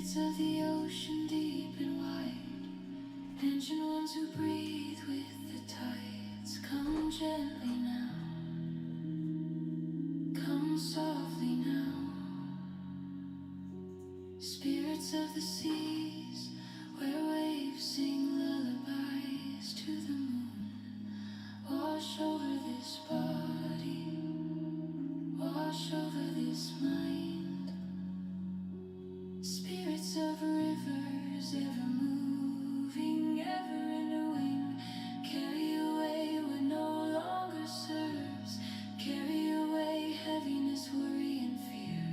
Spirits of the ocean deep and wide, ancient ones who breathe with the tides, come gently now, come softly now. Spirits of the seas, where waves sing lullabies to the moon, wash over this body, wash over this mind. Spirits of rivers, ever moving, ever renewing, carry away what no longer serves, carry away heaviness, worry and fear.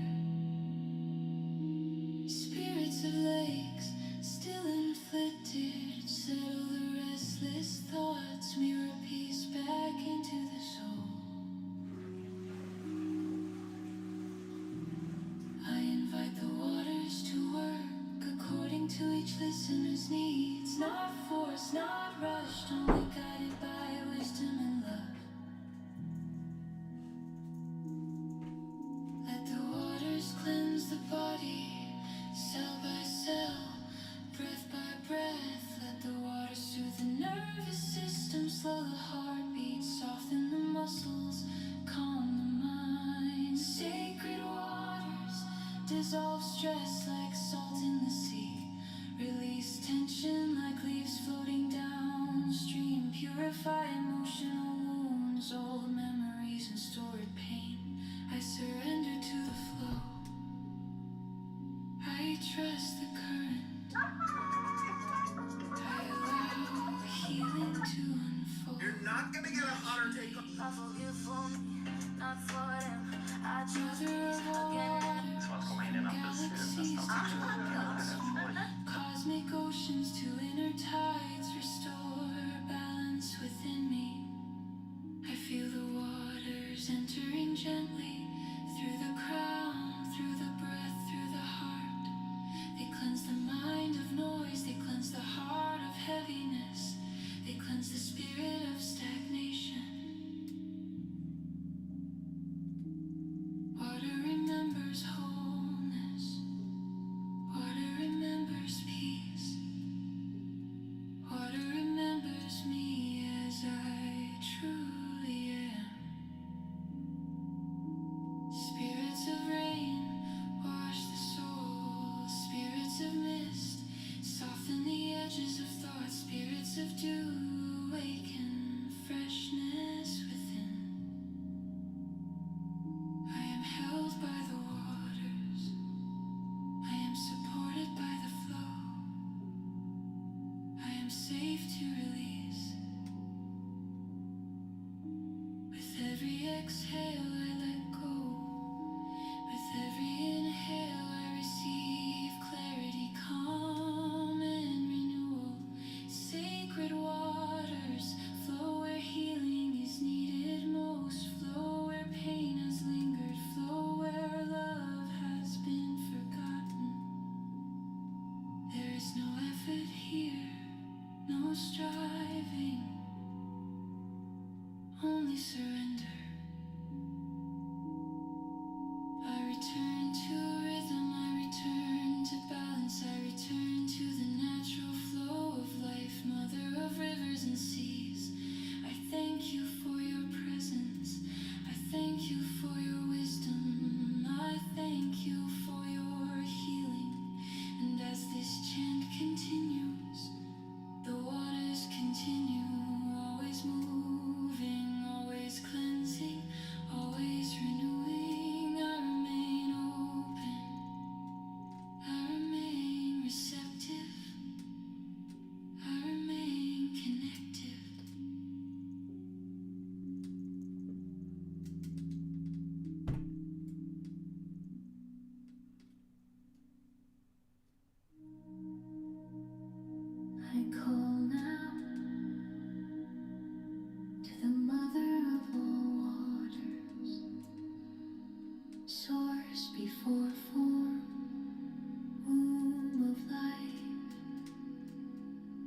Spirits of lakes, still inflicted, settle the restless thoughts, mirror peace back into the soul. I invite the waters to work according to each listener's needs, not forced, not rushed, only guided by wisdom and love. Let the waters cleanse the body, cell by cell, breath by breath. Let the water soothe the nervous system, slow the heartbeat, soften the muscles, calm the mind. Sacred waters dissolve stress like salt in the sea, release tension like leaves floating downstream, purify emotional wounds, old memories and stored pain. I surrender to the flow, I trust the current, I allow healing to unfold. You're not gonna get a hotter take on. I forgive for me, not for them. I choose Mother of all again. Så att komma in i en galaxies to atmosfär. cosmic oceans to inner tides, restore balance within me. I feel the waters entering gently through the crown, through the breath, through the heart. They cleanse the mind of noise, they cleanse the heart of heaviness, they cleanse the spirit of stagnation. Water remembers wholeness, water remembers peace, water remembers me as I truly am. Spirits of rain, wash the soul, spirits of mist, soften the edges of thought, spirits of dew, awaken freshness within. I am held by the waters, I am supported by the flow, I am safe to release. With every exhale I let go, with every inhale I receive clarity, calm and renewal. Sacred waters, flow where healing is needed most, flow where pain has lingered, flow where love has been forgotten. There is no effort here, no striving, only surrender. I return to rhythm, I return to balance, I return to the natural flow of life, mother of rivers and seas. I thank you for your presence, I thank you for your wisdom, I thank you for your healing. And as this chant continues, the waters continue, always moving, always cleansing, always renewing. I remain open, I remain receptive, I remain connected. I call now to the mother of all waters, source before form, womb of life,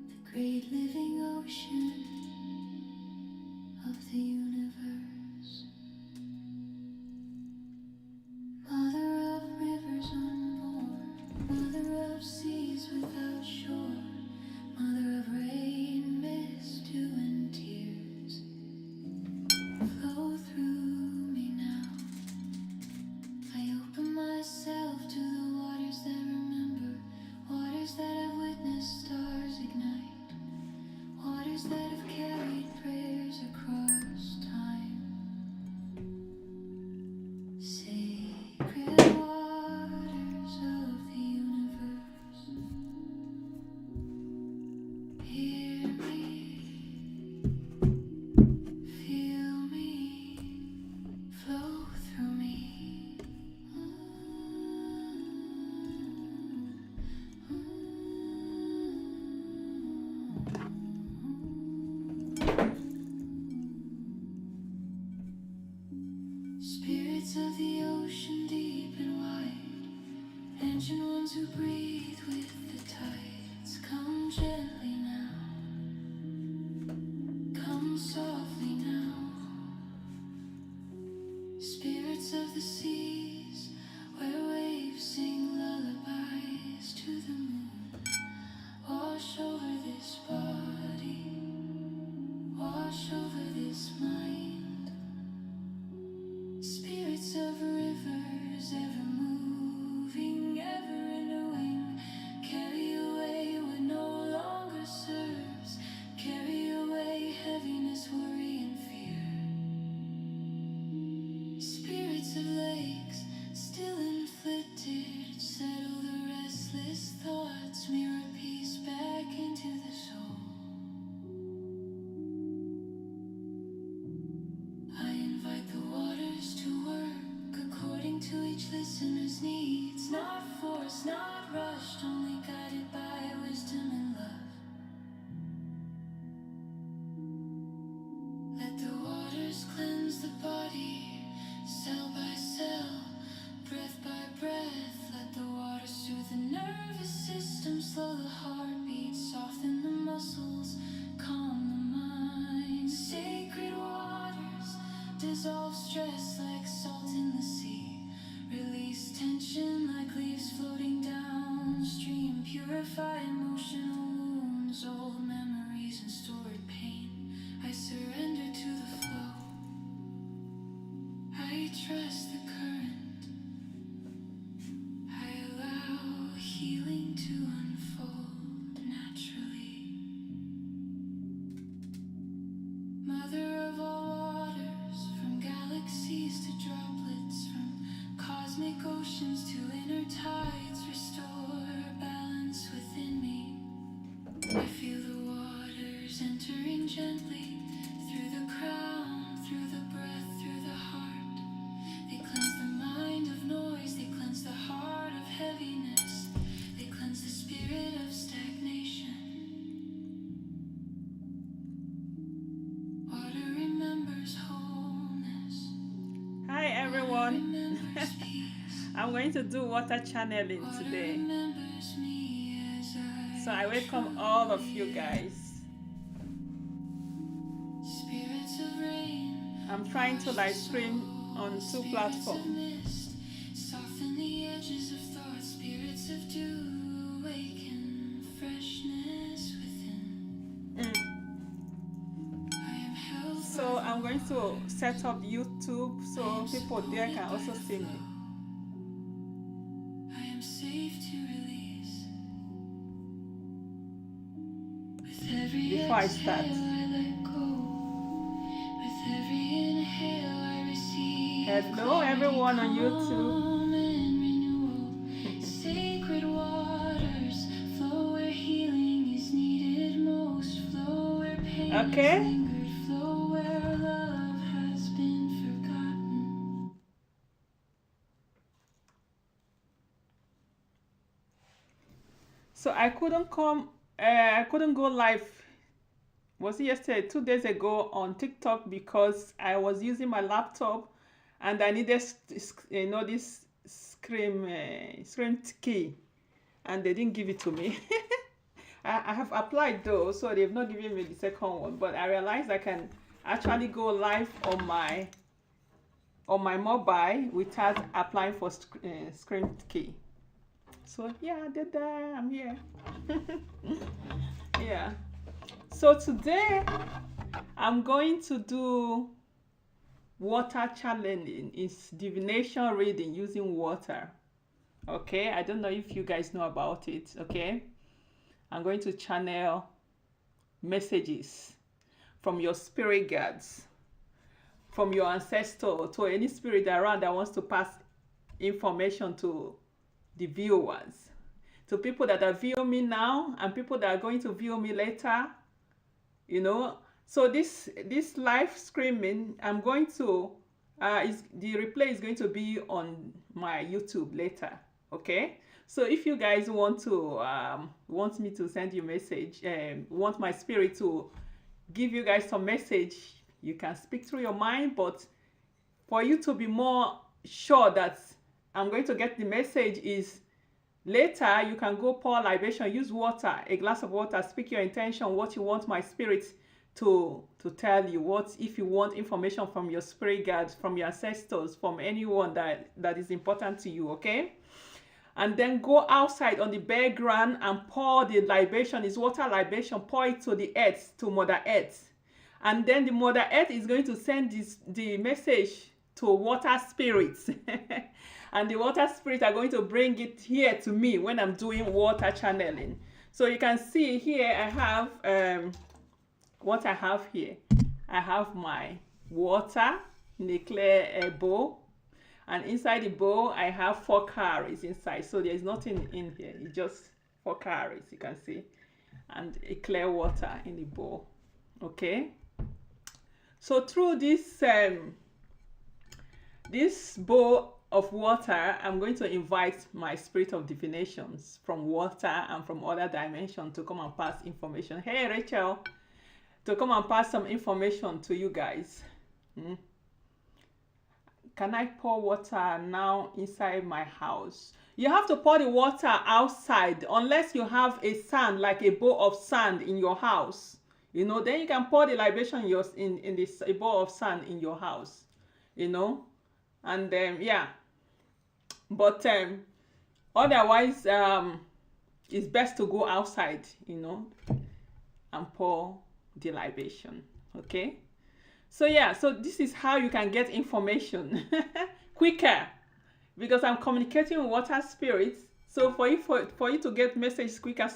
the great living ocean of the universe. Mother of rivers unborn, mother of rivers that have carried prayers across time. Sacred waters of the universe, hear me, feel me, flow through me. Spirits of the ocean deep and wide, ancient ones who breathe with the tides, come gently now, come softly now. Spirits of the seas, where waves sing lullabies to the moon, wash over this body, wash over this mind. Spirits of rivers, ever moving, ever renewing, carry away what no longer serves, carry away heaviness, worry, and fear. Spirits of lakes, still inflicted, settle the restless thoughts, mirror peace back into the soul. I invite the waters to work according to each listener's needs, not forced, not rushed, only guided by wisdom and love. Let the waters cleanse the body, cell by cell, breath by breath. Let the waters soothe the nervous system, slow the heartbeat, soften the muscles, calm the mind. Sacred waters, dissolve stress like salt in the sea, release tension like leaves floating downstream, purify emotional wounds, old memories and stored pain. I surrender to the flow, I trust the current, I allow healing to unfold naturally. Mother of all waters, from galaxies to droplets, from cosmic oceans to inner tides, restore balance within me. I feel the waters entering gently, through the crown, through the breath, through the heart. They cleanse the mind of noise, they cleanse the heart of heaviness, they cleanse the spirit of stagnation. Water remembers wholeness. Hi Water everyone. remembers peace. I'm going to do water channeling Water today. remembers me as So I welcome all of you guys. Spirits of rain, I'm trying to live stream on 2 spirits of platforms. mist, soften the edges of thought. Spirits of dew, awaken freshness within. I am held So by I'm going to set up YouTube so people there can also see me. I am safe to release. With every Before I start. exhale, I let go. With every inhale, I receive. Hello everyone on YouTube. Calm and renewal. Sacred waters flow where healing is needed most. Flow where pain Okay. has lingered. Flow where love has been forgotten. So I couldn't I couldn't go live. Was it yesterday, 2 days ago on TikTok because I was using my laptop and I needed, this screen key, and they didn't give it to me. I have applied though, so they've not given me the second one. But I realized I can actually go live on my mobile without applying for screen key. So yeah, I did that. I'm here. Yeah. So today I'm going to do water channeling. It's divination reading using water. Okay, I don't know if you guys know about it. Okay, I'm going to channel messages from your spirit guides, from your ancestor, to any spirit around that wants to pass information to the viewers, to people that are viewing me now and people that are going to view me later, you know. So this live streaming, I'm going to the replay is going to be on my YouTube later. Okay, so if you guys want to want me to send you a message, want my spirit to give you guys some message, you can speak through your mind. But for you to be more sure that I'm going to get the message is later, you can go pour libation, use water, a glass of water, speak your intention, what you want my spirit to tell you. What if you want information from your spirit guides, from your ancestors, from anyone that is important to you, okay? And then go outside on the bare ground and pour the libation. It's water libation. Pour it to the earth, to Mother Earth. And then the Mother Earth is going to send the message to water spirits. And the water spirits are going to bring it here to me when I'm doing water channeling. So you can see here I have what I have here. I have my water in a clear bowl. And inside the bowl, I have 4 cowries inside. So there's nothing in here. It's just 4 cowries, you can see. And a clear water in the bowl. Okay? So through this bowl of water, I'm going to invite my spirit of divinations from water and from other dimensions to come and pass information. Hey, Rachel, to come and pass some information to you guys. Can I pour water now inside my house? You have to pour the water outside unless you have a sand, like a bowl of sand in your house. You know, then you can pour the libation in this a bowl of sand in your house. You know, and yeah. But otherwise, it's best to go outside, you know, and pour the libation. Okay. So yeah, so this is how you can get information quicker, because I'm communicating with water spirits. So for you to get message quicker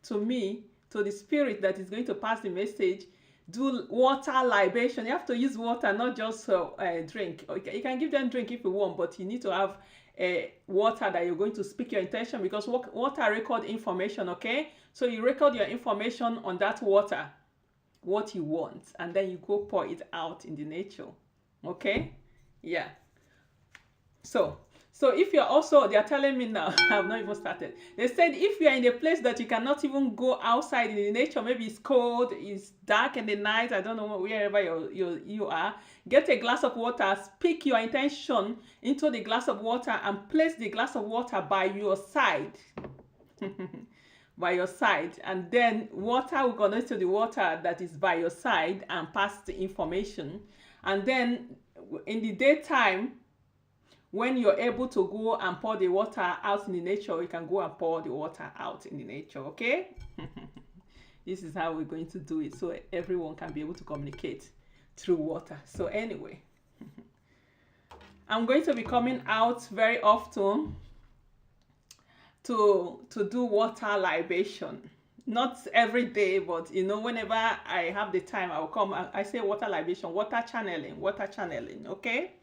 to me, to the spirit that is going to pass the message, do water libation. You have to use water, not just drink. Okay, you can give them drink if you want, but you need to have water that you're going to speak your intention, because water record information. Okay, so you record your information on that water, what you want, and then you go pour it out in the nature. Okay, yeah. So if you're also, they are telling me now, I have not even started. They said if you are in a place that you cannot even go outside in the nature, maybe it's cold, it's dark in the night, I don't know, wherever you are, get a glass of water, speak your intention into the glass of water, and place the glass of water by your side. By your side, and then water will connect to the water that is by your side and pass the information. And then in the daytime, when you're able to go and pour the water out in the nature, you can go and pour the water out in the nature. Okay. This is how we're going to do it, so everyone can be able to communicate through water. So anyway, I'm going to be coming out very often to do water libation. Not every day, but you know, whenever I have the time, I will come. I say water libation, water channeling, okay?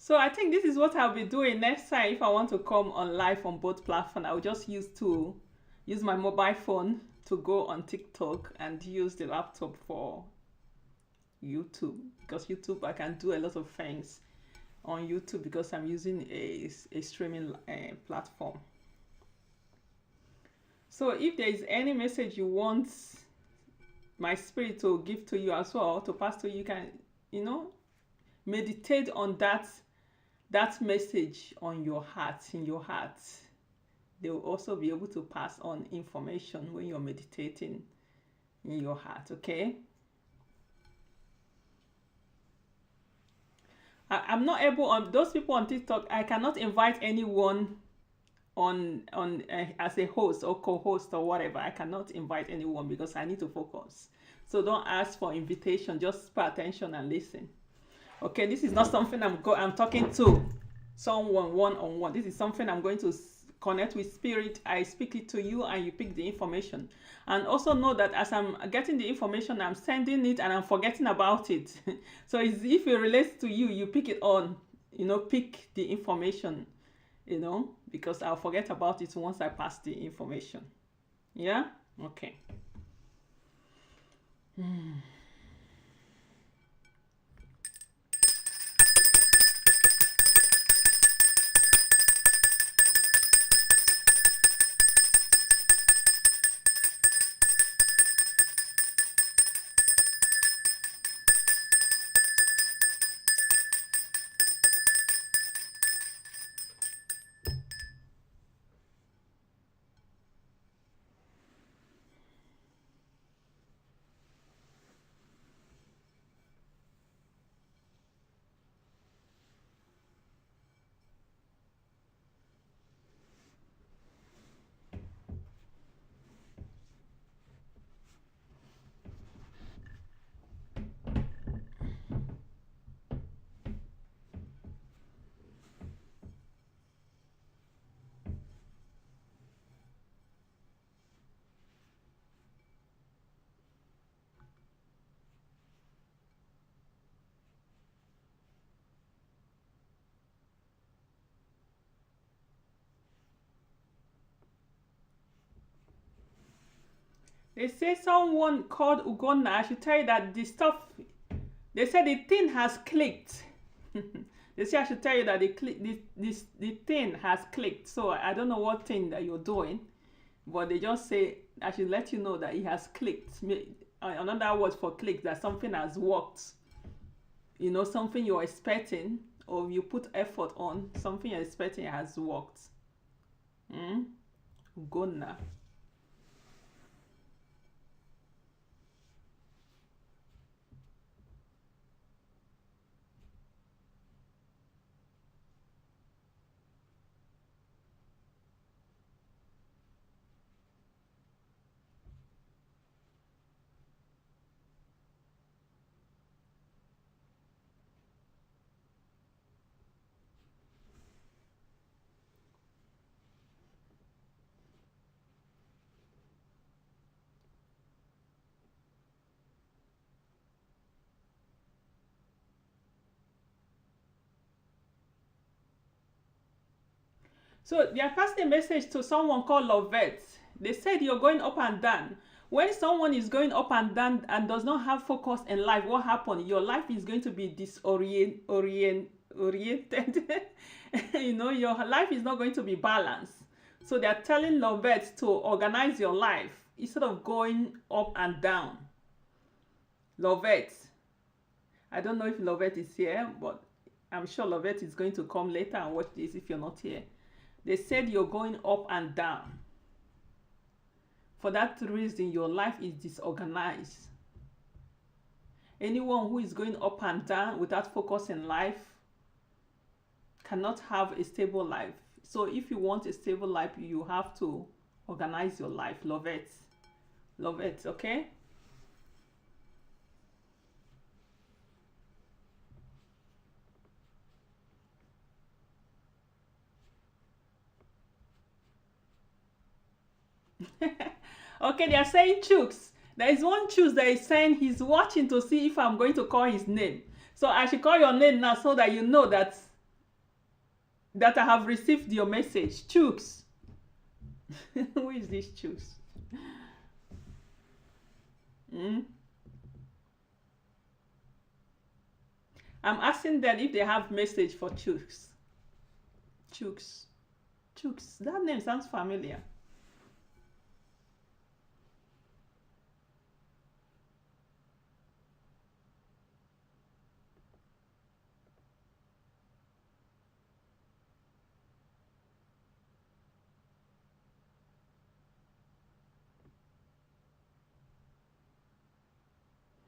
So I think this is what I'll be doing next time. If I want to come on live on both platforms, I'll just use my mobile phone to go on TikTok and use the laptop for YouTube, because YouTube I can do a lot of things on YouTube because I'm using a streaming platform. So if there is any message you want my spirit to give to you as well, to pass to you, can, you know, meditate on that message on your heart, in your heart. They will also be able to pass on information when you're meditating in your heart, okay? I'm not able, on those people on TikTok, I cannot invite anyone on as a host or co-host or whatever. I cannot invite anyone because I need to focus. So don't ask for invitation, just pay attention and listen. Okay, this is not something I'm talking to someone one-on-one. This is something I'm going to connect with spirit. I speak it to you and you pick the information. And also know that as I'm getting the information, I'm sending it and I'm forgetting about it. So if it relates to you, you pick it on, you know, pick the information, you know, because I'll forget about it once I pass the information. Yeah? Okay. They say someone called Ugonna. I should tell you that the stuff, they said the thing has clicked. They say I should tell you that the thing has clicked. So I don't know what thing that you're doing, but they just say I should let you know that it has clicked. Another word for click, that something has worked. You know, something you're expecting or you put effort on, something you're expecting has worked. Ugonna. So they are passing a message to someone called Lovette. They said you're going up and down. When someone is going up and down and does not have focus in life, what happens? Your life is going to be oriented. You know, your life is not going to be balanced. So they are telling Lovette to organize your life instead of going up and down. Lovette. I don't know if Lovette is here, but I'm sure Lovette is going to come later and watch this if you're not here. They said you're going up and down. For that reason, your life is disorganized. Anyone who is going up and down without focus in life cannot have a stable life. So if you want a stable life, you have to organize your life. Lovette. Lovette, okay? Okay, they are saying Chooks. There is one Chooks that is saying he's watching to see if I'm going to call his name. So I should call your name now so that you know that that I have received your message. Chooks. Who is this Chooks? Mm? I'm asking them if they have message for Chooks. Chooks. Chooks. That name sounds familiar.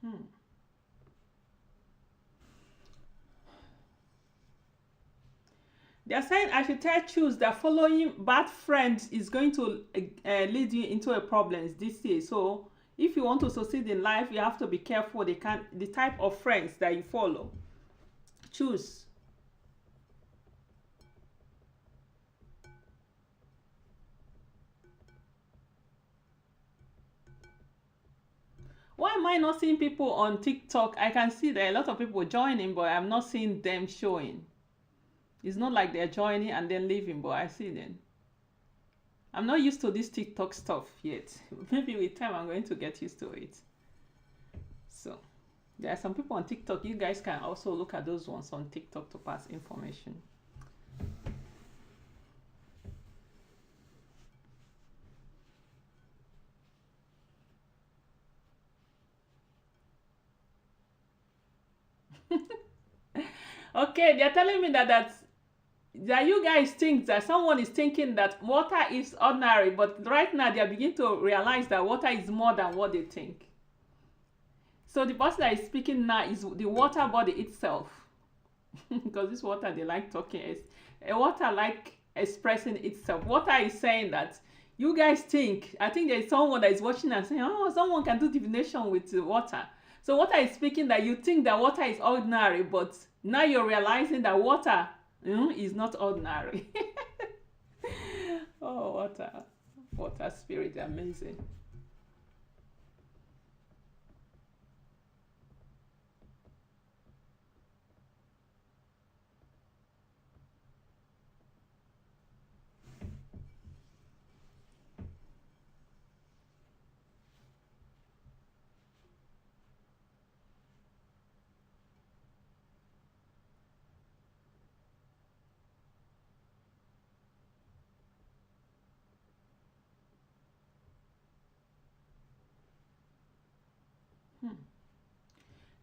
Hmm. They're saying I should tell Choose that following bad friends is going to lead you into a problems this year. So if you want to succeed in life, you have to be careful the type of friends that you follow. Choose. Why am I not seeing people on TikTok? I can see there are a lot of people joining, but I'm not seeing them showing. It's not like they're joining and then leaving, but I see them. I'm not used to this TikTok stuff yet. Maybe with time I'm going to get used to it. So there are some people on TikTok. You guys can also look at those ones on TikTok to pass information. Okay, they're telling me that you guys think that someone is thinking that water is ordinary, but right now they are beginning to realize that water is more than what they think. So the person that is speaking now is the water body itself. Because this water they like talking is a water like expressing itself. Water is saying that you guys think, I think there's someone that is watching and saying, oh, someone can do divination with water. So water is speaking that you think that water is ordinary, but now you're realizing that water is not ordinary. Oh, water spirit, amazing.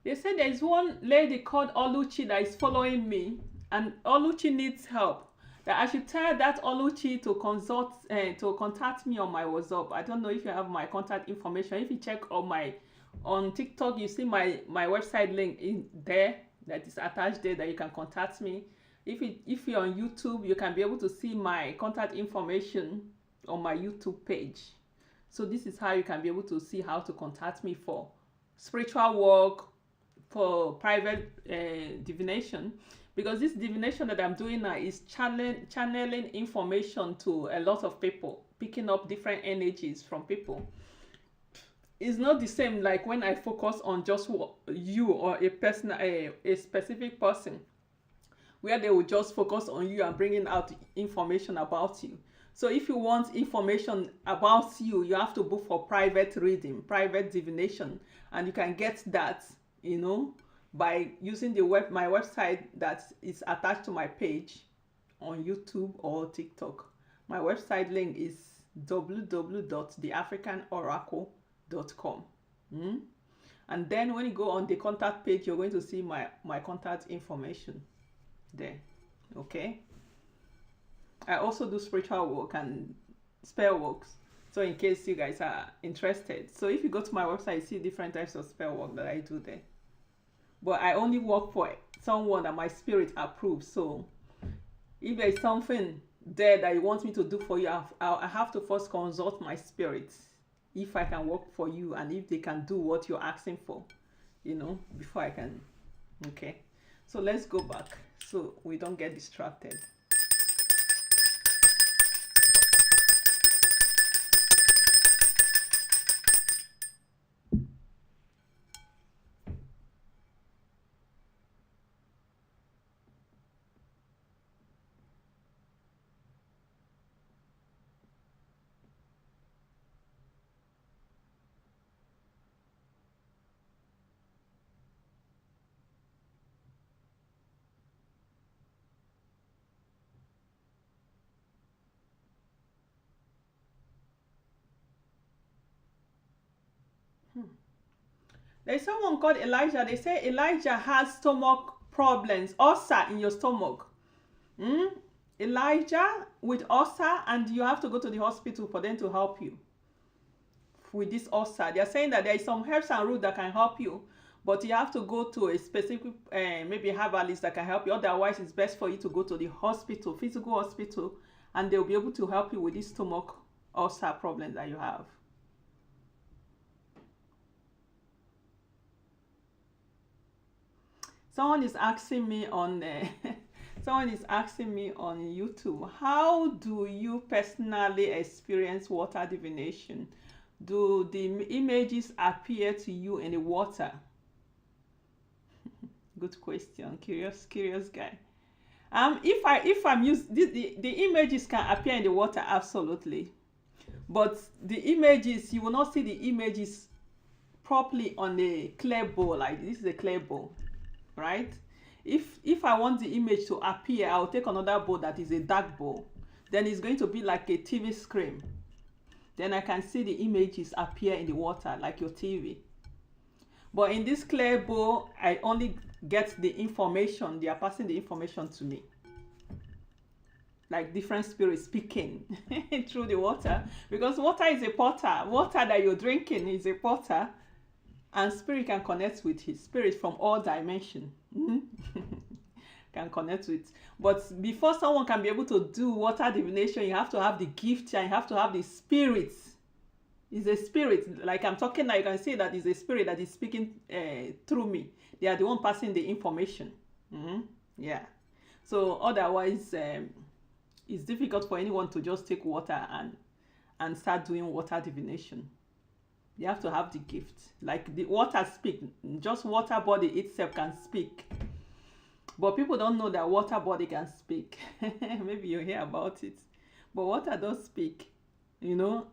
They say there's one lady called Oluchi that is following me, and Oluchi needs help. That I should tell that Oluchi to contact me on my WhatsApp. I don't know if you have my contact information. If you check on TikTok, you see my website link in there that is attached there that you can contact me. If you're on YouTube, you can be able to see my contact information on my YouTube page. So this is how you can be able to see how to contact me for spiritual work, for private divination, because this divination that I'm doing now is channeling information to a lot of people, picking up different energies from people. It's not the same like when I focus on just you or a specific person, where they will just focus on you and bringing out information about you. So if you want information about you, you have to book for private reading, private divination, and you can get that, by using my website that is attached to my page on YouTube or TikTok. My website link is www.theafricanoracle.com. And then when you go on the contact page, you're going to see my contact information there. Okay. I also do spiritual work and spell works. So in case you guys are interested. So if you go to my website, you see different types of spell work that I do there. But I only work for someone that my spirit approves. So if there's something there that you want me to do for you, I have to first consult my spirit if I can work for you and if they can do what you're asking for, before I can. Okay. So let's go back so we don't get distracted. There's someone called Elijah. They say Elijah has stomach problems, ulcer in your stomach. Elijah with ulcer, and you have to go to the hospital for them to help you with this ulcer. They are saying that there is some herbs and roots that can help you, but you have to go to a specific, maybe herbalist that can help you. Otherwise, it's best for you to go to the hospital, physical hospital, and they'll be able to help you with this stomach ulcer problem that you have. Someone is asking me on someone is asking me on YouTube, how do you personally experience water divination? Do the images appear to you in the water? Good question. Curious guy. If I'm used, the images can appear in the water, absolutely, but the images, you will not see the images properly on the clear bowl. Like this is a clear bowl, right? If I want the image to appear, I'll take another bowl that is a dark bowl. Then it's going to be like a TV screen. Then I can see the images appear in the water like your TV. But in this clear bowl, I only get the information. They are passing the information to me, like different spirits speaking through the water, because water is a portal. Water that you're drinking is a portal, and spirit can connect with his spirit from all dimensions. Can connect with. But before someone can be able to do water divination, you have to have the gift and you have to have the spirit. It's a spirit, like I'm talking now, you can see that it's a spirit that is speaking through me. They are the one passing the information. Yeah. So otherwise, it's difficult for anyone to just take water and start doing water divination. You have to have the gift. Like the water speak, just water body itself can speak. But people don't know that water body can speak. Maybe you hear about it. But water does speak, you know,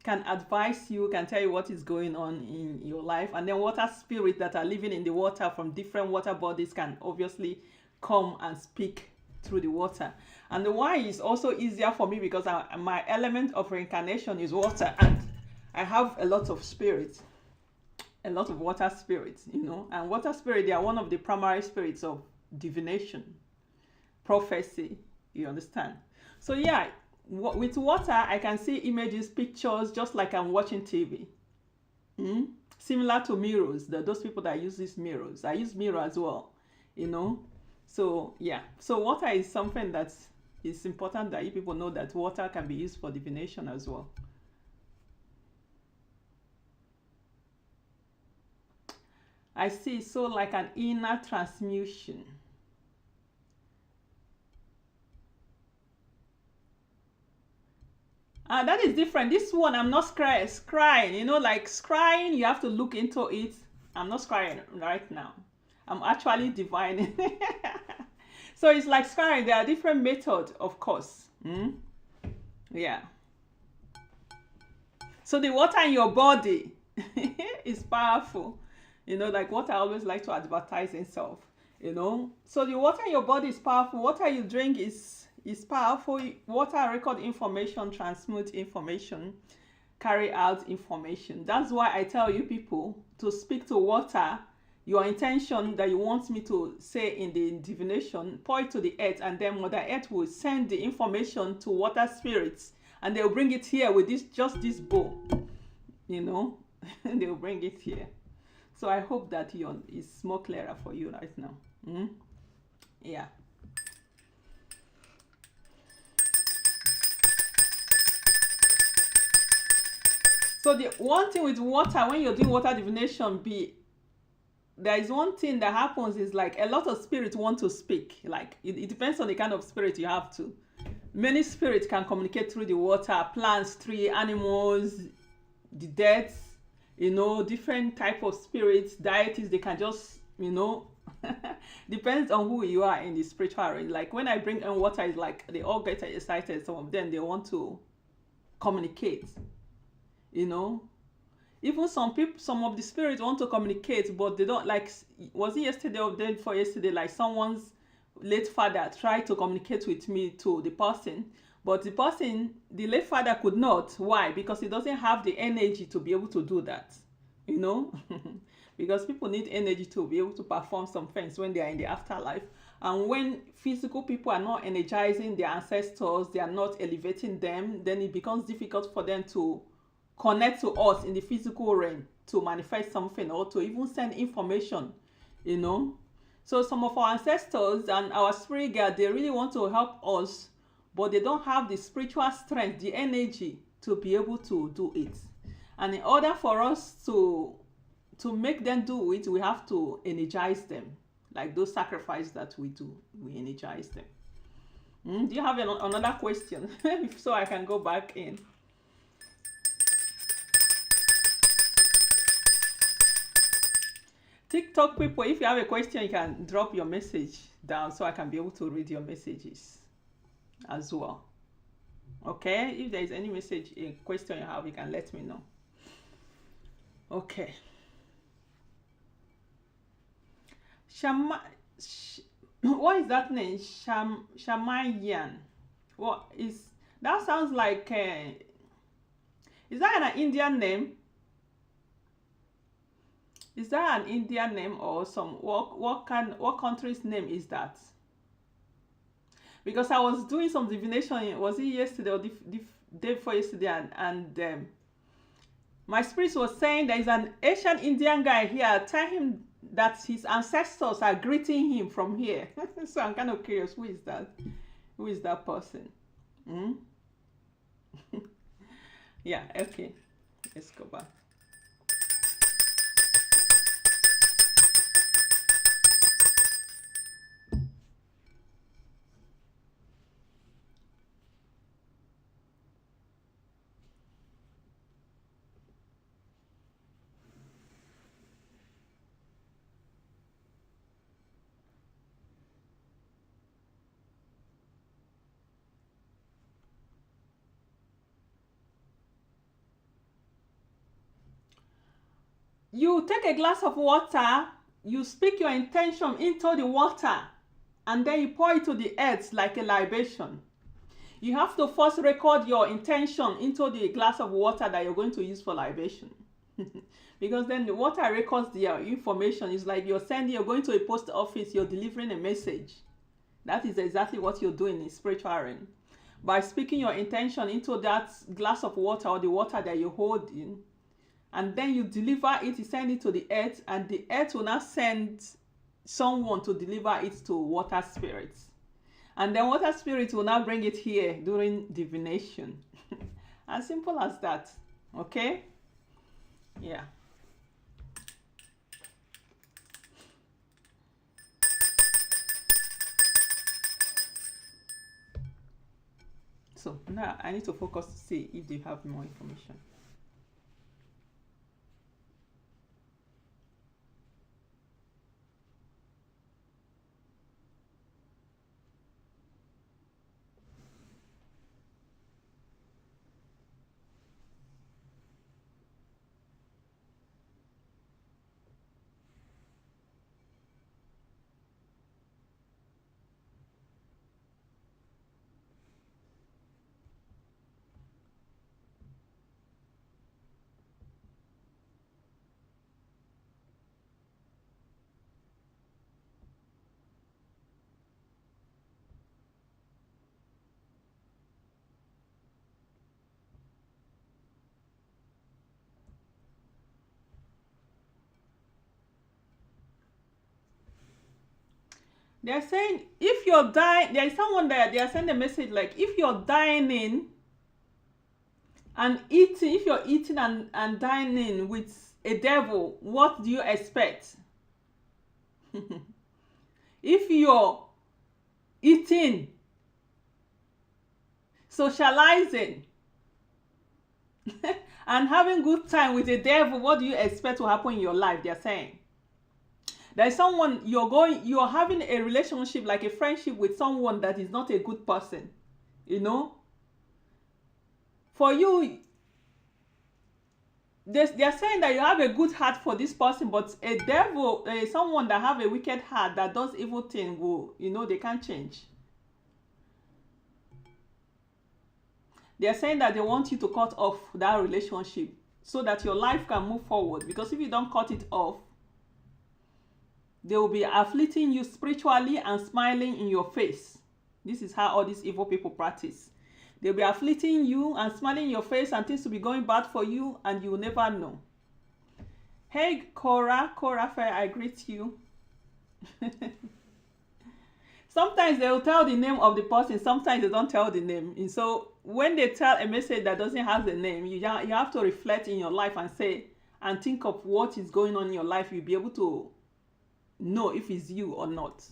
can advise you, can tell you what is going on in your life. And then water spirits that are living in the water from different water bodies can obviously come and speak through the water. And the why is also easier for me because my element of reincarnation is water, and I have a lot of spirits, a lot of water spirits, you know. And water spirit, they are one of the primary spirits of divination, prophecy, you understand? So yeah, with water, I can see images, pictures, just like I'm watching TV. Similar to mirrors, those people that use these mirrors. I use mirror as well, you know. So yeah, so water is something that is important that you people know that water can be used for divination as well. I see, so like an inner transmutation. That is different. This one, I'm not scrying. You know, like scrying, you have to look into it. I'm not scrying right now. I'm actually divining. So it's like scrying. There are different methods, of course. Yeah. So the water in your body is powerful. You know, like water always like to advertise itself, you know. So the water in your body is powerful. Water you drink is powerful. Water record information, transmute information, carry out information. That's why I tell you people to speak to water. Your intention that you want me to say in the divination, point to the earth, and then Mother Earth will send the information to water spirits, and they'll bring it here with just this bowl, you know. They'll bring it here. So I hope that it's more clearer for you right now. Yeah. So the one thing with water, when you're doing water divination, there is one thing that happens is like a lot of spirits want to speak. Like it depends on the kind of spirit you have to. Many spirits can communicate through the water, plants, trees, animals, the dead, you know, different type of spirits, deities. They can just, you know, depends on who you are in the spiritual range. Like when I bring in water, it's like they all get excited. Some of them, they want to communicate, you know. Even some people, some of the spirits want to communicate, but they don't. Like, was it yesterday or the day before yesterday? Like someone's late father tried to communicate with me to the person, but the late father could not. Why? Because he doesn't have the energy to be able to do that. you know, because people need energy to be able to perform some things when they are in the afterlife. And when physical people are not energizing their ancestors, they are not elevating them, then it becomes difficult for them to connect to us in the physical realm to manifest something or to even send information, you know. So some of our ancestors and our spirit guide, they really want to help us, but they don't have the spiritual strength, the energy to be able to do it. And in order for us to make them do it, we have to energize them. Like those sacrifices that we do, we energize them. Do you have another question? So I can go back in. TikTok people, if you have a question, you can drop your message down so I can be able to read your messages as well. Okay, if there is any message, a question you have, you can let me know. Okay. What is that name? Shamayan. What is that? Sounds like is that an Indian name? Is that an Indian name or some what country's name is that? Because I was doing some divination, was it yesterday or the day before yesterday, and my spirit was saying there is an Asian Indian guy here. Tell him that his ancestors are greeting him from here. So I'm kind of curious, who is that? Who is that person? Yeah, okay. Let's go back. You take a glass of water, you speak your intention into the water, and then you pour it to the earth like a libation. You have to first record your intention into the glass of water that you're going to use for libation. Because then the water records the information. It's like you're going to a post office, you're delivering a message. That is exactly what you're doing in spiritual realm. By speaking your intention into that glass of water or the water that you hold in, and then you deliver it, you send it to the earth, and the earth will now send someone to deliver it to water spirits. And then water spirits will now bring it here during divination. As simple as that. Okay? Yeah. So now I need to focus to see if they have more information. They're saying if you're dying, there is someone there, they are sending a message like if you're dining and eating, if you're eating and dining with a devil, what do you expect? If you're eating, socializing, and having good time with the devil, what do you expect to happen in your life? They're saying there's someone you're having a relationship, like a friendship with someone that is not a good person, you know. For you, they're saying that you have a good heart for this person, but a devil, someone that have a wicked heart that does evil thing will, you know, they can't change. They're saying that they want you to cut off that relationship so that your life can move forward. Because if you don't cut it off, they will be afflicting you spiritually and smiling in your face. This is how all these evil people practice. They'll be afflicting you and smiling in your face, and things will be going bad for you, and you will never know. Hey, Cora Fair, I greet you. Sometimes they will tell the name of the person, sometimes they don't tell the name. And so when they tell a message that doesn't have the name, you have to reflect in your life and say, and think of what is going on in your life. You'll be able to know if it's you or not.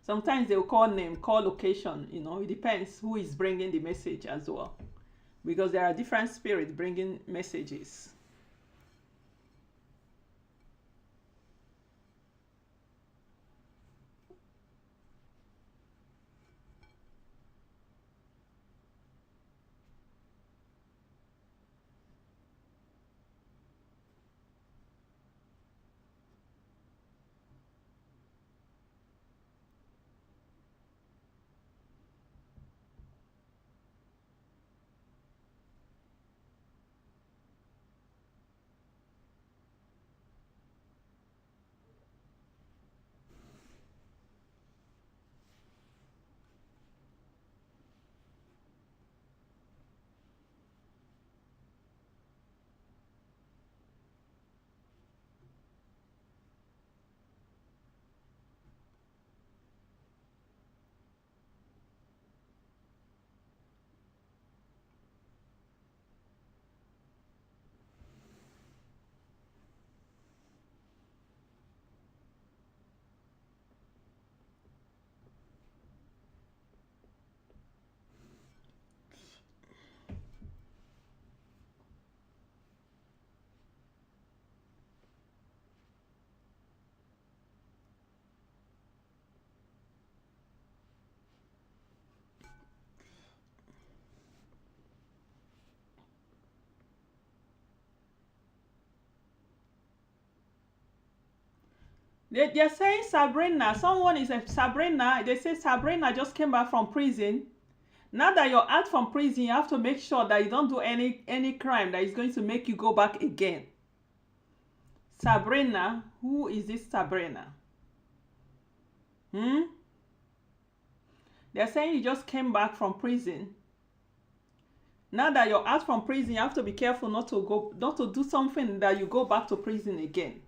Sometimes they'll call name, call location, it depends who is bringing the message as well. Because there are different spirits bringing messages. They're saying Sabrina. Someone is a Sabrina. They say Sabrina just came back from prison. Now that you're out from prison, you have to make sure that you don't do any crime that is going to make you go back again. Sabrina, who is this Sabrina? They're saying you just came back from prison. Now that you're out from prison, you have to be careful not to do something that you go back to prison again.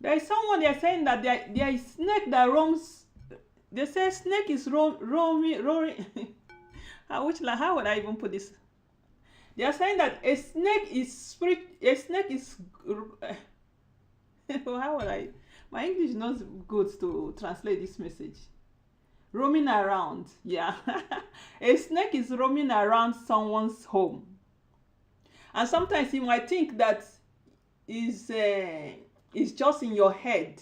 There is someone they're saying that there is snake that roams. They say snake is roaming. How would I even put this? They are saying that a snake is how would I? My English is not good to translate this message. Roaming around, yeah. A snake is roaming around someone's home, and sometimes you might think that is just in your head,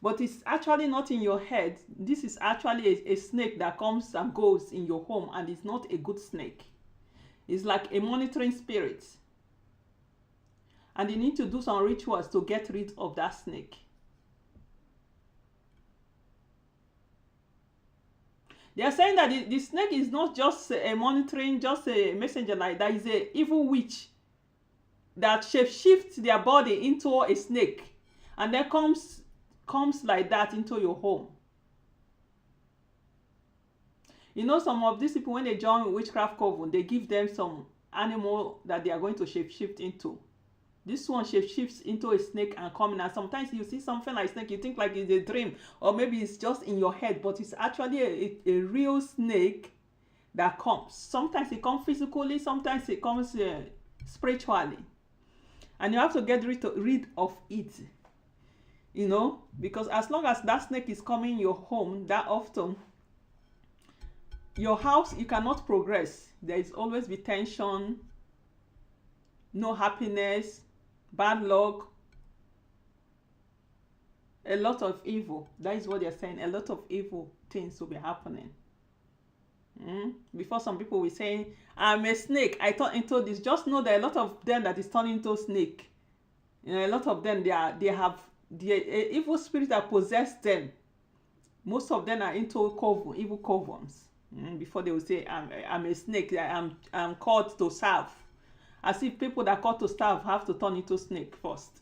but it's actually not in your head. This is actually a snake that comes and goes in your home, and it's not a good snake. It's like a monitoring spirit, and you need to do some rituals to get rid of that snake. They are saying that the snake is not just a monitoring, just a messenger like that. It's an evil witch that shifts their body into a snake, and then comes like that into your home. Some of these people, when they join witchcraft coven, they give them some animal that they are going to shift into. This one shifts into a snake and coming. And sometimes you see something like snake, you think like it's a dream, or maybe it's just in your head, but it's actually a real snake that comes. Sometimes it comes physically, sometimes it comes spiritually. And you have to get rid of it, you know, because as long as that snake is coming your home that often, your house, you cannot progress. There is always be tension, no happiness, bad luck, a lot of evil. That is what they're saying. A lot of evil things will be happening. Before, some people were saying, I'm a snake, I turn into this. Just know that a lot of them that is turning into snake, you know, a lot of them, they have the evil spirit that possess them. Most of them are into evil covens. Before they will say, I'm a snake, I'm called to serve. As if people that are called to serve have to turn into snake first.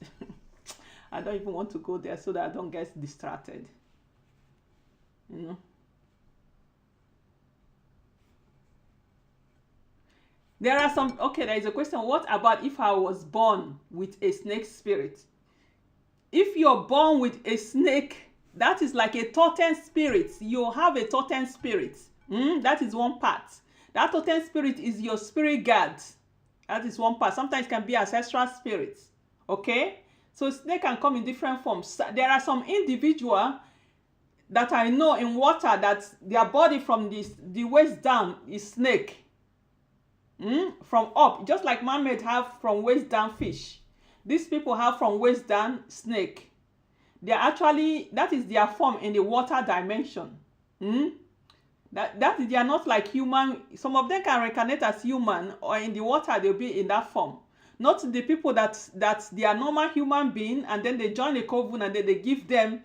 I don't even want to go there so that I don't get distracted. You know. There are some, okay, there is a question. What about if I was born with a snake spirit? If you're born with a snake, that is like a totem spirit. You have a totem spirit. That is one part. That totem spirit is your spirit guide. That is one part. Sometimes it can be ancestral spirits. Okay? So snake can come in different forms. There are some individuals that I know in water that their body from the waist down is snake. From up, just like mermaids have from waist down fish. These people have from waist down snake. They are actually, that is their form in the water dimension. That they are not like human. Some of them can reincarnate as human, or in the water they'll be in that form. Not the people that they are normal human being, and then they join a coven and then they give them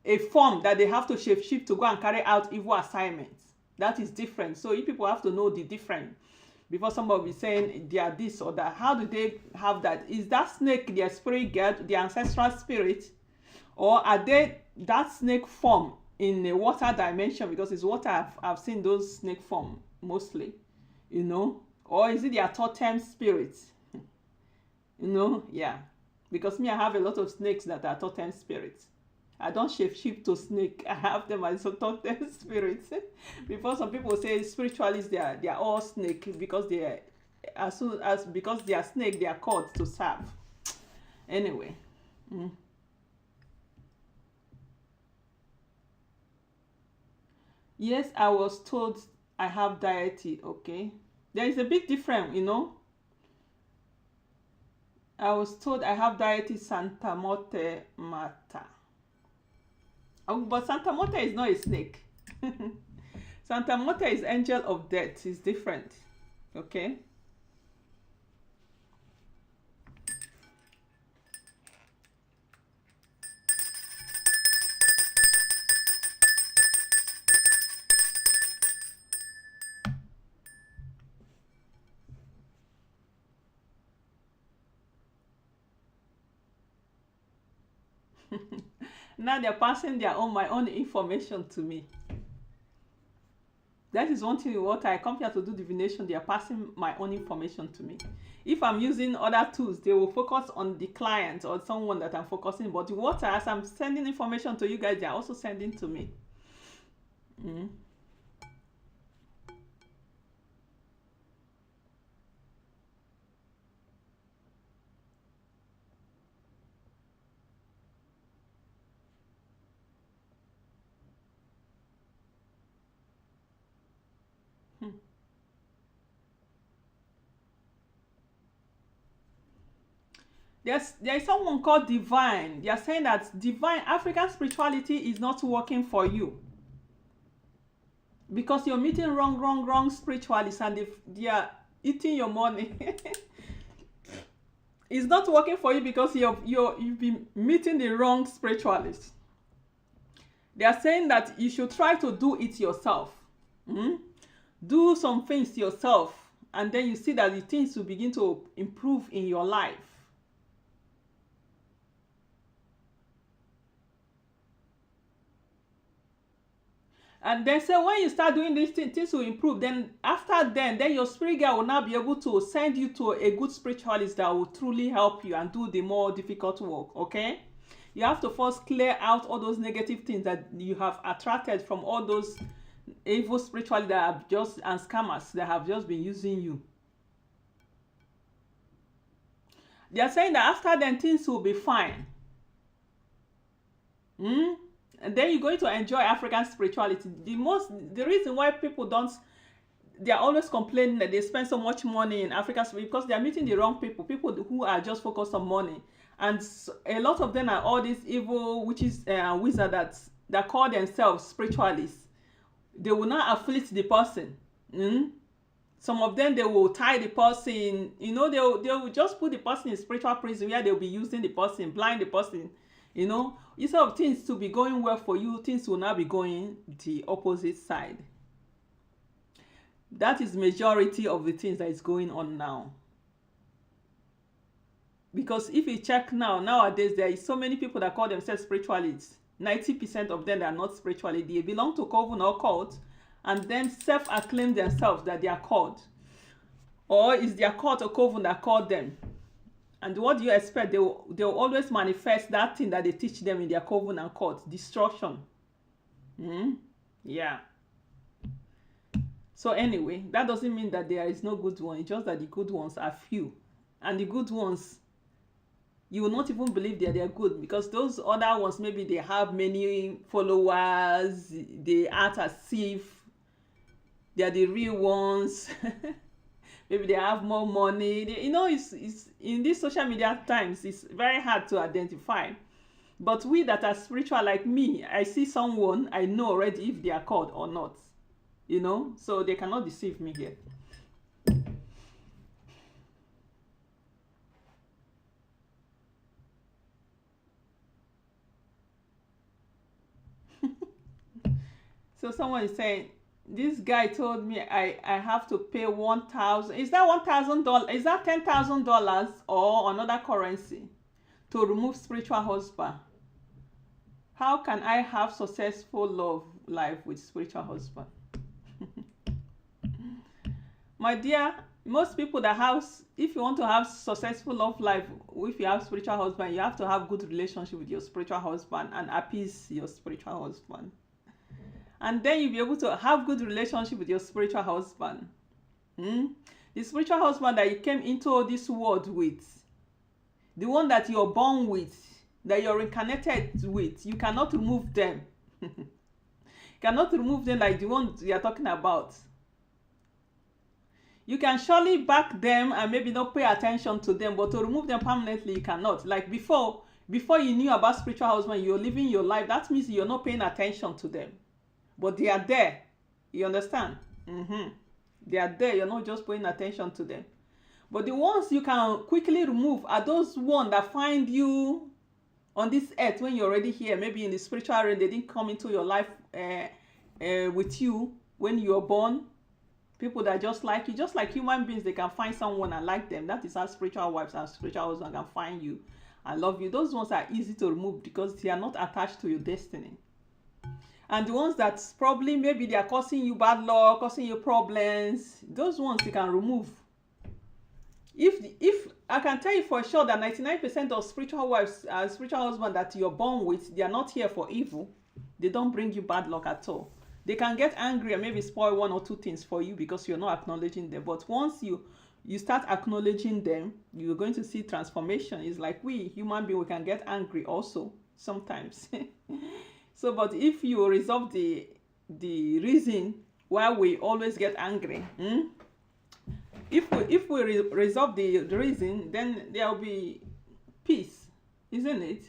a form that they have to shape to go and carry out evil assignments. That is different. So you people have to know the difference. Before somebody be saying they are this or that, how do they have that? Is that snake their spirit guide, the ancestral spirit, or are they that snake form in a water dimension? Because it's water, I've seen those snake form mostly, you know, or is it their totem spirit? You know, yeah, because me, I have a lot of snakes that are totem spirits. I don't shape to snake. I have them as a totem spirits. Before, some people say spiritualists, they are all snake because because they are snake, they are called to serve. Anyway. Yes, I was told I have deity. Okay, there is a big difference, you know. I was told I have deity Santa Morte Mata. But Santa Morta is not a snake. Santa Morta is angel of death. It's different. Okay. Now they're passing my own information to me. That is one thing. What I come here to do divination, they are passing my own information to me. If I'm using other tools, they will focus on the client or someone that I'm focusing. But what, as I'm sending information to you guys, they are also sending to me. There is someone called divine. They are saying that divine African spirituality is not working for you because you're meeting wrong spiritualists, and they are eating your money. It's not working for you because you've been meeting the wrong spiritualists. They are saying that you should try to do it yourself. Do some things yourself, and then you see that the things will begin to improve in your life. And then say when you start doing these things, things will improve. Then after then your spirit guide will now be able to send you to a good spiritualist that will truly help you and do the more difficult work. Okay, you have to first clear out all those negative things that you have attracted from all those evil spiritualists that have just, and scammers that have just been using you. They are saying that after then things will be fine. And then you're going to enjoy African spirituality. The reason why people don't, they are always complaining that they spend so much money in Africa because they are meeting the wrong people who are just focused on money. And a lot of them are all these evil witches and wizards that call themselves spiritualists. They will not afflict the person. Some of them, they will tie the person, they will just put the person in spiritual prison where they'll be using the person, blind the person. Instead of things to be going well for you, things will now be going the opposite side. That is majority of the things that is going on now. Because if you check nowadays, there is so many people that call themselves spiritualists. 90% of them are not spiritualists. They belong to coven or cult, and then self-acclaim themselves that they are called. Or is their cult or coven that called them? And what do you expect? They'll always manifest that thing that they teach them in their coven and cult. Destruction. Yeah. So anyway, that doesn't mean that there is no good one. It's just that the good ones are few. And the good ones, you will not even believe that they're good, because those other ones, maybe they have many followers, they act as if they are the real ones. Maybe they have more money. It's in these social media times, it's very hard to identify. But we that are spiritual like me, I see someone, I know already if they are called or not. So they cannot deceive me here. So someone is saying, this guy told me I have to pay 1,000. Is that $1,000? Is that $10,000 or another currency to remove spiritual husband? How can I have successful love life with spiritual husband? My dear, most people that have, if you want to have successful love life, if you have spiritual husband, you have to have good relationship with your spiritual husband and appease your spiritual husband. And then you'll be able to have good relationship with your spiritual husband. The spiritual husband that you came into this world with, the one that you're born with, that you're reincarnated with, you cannot remove them. You cannot remove them like the one we are talking about. You can surely back them and maybe not pay attention to them, but to remove them permanently, you cannot. Like before you knew about spiritual husband, you're living your life. That means you're not paying attention to them. But they are there. You understand? They are there. You're not just paying attention to them. But the ones you can quickly remove are those ones that find you on this earth when you're already here. Maybe in the spiritual realm, they didn't come into your life with you when you were born. People that just like you, just like human beings, they can find someone and like them. That is how spiritual wives and spiritual husbands can find you and love you. Those ones are easy to remove because they are not attached to your destiny. And the ones that probably maybe they are causing you bad luck, causing you problems, those ones you can remove. If I can tell you for sure that 99% of spiritual wives and spiritual husbands that you're born with, they are not here for evil. They don't bring you bad luck at all. They can get angry and maybe spoil one or two things for you because you're not acknowledging them. But once you start acknowledging them, you're going to see transformation. It's like we human beings, we can get angry also sometimes. So, but if you resolve the reason why we always get angry, if we resolve the reason, then there will be peace, isn't it?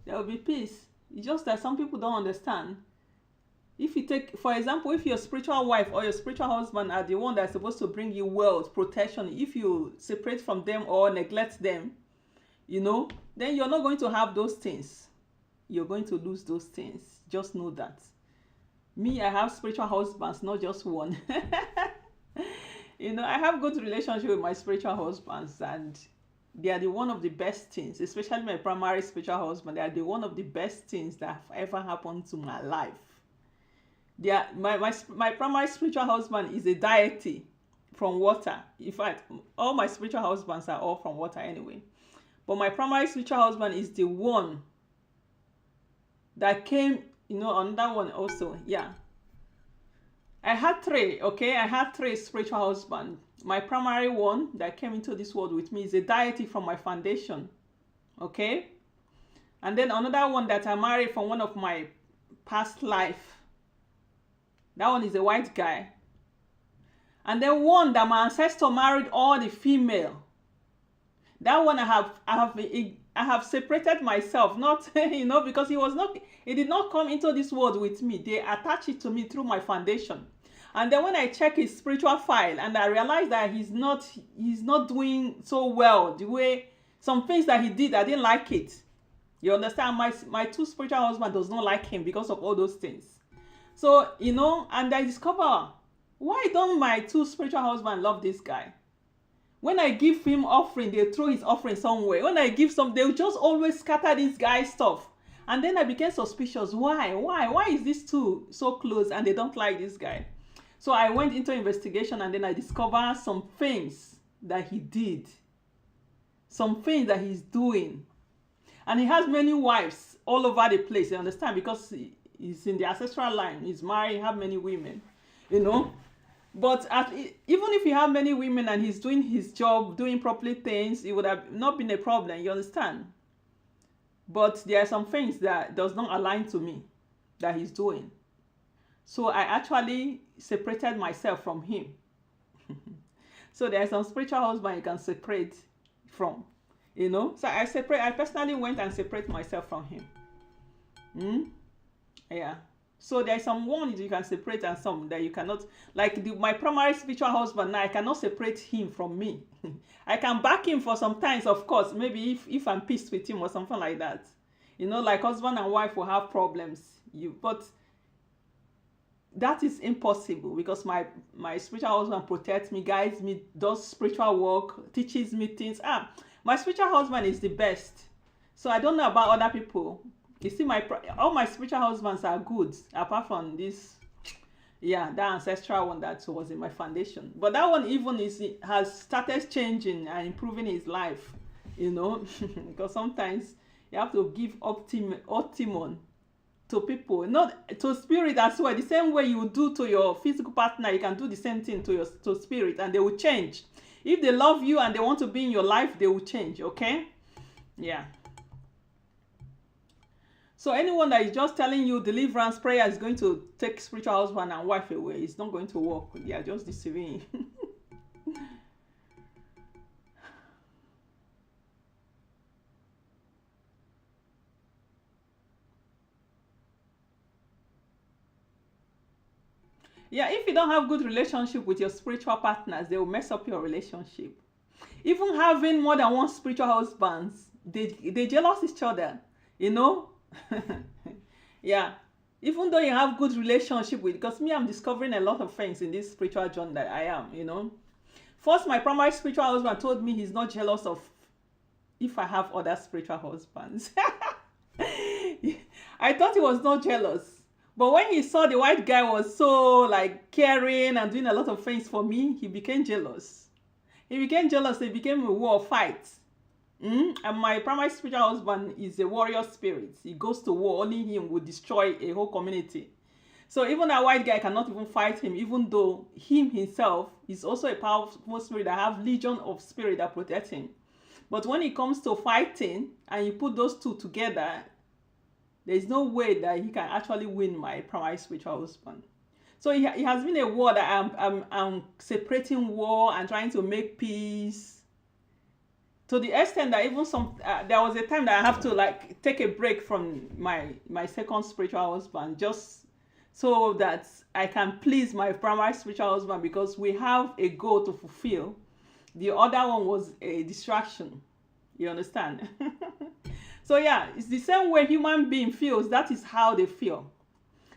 There will be peace. It's just that some people don't understand. If you take, for example, if your spiritual wife or your spiritual husband are the one that's supposed to bring you wealth, protection, if you separate from them or neglect them, then you're not going to have those things. You're going to lose those things. Just know that. Me, I have spiritual husbands, not just one. I have good relationship with my spiritual husbands, and they are one of the best things, especially my primary spiritual husband. They are one of the best things that have ever happened to my life. My primary spiritual husband is a deity from water. In fact, all my spiritual husbands are all from water anyway. But my primary spiritual husband is the one that came, on that one also. Yeah. I had three, okay? I had three spiritual husbands. My primary one that came into this world with me is a deity from my foundation, okay? And then another one that I married from one of my past life. That one is a white guy. And then one that my ancestor married all the female. That one I have separated myself, not because he did not come into this world with me. They attach it to me through my foundation. And then when I check his spiritual file and I realize that he's not doing so well, the way some things that he did, I didn't like it. You understand? My two spiritual husband does not like him because of all those things. So, and I discover, why don't my two spiritual husbands love this guy? When I give him offering, they throw his offering somewhere. When I give some, they'll just always scatter this guy's stuff. And then I became suspicious. Why is this two so close and they don't like this guy? So I went into investigation and then I discovered some things that he did. Some things that he's doing. And he has many wives all over the place, you understand? Because he's in the ancestral line. He's married, he has many women, But even if he had many women and he's doing his job, doing properly things, it would have not been a problem, you understand? But there are some things that does not align to me that he's doing. So I actually separated myself from him. So there are some spiritual husband you can separate from, So I personally went and separate myself from him. Yeah. So there's some ones you can separate and some that you cannot. Like my primary spiritual husband now, I cannot separate him from me. I can back him for some times, of course, maybe if I'm pissed with him or something like that. Like husband and wife will have problems. But that is impossible because my spiritual husband protects me, guides me, does spiritual work, teaches me things. My spiritual husband is the best. So I don't know about other people. You see, all my spiritual husbands are good, apart from this, that ancestral one that was in my foundation. But that one even has started changing and improving his life, because sometimes you have to give optimum to people, not to spirit as well. The same way you do to your physical partner, you can do the same thing to spirit, and they will change. If they love you and they want to be in your life, they will change. Okay, yeah. So anyone that is just telling you deliverance prayer is going to take spiritual husband and wife away, it's not going to work. They are just deceiving you. Yeah, if you don't have good relationship with your spiritual partners, they will mess up your relationship. Even having more than one spiritual husbands, they jealous each other, Yeah, even though you have good relationship with, because me, I'm discovering a lot of things in this spiritual journey that I am. First, my primary spiritual husband told me he's not jealous of if I have other spiritual husbands. I thought he was not jealous, but when he saw the white guy was so caring and doing a lot of things for me, he became jealous. It became a war fight. And my primary spiritual husband is a warrior spirit. He goes to war. Only him would destroy a whole community. So even a white guy cannot even fight him, even though him himself is also a powerful spirit that have legion of spirit that protect him. But when it comes to fighting and you put those two together, there is no way that he can actually win my primary spiritual husband. So it has been a war that I'm separating war and trying to make peace. To the extent that even there was a time that I have to take a break from my second spiritual husband just so that I can please my primary spiritual husband, because we have a goal to fulfill. The other one was a distraction. You understand? So yeah, it's the same way human being feels. That is how they feel.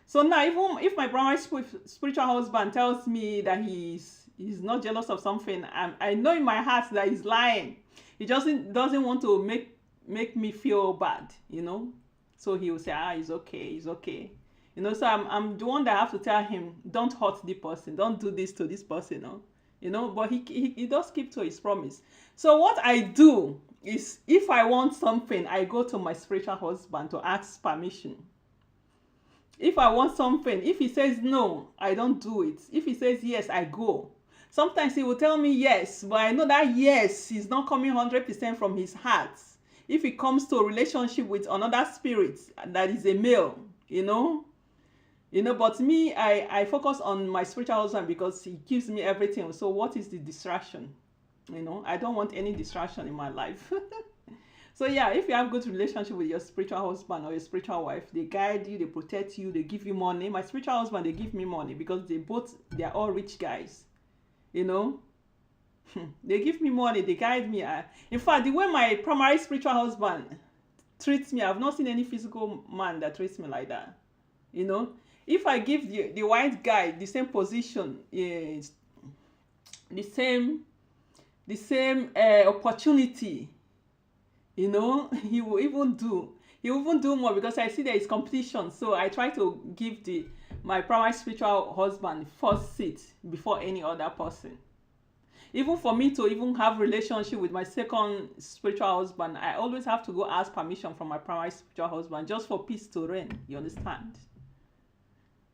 So now, even if my primary spiritual husband tells me that he's not jealous of something, I know in my heart that he's lying. He doesn't want to make me feel bad, So he will say, it's okay. So I'm the one that have to tell him, don't hurt the person, don't do this to this person, but he does keep to his promise. So what I do is, if I want something, I go to my spiritual husband to ask permission. If I want something, if he says no, I don't do it. If he says yes, I go. Sometimes he will tell me yes, but I know that yes is not coming 100% from his heart. If it comes to a relationship with another spirit that is a male, but me, I focus on my spiritual husband because he gives me everything. So what is the distraction? I don't want any distraction in my life. So yeah, if you have good relationship with your spiritual husband or your spiritual wife, they guide you, they protect you, they give you money. My spiritual husband, they give me money because they are all rich guys. They give me money, they guide me. In fact, the way my primary spiritual husband treats me, I've not seen any physical man that treats me like that. If I give the white guy the same position, the same opportunity, he will even do more, because I see there is competition. So I try to give my primary spiritual husband first seat before any other person. Even for me to even have relationship with my second spiritual husband, I always have to go ask permission from my primary spiritual husband, just for peace to reign. You understand?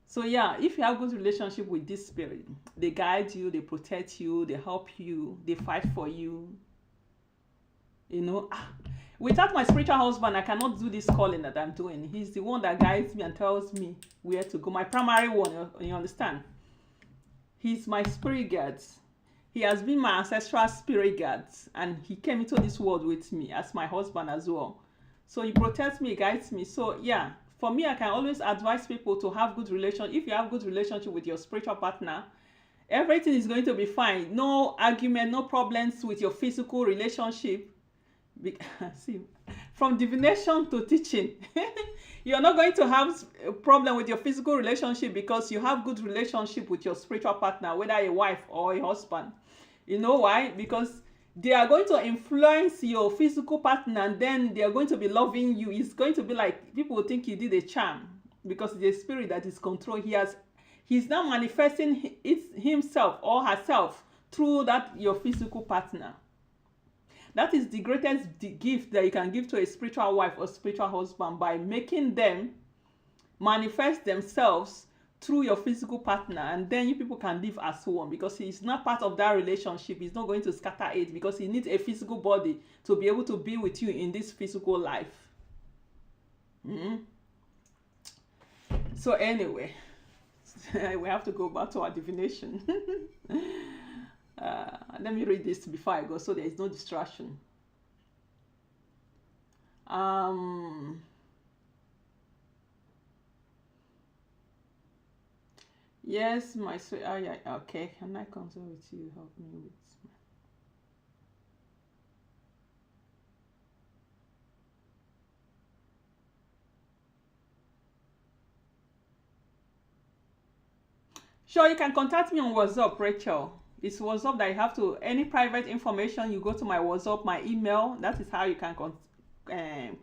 So yeah, if you have good relationship with this spirit, they guide you, they protect you, they help you, they fight for you. Without my spiritual husband, I cannot do this calling that I'm doing. He's the one that guides me and tells me where to go. My primary one, you understand? He's my spirit guide. He has been my ancestral spirit guide, and he came into this world with me as my husband as well. So he protects me, guides me. So yeah, for me, I can always advise people to have good relationship. If you have good relationship with your spiritual partner, everything is going to be fine. No argument, no problems with your physical relationship. See, from divination to teaching, you're not going to have a problem with your physical relationship because you have good relationship with your spiritual partner, whether a wife or a husband. You know why? Because they are going to influence your physical partner, and then they are going to be loving you. It's going to be like people will think you did a charm, because the spirit that is control, he's now manifesting himself or herself through your physical partner. That is the greatest gift that you can give to a spiritual wife or spiritual husband, by making them manifest themselves through your physical partner, and then you people can live as one, because he's not part of that relationship. He's not going to scatter it, because he needs a physical body to be able to be with you in this physical life. So anyway, we have to go back to our divination. Let me read this before I go, so there is no distraction. Yes, my sweet. Oh yeah, okay. Can I consult with you? Help me with. Sure, you can contact me on WhatsApp, Rachel. It's WhatsApp that you have to. Any private information, you go to my WhatsApp, my email. That is how you can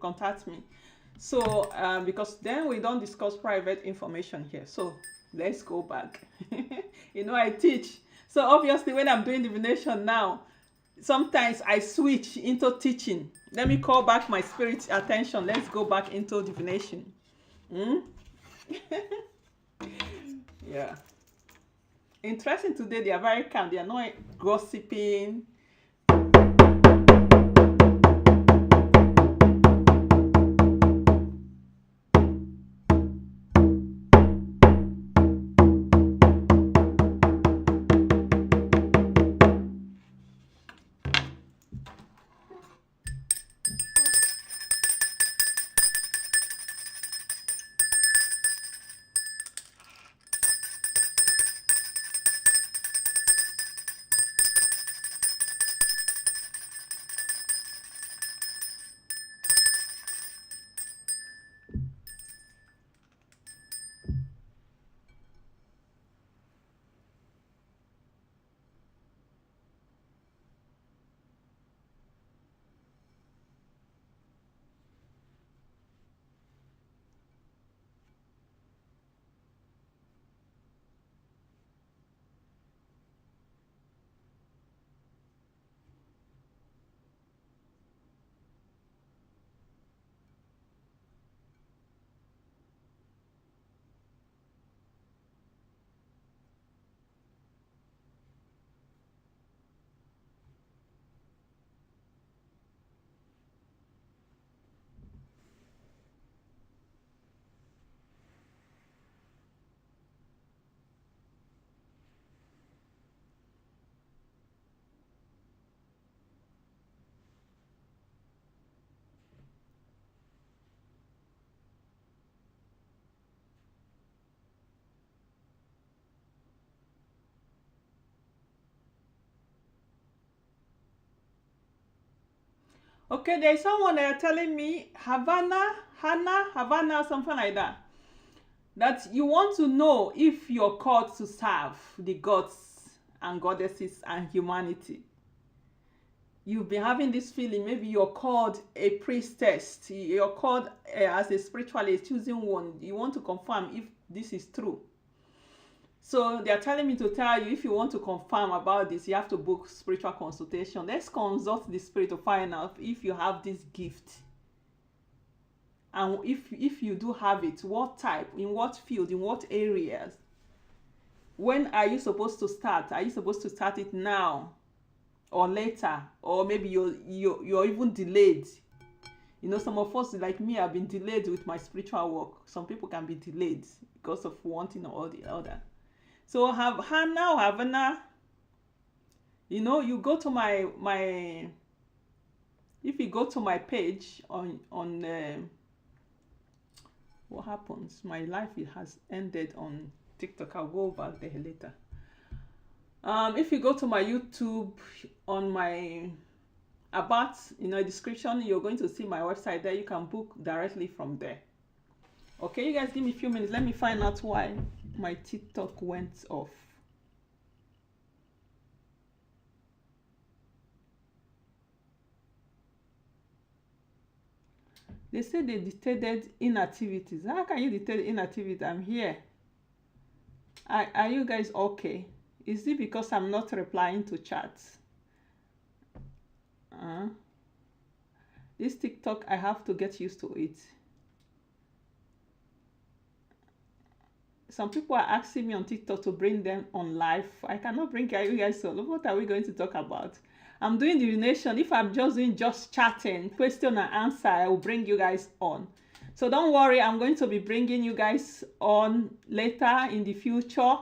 contact me. So because then we don't discuss private information here. So let's go back. I teach. So obviously, when I'm doing divination now, sometimes I switch into teaching. Let me call back my spirit's attention. Let's go back into divination. Yeah. Interesting today, they are very calm. They are not gossiping. Okay, there's someone there telling me Havana, something like that. That you want to know if you're called to serve the gods and goddesses and humanity. You've been having this feeling, maybe you're called a priestess, you're called as a spiritualist, choosing one. You want to confirm if this is true. So they're telling me to tell you, if you want to confirm about this, you have to book spiritual consultation. Let's consult the spirit to find out if you have this gift. And if you do have it, what type, in what field, in what areas. When are you supposed to start? Are you supposed to start it now or later? Or maybe you're even delayed. You know, some of us, like me, have been delayed with my spiritual work. Some people can be delayed because of one thing or the other. So have Hannah or Havana, you know, you go to my if you go to my page on what happens? My life, it has ended on TikTok. I'll go back there later. If you go to my YouTube, on my about, description, you're going to see my website there. You can book directly from there. Okay, you guys give me a few minutes. Let me find out why my TikTok went off. They say they detected inactivities. How can you detect inactivity? I'm here. Are you guys okay? Is it because I'm not replying to chats? This TikTok, I have to get used to it. Some people are asking me on TikTok to bring them on live. I cannot bring you guys on. What are we going to talk about? I'm doing divination. If I'm just doing just chatting, question and answer, I will bring you guys on. So don't worry, I'm going to be bringing you guys on later in the future.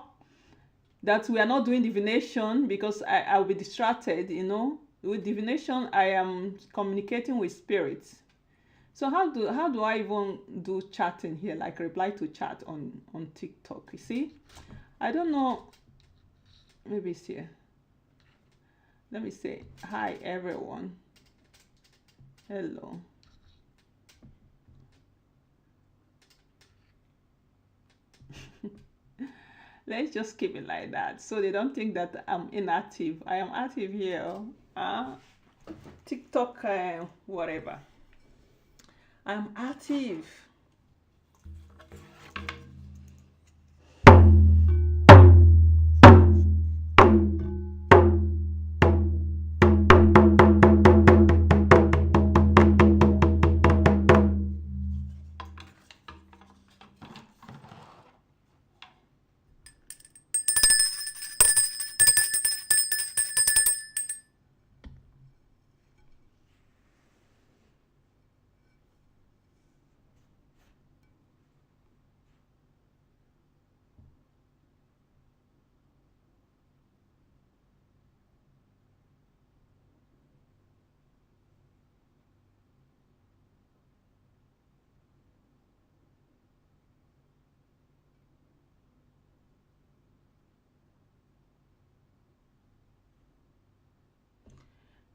That we are not doing divination because I'll be distracted, With divination, I am communicating with spirits. So how do I even do chatting here, like reply to chat on TikTok? You see, I don't know. Maybe it's here. Let me say hi everyone. Hello. Let's just keep it like that so they don't think that I'm inactive. I am active here. TikTok, whatever. I'm active.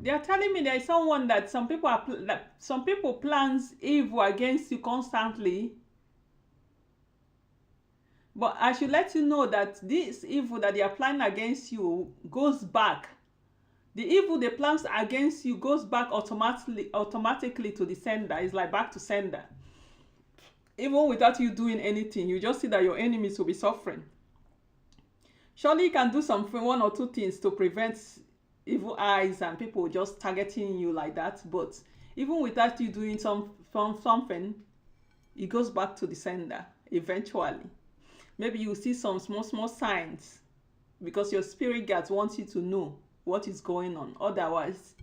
They are telling me there is someone that some people plans evil against you constantly. But I should let you know that this evil that they are planning against you goes back. The evil they plans against you goes back automatically to the sender. It's like back to sender. Even without you doing anything, you just see that your enemies will be suffering. Surely you can do something, one or two things to prevent evil eyes and people just targeting you like that. But even without you doing something, it goes back to the sender eventually. Maybe you see some small signs because your spirit guides wants you to know what is going on. Otherwise,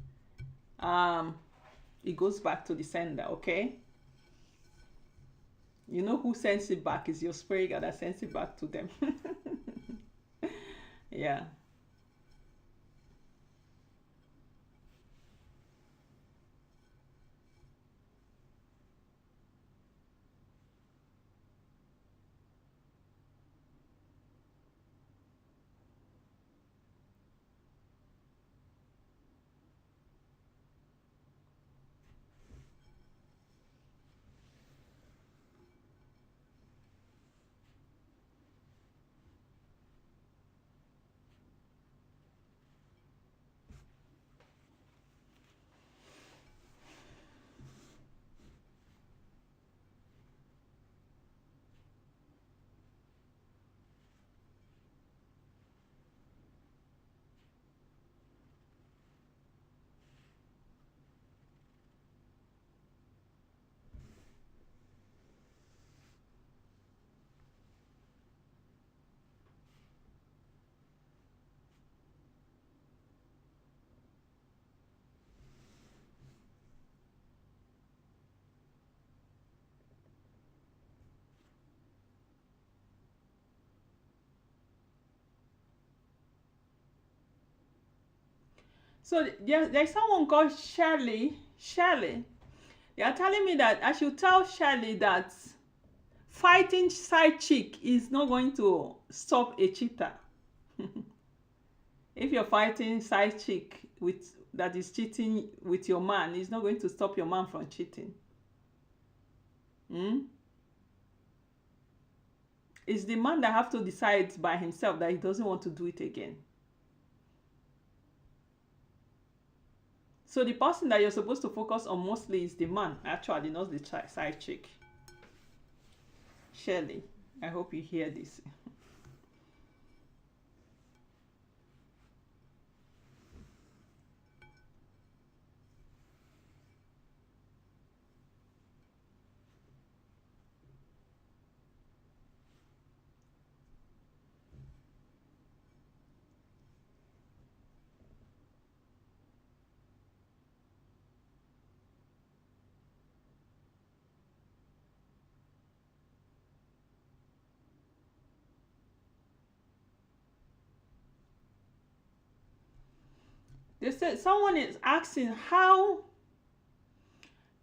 it goes back to the sender, okay? You know who sends it back is your spirit guide that sends it back to them. Yeah. So there's someone called Shirley. Shirley. They are telling me that I should tell Shirley that fighting side chick is not going to stop a cheater. If you're fighting side chick with that is cheating with your man, it's not going to stop your man from cheating. It's the man that have to decide by himself that he doesn't want to do it again. So the person that you're supposed to focus on mostly is the man, actually, not the side chick. Shirley, I hope you hear this. They said someone is asking how,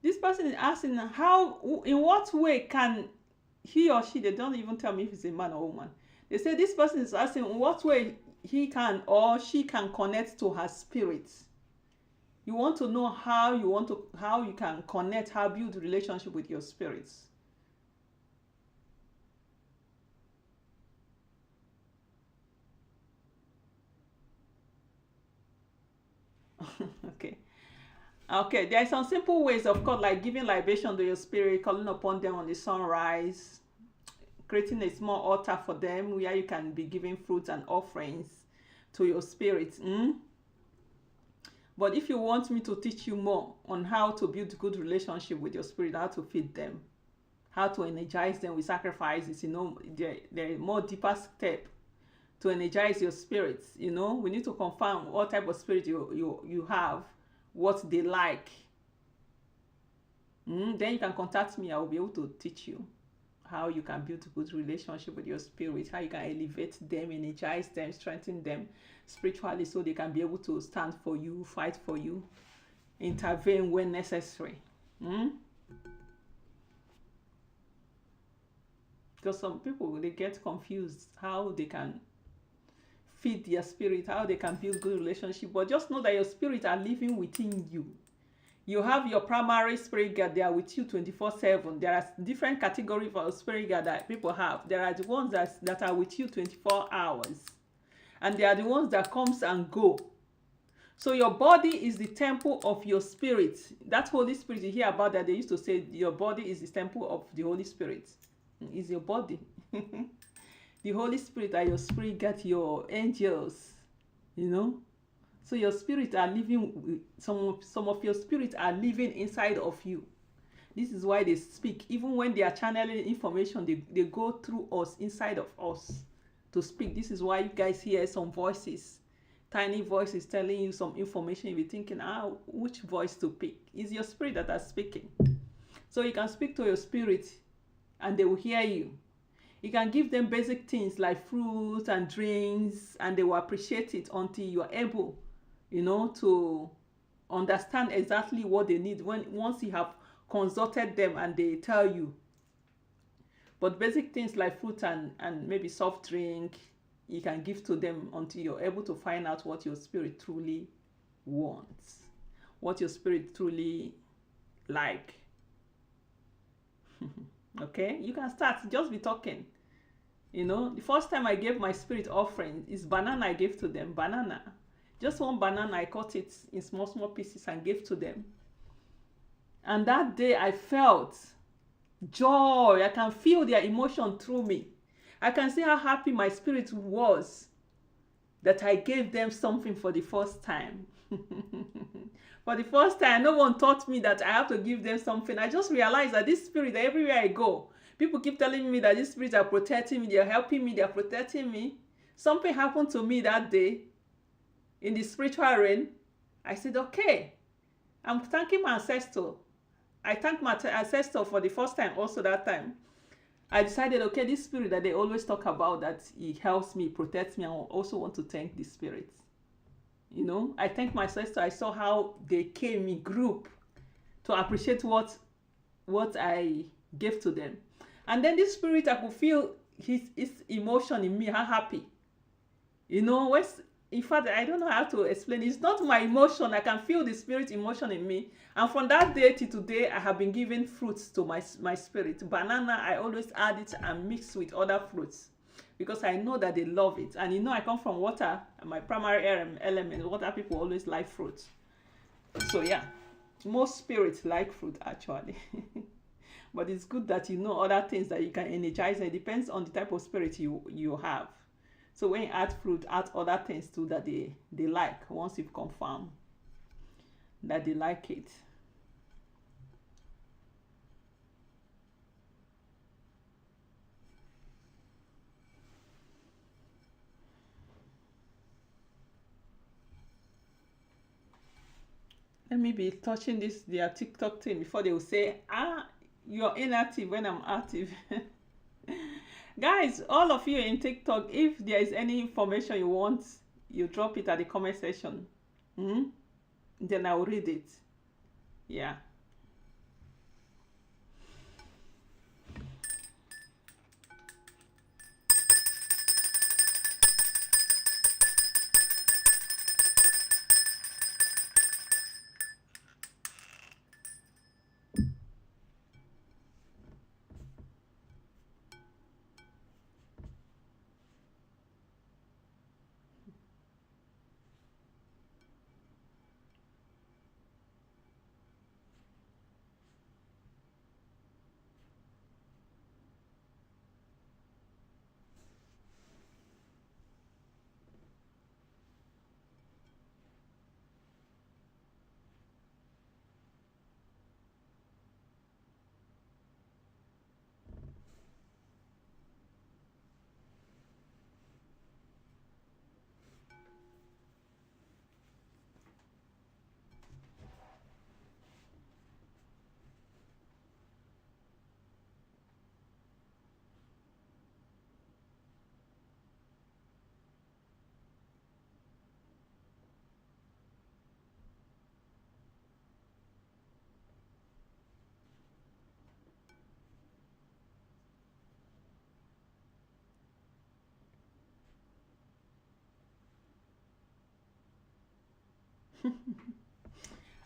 this person is asking how, in what way can he or she, they don't even tell me if it's a man or woman. They say this person is asking in what way he can or she can connect to her spirit. You want to know how you can connect, how build relationship with your spirits. Okay, there are some simple ways, of course, like giving libation to your spirit, calling upon them on the sunrise, creating a small altar for them where you can be giving fruits and offerings to your spirit. But if you want me to teach you more on how to build good relationship with your spirit, how to feed them, how to energize them with sacrifices, there are more deeper step to energize your spirits. We need to confirm what type of spirit you have, what they like. Then you can contact me. I will be able to teach you how you can build a good relationship with your spirit, how you can elevate them, energize them, strengthen them spiritually so they can be able to stand for you, fight for you, intervene when necessary. Because some people, they get confused how they can feed their spirit, how they can build good relationship. But just know that your spirit are living within you. You have your primary spirit guide, they are with you 24/7. There are different categories of spirit guide that people have. There are the ones that are with you 24 hours. And they are the ones that comes and go. So your body is the temple of your spirit. That Holy Spirit, you hear about that, they used to say your body is the temple of the Holy Spirit. It's your body. The Holy Spirit are your spirit guide, your angels, So your spirit are living, some of your spirit are living inside of you. This is why they speak. Even when they are channeling information, they go through us, inside of us to speak. This is why you guys hear some voices, tiny voices telling you some information. You'll be thinking, which voice to pick? It's your spirit that are speaking. So you can speak to your spirit and they will hear you. You can give them basic things like fruits and drinks, and they will appreciate it until you are able to understand exactly what they need once you have consulted them and they tell you. But basic things like fruit and maybe soft drink, you can give to them until you're able to find out what your spirit truly wants, what your spirit truly like. Okay, you can start, just be talking. The first time I gave my spirit offering is banana. I gave to them banana. Just one banana, I cut it in small pieces and gave to them. And that day I felt joy. I can feel their emotion through me. I can see how happy my spirit was that I gave them something for the first time. For the first time, no one taught me that I have to give them something. I just realized that this spirit, everywhere I go, people keep telling me that these spirits are protecting me, they're helping me, they're protecting me. Something happened to me that day in the spiritual realm. I said, okay, I'm thanking my ancestor. I thanked my ancestor for the first time also that time. I decided, okay, this spirit that they always talk about, that he helps me, protects me, I also want to thank this spirit. I thank my sister. I saw how they came in group to appreciate what I gave to them. And then this spirit, I could feel his emotion in me, how happy. What's in fact, I don't know how to explain. It's not my emotion. I can feel the spirit emotion in me. And from that day to today, I have been giving fruits to my spirit. Banana, I always add it and mix with other fruits because I know that they love it. And I come from water, my primary element. Water people always like fruits. So yeah, most spirits like fruit actually. But it's good that you know other things that you can energize. It depends on the type of spirit you have. So when you add fruit, add other things too that they like once you've confirmed that they like it. Let me be touching their TikTok thing before they will say, you're inactive when I'm active. Guys, all of you in TikTok, if there is any information you want, you drop it at the comment section. Then I will read it. Yeah.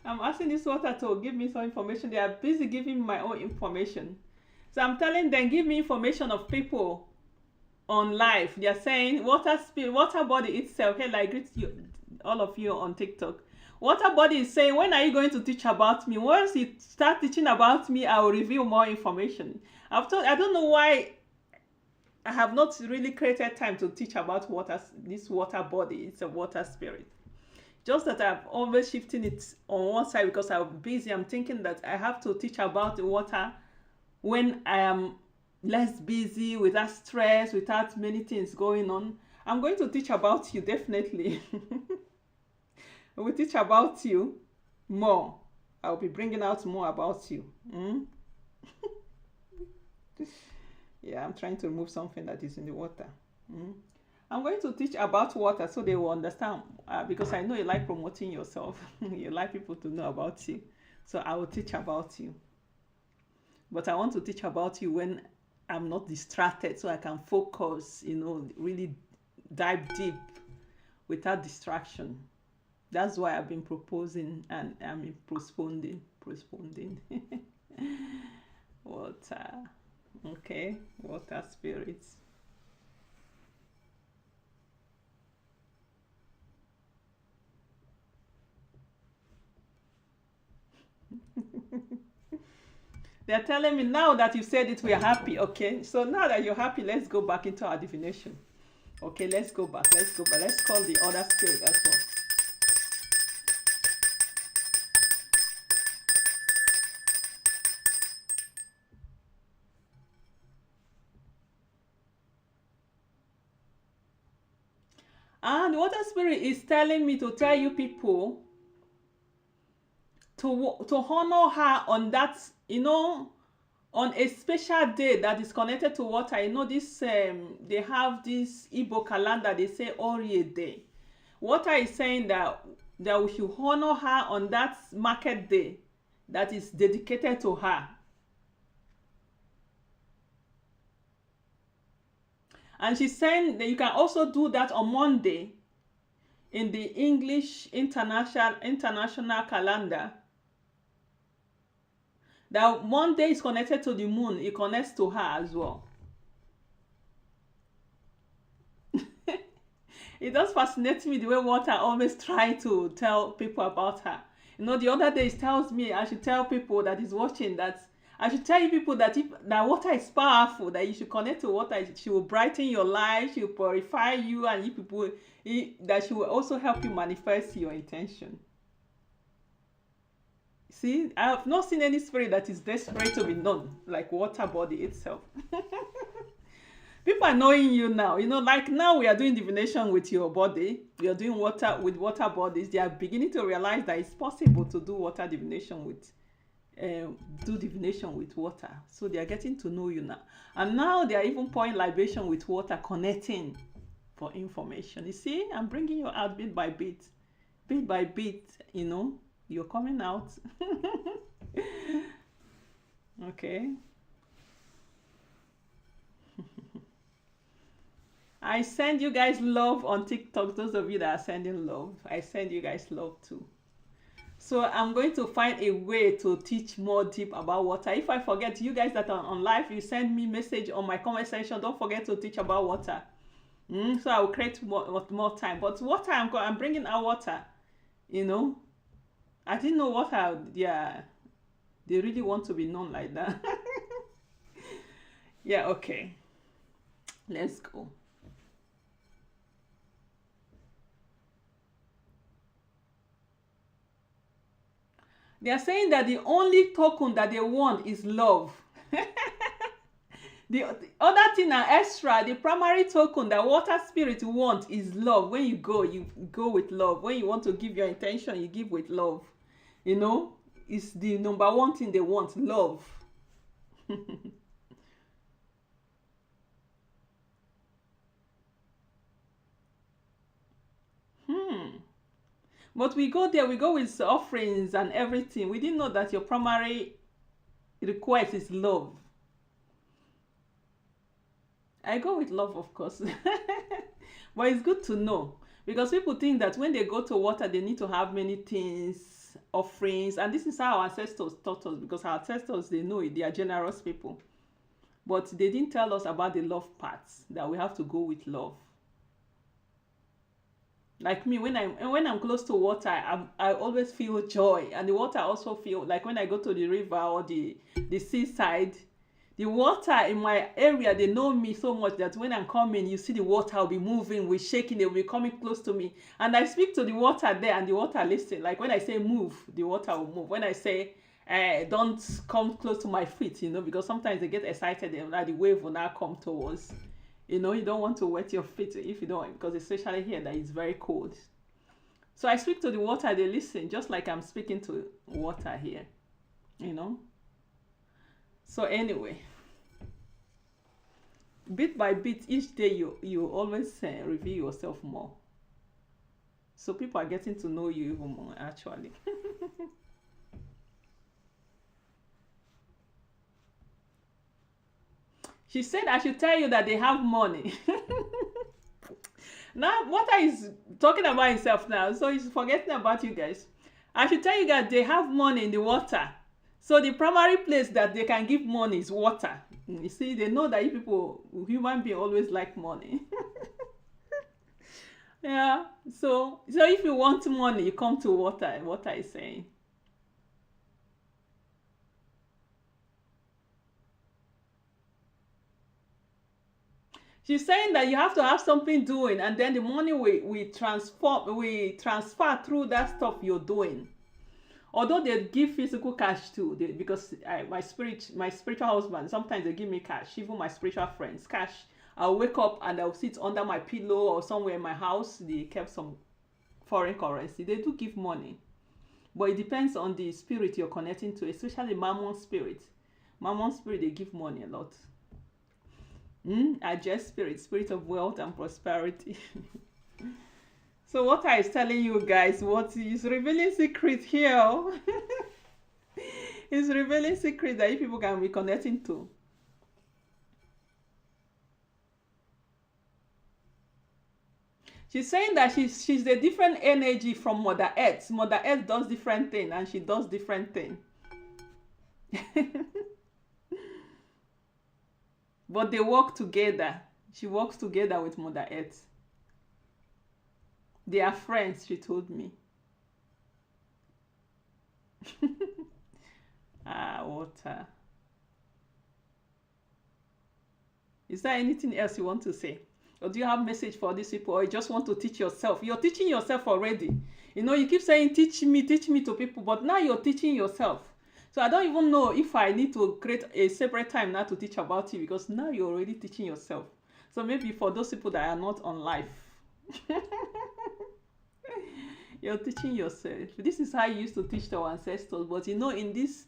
I'm asking this water to give me some information. They are busy giving my own information. So I'm telling them, give me information of people on live. They are saying water body itself. Hey, I greet you, all of you on TikTok. Water body is saying, when are you going to teach about me? Once you start teaching about me, I will reveal more information. I don't know why I have not really created time to teach about this water body. It's a water spirit. Just that I'm always shifting it on one side because I'm busy. I'm thinking that I have to teach about the water when I am less busy, without stress, without many things going on. I'm going to teach about you, definitely. We'll teach about you more. I'll be bringing out more about you. Yeah, I'm trying to remove something that is in the water. I'm going to teach about water so they will understand, because I know you like promoting yourself. You like people to know about you. So I will teach about you. But I want to teach about you when I'm not distracted so I can focus, really dive deep without distraction. That's why I've been proposing and I'm postponing. Water. Okay, water spirits. They're telling me now that you said it, we are happy. Okay, so now that you're happy, let's go back into our divination. Okay, let's go back. Let's call the other spirit as well. And the water spirit is telling me to tell you people to honor her on that, on a special day that is connected to water. This they have this Igbo calendar, they say Orie Day. Water is saying that we should honor her on that market day that is dedicated to her. And she's saying that you can also do that on Monday in the English international calendar. That Monday is connected to the moon, it connects to her as well. It does fascinate me the way water always try to tell people about her. You know, the other day it tells me I should tell people that is watching that I should tell you people that that water is powerful, that you should connect to water. She will brighten your life, she will purify you, and you people that she will also help you manifest your intention. See, I have not seen any spirit that is desperate to be known like water body itself. People are knowing you now. You know, like now we are doing divination with your body. We are doing water with water bodies. They are beginning to realize that it's possible to do water divination with water. So they are getting to know you now. And now they are even pouring libation with water, connecting for information. You see, I'm bringing you out bit by bit. Bit by bit, you know, you're coming out. Okay. I send you guys love on TikTok. Those of you that are sending love, I send you guys love too. So I'm going to find a way to teach more deep about water. If I forget, you guys that are on live, you send me message on my comment section. Don't forget to teach about water. So I will create more time. But water, I'm bringing out water. You know, I didn't know water. Yeah, they really want to be known like that. Yeah. Okay. Let's go. They are saying that the only token that they want is love. The other thing are extra. The primary token that water spirit want is love. When you go with love. When you want to give your intention, you give with love. You know, it's the number one thing they want, love. But we go there, we go with offerings and everything. We didn't know that your primary request is love. I go with love, of course. But it's good to know. Because people think that when they go to water, they need to have many things, offerings. And this is how our ancestors taught us. Because our ancestors, they know it. They are generous people. But they didn't tell us about the love parts. That we have to go with love. Like me, when I'm close to water, I always feel joy, and the water also feel like when I go to the river or the seaside, the water in my area, they know me so much that when I'm coming, you see the water will be moving, will shaking, they will be coming close to me, and I speak to the water there, and the water listen. Like when I say move, the water will move. When I say don't come close to my feet, you know, because sometimes they get excited and the wave will now come towards. You know, you don't want to wet your feet if you don't, because especially here that it's very cold. So I speak to the water, they listen, just like I'm speaking to water here, you know. So anyway, bit by bit, each day you always reveal yourself more. So people are getting to know you even more, actually. She said I should tell you that they have money. Now, water is talking about himself now, so he's forgetting about you guys. I should tell you that they have money in the water. So the primary place that they can give money is water. You see, they know that you people, human beings, always like money. Yeah, so if you want money, you come to water. Water is saying. She's saying that you have to have something doing, and then the money we transfer through that stuff you're doing. Although they give physical cash too, because my spiritual husband, sometimes they give me cash. Even my spiritual friends, cash. I'll wake up and I'll sit under my pillow or somewhere in my house. They kept some foreign currency. They do give money, but it depends on the spirit you're connecting to, especially Mammon spirit. Mammon spirit, they give money a lot. Are just spirit of wealth and prosperity. So what I is telling you guys, what is revealing secret here? Is revealing secret that you people can be connecting to. She's saying that she's a different energy from Mother Earth. Mother Earth does different thing and she does different thing. But they work together. She works together with Mother Earth. They are friends, she told me. Water. Is there anything else you want to say? Or do you have a message for these people? Or you just want to teach yourself? You're teaching yourself already. You know, you keep saying, teach me to people. But now you're teaching yourself. So I don't even know if I need to create a separate time now to teach about you. Because now you're already teaching yourself. So maybe for those people that are not on life. You're teaching yourself. This is how you used to teach our ancestors. But you know, in this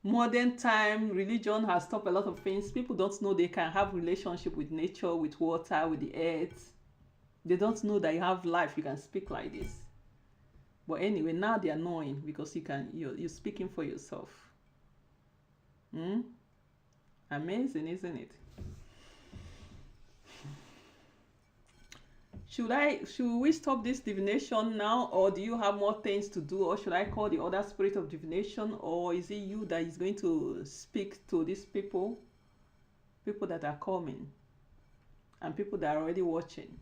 modern time, religion has stopped a lot of things. People don't know they can have relationship with nature, with water, with the earth. They don't know that you have life. You can speak like this. But anyway, now they are knowing because you're speaking for yourself. Amazing, isn't it? Should we stop this divination now, or do you have more things to do, or should I call the other spirit of divination, or is it you that is going to speak to these people that are coming, and people that are already watching?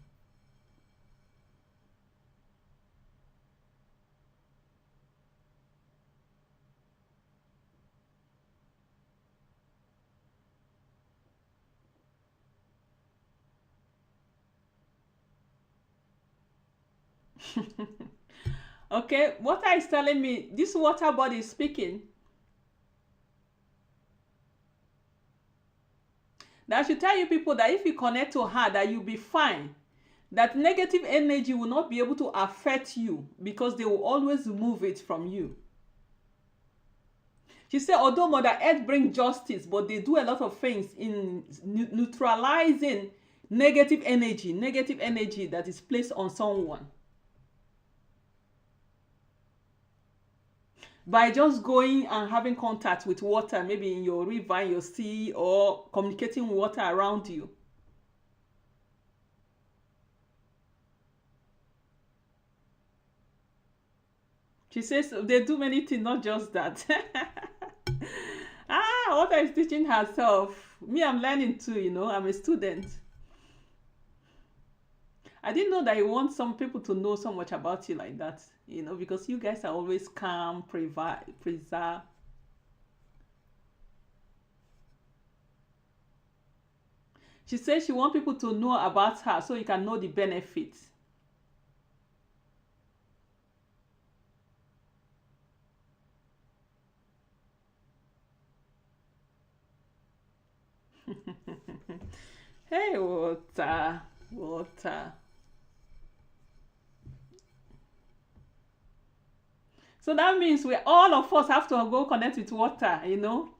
Okay, water is telling me, this water body is speaking. That should tell you people that if you connect to her, that you'll be fine. That negative energy will not be able to affect you because they will always remove it from you. She said, although Mother Earth brings justice, but they do a lot of things in neutralizing negative energy that is placed on someone. By just going and having contact with water, maybe in your river, in your sea, or communicating with water around you. She says they do many things, not just that. Water is teaching herself. Me, I'm learning too, you know, I'm a student. I didn't know that you want some people to know so much about you like that, you know, because you guys are always calm, preserve. She says she wants people to know about her so you can know the benefits. Hey, water. So that means all of us have to go connect with water, you know.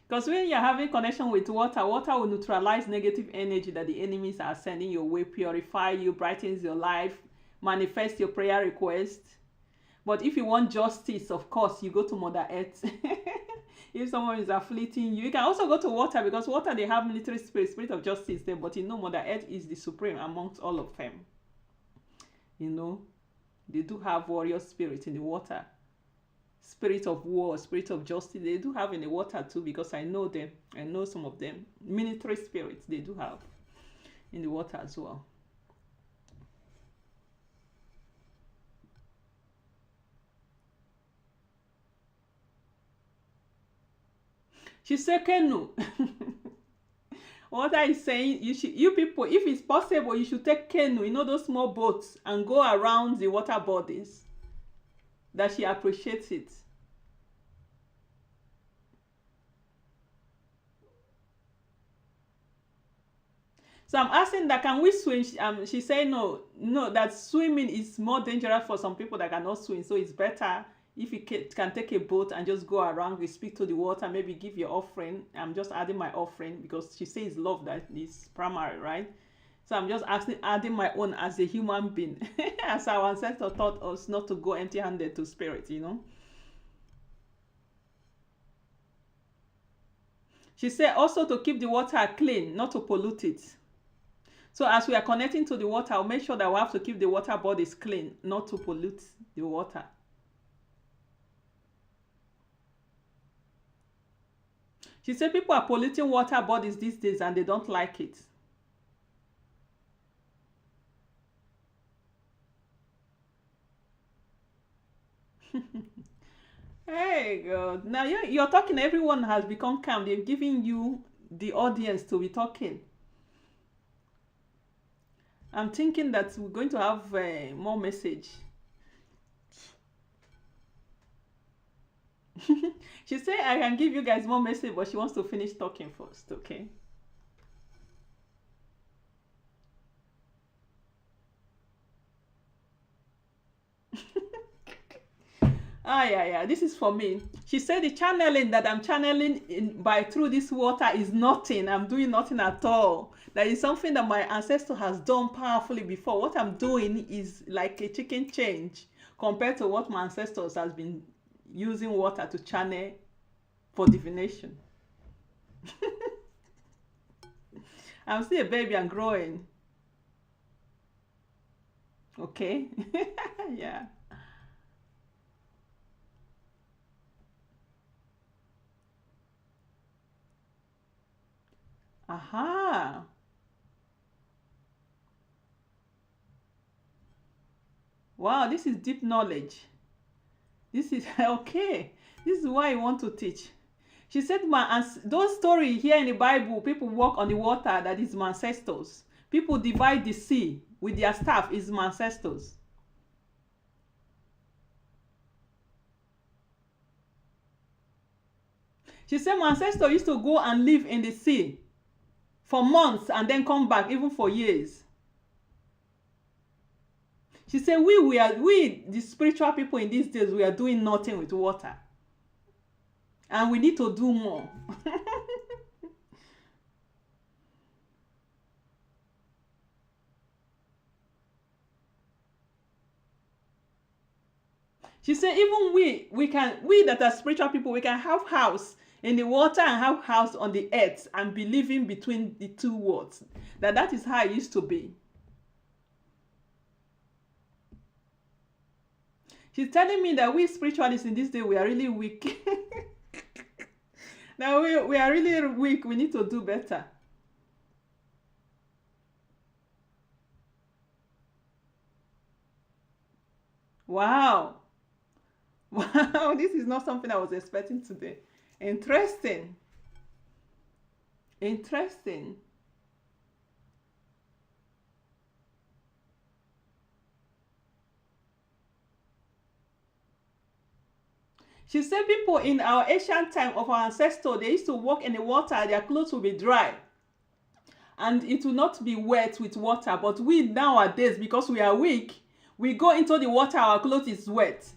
Because when you're having connection with water will neutralize negative energy that the enemies are sending your way, purify you, brightens your life, manifest your prayer request. But if you want justice, of course, you go to Mother Earth. If someone is afflicting you, you can also go to water, because water, they have military spirit of justice there. But you know, Mother Earth is the supreme amongst all of them. You know, they do have warrior spirit in the water. Spirit of war, spirit of justice, they do have in the water too, because I know them. I know some of them. Military spirits, they do have in the water as well. She said, canoe. What I saying, you people, if it's possible, you should take canoe, you know, those small boats, and go around the water bodies. That she appreciates it. So I'm asking that, can we swim? She said no, that swimming is more dangerous for some people that cannot swim. So it's better if you can take a boat and just go around, we speak to the water, maybe give your offering. I'm just adding my offering because she says love that is primary, right? So I'm just adding my own as a human being, as our ancestor taught us not to go empty-handed to spirit, you know. She said also to keep the water clean, not to pollute it. So as we are connecting to the water, I'll make sure that we have to keep the water bodies clean, not to pollute the water. She said people are polluting water bodies these days and they don't like it. Hey God. Now you're talking, everyone has become calm. They've given you the audience to be talking. I'm thinking that we're going to have more message. She said I can give you guys more message, but she wants to finish talking first, okay? Yeah, this is for me. She said the channeling that I'm channeling through this water is nothing. I'm doing nothing at all. That is something that my ancestor has done powerfully before. What I'm doing is like a chicken change compared to what my ancestors has been using water to channel for divination. I'm still a baby and growing. Okay. Yeah. Aha. Wow, this is deep knowledge. This is okay. This is why I want to teach. She said, those stories here in the Bible, people walk on the water, that is my ancestors. People divide the sea with their staff, is my ancestors. She said my ancestor used to go and live in the sea for months and then come back, even for years. She said we the spiritual people in these days, we are doing nothing with water. And we need to do more. She said even we that are spiritual people, we can have house in the water and have house on the earth and be living between the two worlds. That is how it used to be. She's telling me that we spiritualists in this day, we are really weak. Now we are really weak. We need to do better. Wow. Wow, this is not something I was expecting today. Interesting. Interesting. She said people in our ancient time of our ancestors, they used to walk in the water, their clothes will be dry. And it will not be wet with water. But we nowadays, because we are weak, we go into the water, our clothes is wet.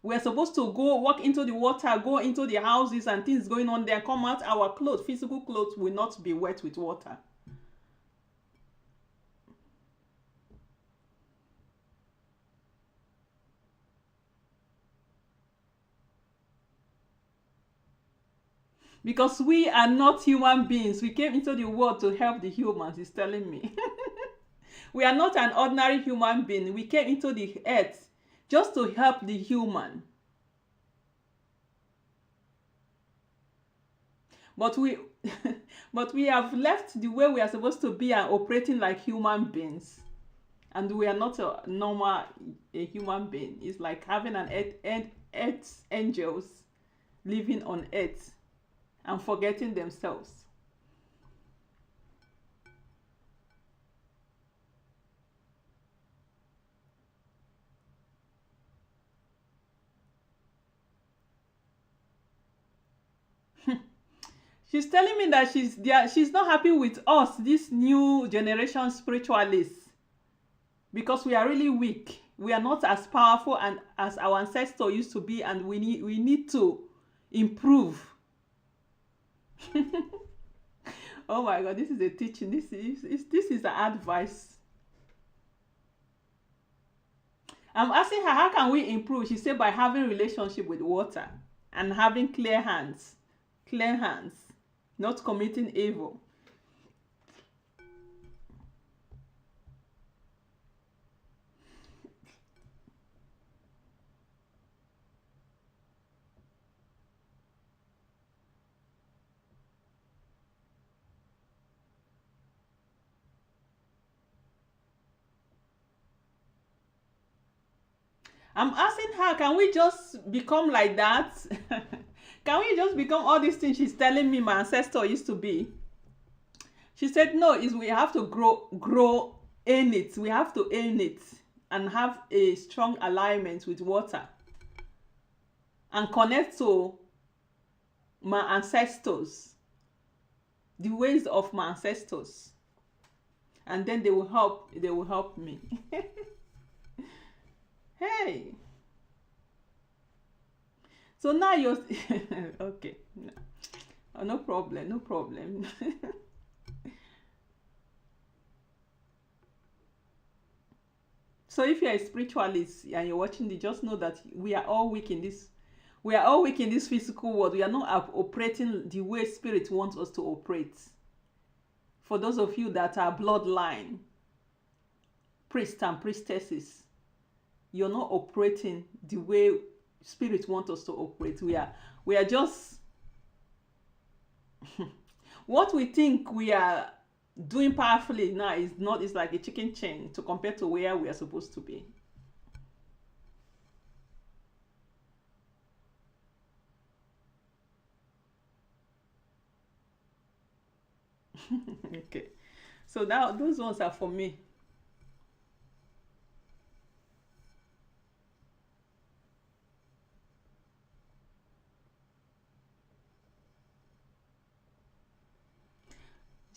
We're supposed to go walk into the water, go into the houses and things going on there, come out, our clothes, physical clothes will not be wet with water. Because we are not human beings. We came into the world to help the humans, he's telling me. We are not an ordinary human being. We came into the earth just to help the human. But we but we have left the way we are supposed to be and operating like human beings. And we are not a normal human being. It's like having an earth angels living on earth and forgetting themselves. She's telling me that she's not happy with us, this new generation spiritualists, because we are really weak. We are not as powerful and as our ancestors used to be, and we need to improve. Oh my God, this is a teaching. This is the advice. I'm asking her, how can we improve? She said by having relationship with water and having clear hands, not committing evil. I'm asking her, can we just become like that? Can we just become all these things she's telling me my ancestor used to be? She said, no, is we have to grow in it. We have to earn it and have a strong alignment with water and connect to my ancestors, the ways of my ancestors. And then they will help me. Hey. So now you're okay. No. Oh, no problem. So if you're a spiritualist and you're watching this, just know that we are all weak in this. We are all weak in this physical world. We are not operating the way spirit wants us to operate. For those of you that are bloodline, priests and priestesses, you're not operating the way spirit wants us to operate. We are just what we think we are doing powerfully now is not, it's like a chicken chain to compare to where we are supposed to be. Okay, so now those ones are for me.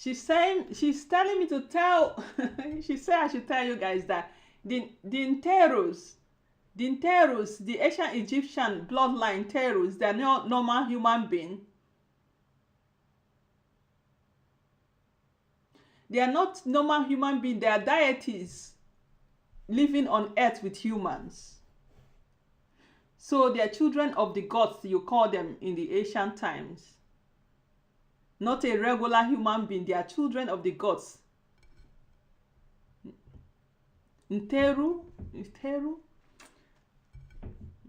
She's telling me to tell she said I should tell you guys that the Interos, the ancient Egyptian bloodline Teros, they're not normal human being. They are not normal human beings. They are deities living on earth with humans. So they are children of the gods, you call them in the ancient times. Not a regular human being. They are children of the gods. Interu.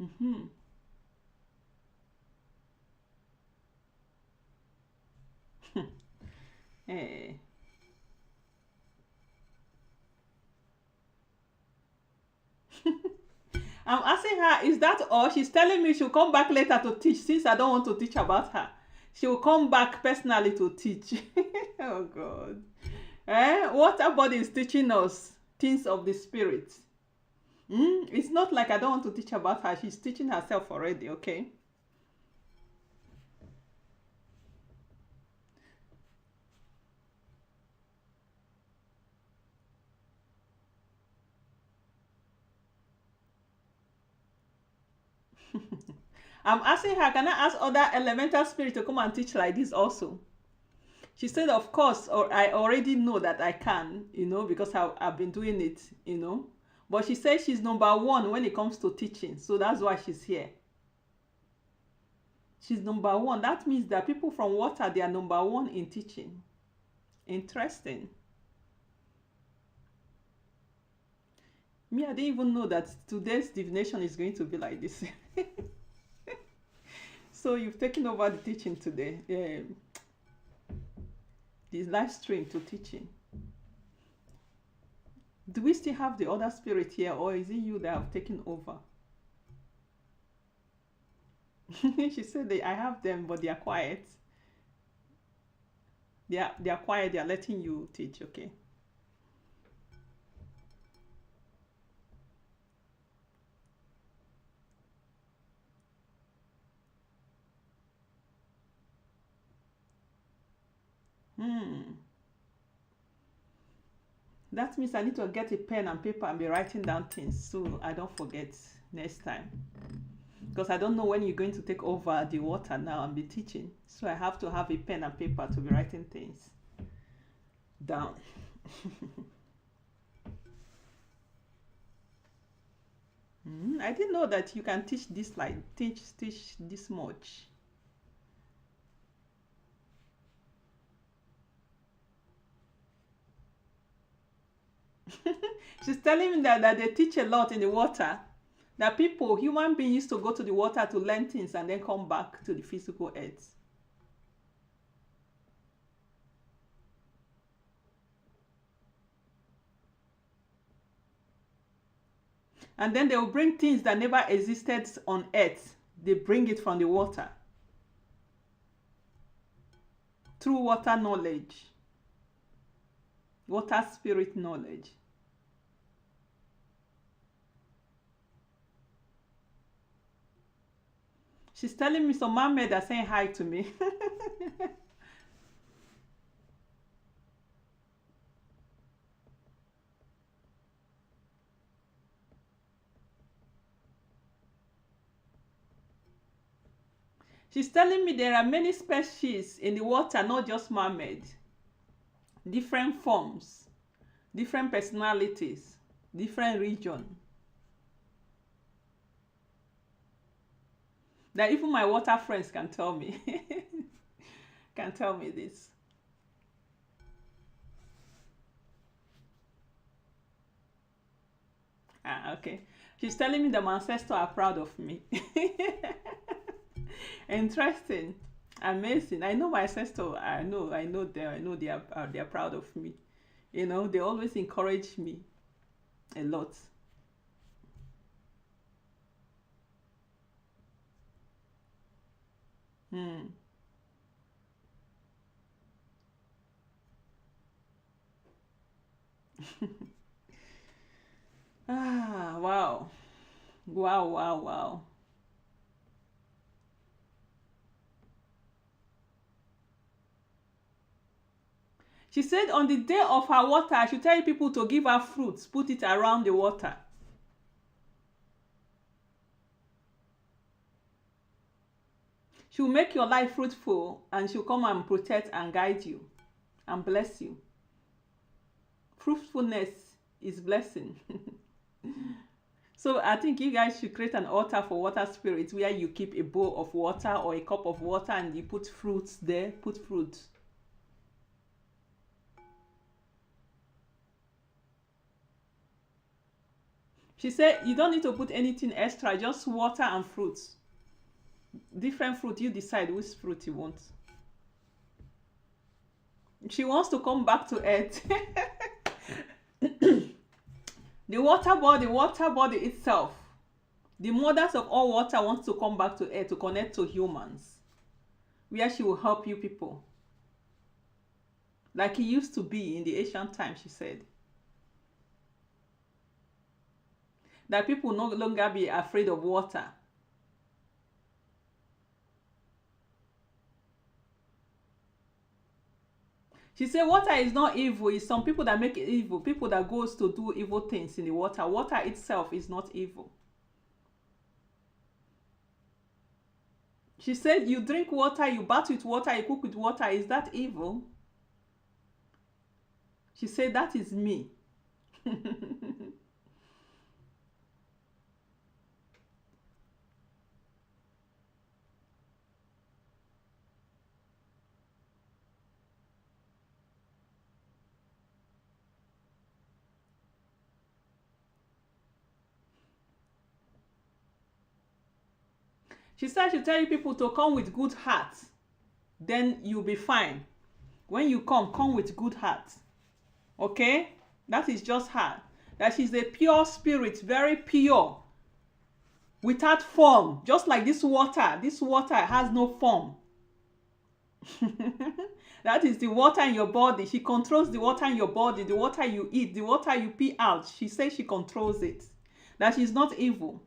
Mm-hmm. Eh. I'm asking her, is that all? She's telling me she'll come back later to teach, since I don't want to teach about her. She will come back personally to teach. Oh God. Waterbody is teaching us things of the spirit. It's not like I don't want to teach about her. She's teaching herself already, okay? I'm asking her, can I ask other elemental spirits to come and teach like this also? She said, of course, or I already know that I can, because I've been doing it, But she says she's number one when it comes to teaching. So that's why she's here. She's number one. That means that people from water, they are number one in teaching. Interesting. Me, I didn't even know that today's divination is going to be like this. So you've taken over the teaching today. This live stream to teaching. Do we still have the other spirit here, or is it you that have taken over? She said I have them, but they are quiet. They are quiet. They are letting you teach. Okay. That means I need to get a pen and paper and be writing down things so I don't forget next time. Because I don't know when you're going to take over the water now and be teaching. So I have to have a pen and paper to be writing things. down. I didn't know that you can teach this, like teach this much. She's telling me that they teach a lot in the water. That people, human beings, used to go to the water to learn things and then come back to the physical earth. And then they will bring things that never existed on earth. They bring it from the water. Through water knowledge. Water spirit knowledge. She's telling me some mermaid are saying hi to me. She's telling me there are many species in the water, not just mermaid. Different forms, different personalities, different region. That even my water friends can tell me. Can tell me this. Okay. She's telling me that my ancestors are proud of me. Interesting. Amazing. I know my ancestors. I know them. I know they are proud of me. You know, they always encourage me a lot. Hmm. Wow. Wow, wow, wow. She said on the day of her water, I should tell people to give her fruits, put it around the water. She'll make your life fruitful and she'll come and protect and guide you and bless you. Fruitfulness is blessing. So I think you guys should create an altar for water spirits where you keep a bowl of water or a cup of water and you put fruits there, put fruits. She said you don't need to put anything extra, just water and fruits. Different fruit, you decide which fruit you want. She wants to come back to earth. The water body itself, the mothers of all water wants to come back to earth to connect to humans, where she will help you people. Like it used to be in the ancient times, she said. That people no longer be afraid of water. She said water is not evil. It's some people that make it evil. People that goes to do evil things in the water. Water itself is not evil. She said you drink water, you bath with water, you cook with water. Is that evil? She said that is me. She said she tell you people to come with good heart. Then you'll be fine. When you come with good heart. Okay? That is just her. That she's a pure spirit, very pure. Without form. Just like this water. This water has no form. That is the water in your body. She controls the water in your body. The water you eat. The water you pee out. She says she controls it. That she's not evil.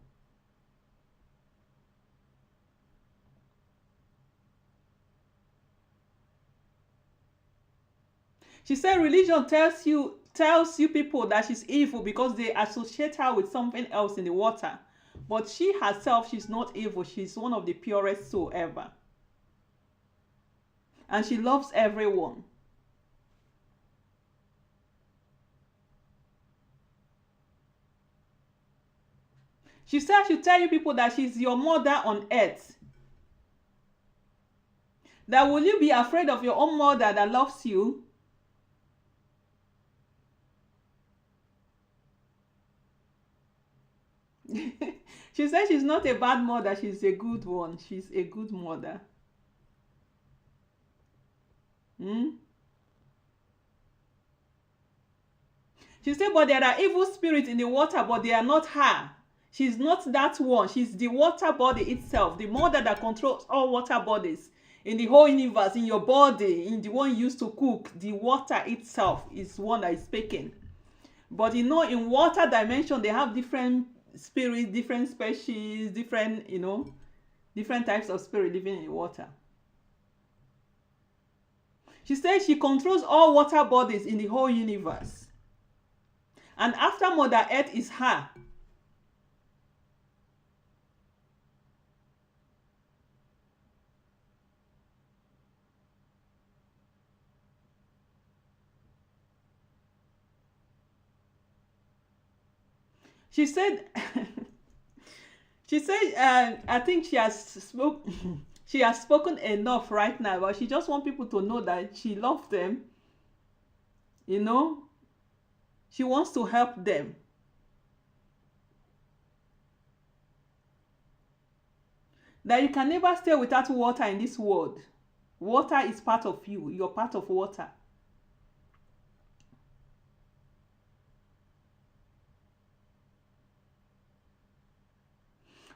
She said religion tells you people that she's evil because they associate her with something else in the water. But she herself, she's not evil. She's one of the purest soul ever. And she loves everyone. She said I should tell you people that she's your mother on earth. That will you be afraid of your own mother that loves you? She said she's not a bad mother, she's a good one. She's a good mother. She said, but there are evil spirits in the water, but they are not her. She's not that one. She's the water body itself, the mother that controls all water bodies in the whole universe, in your body, in the one used to cook. The water itself is one that is speaking. But you know, in water dimension, they have different spirits, different species, different, different types of spirit living in water. She says she controls all water bodies in the whole universe. And after Mother Earth is her. She said, I think she has spoken enough right now, but she just wants people to know that she loves them. She wants to help them. That you can never stay without water in this world. Water is part of you. You're part of water.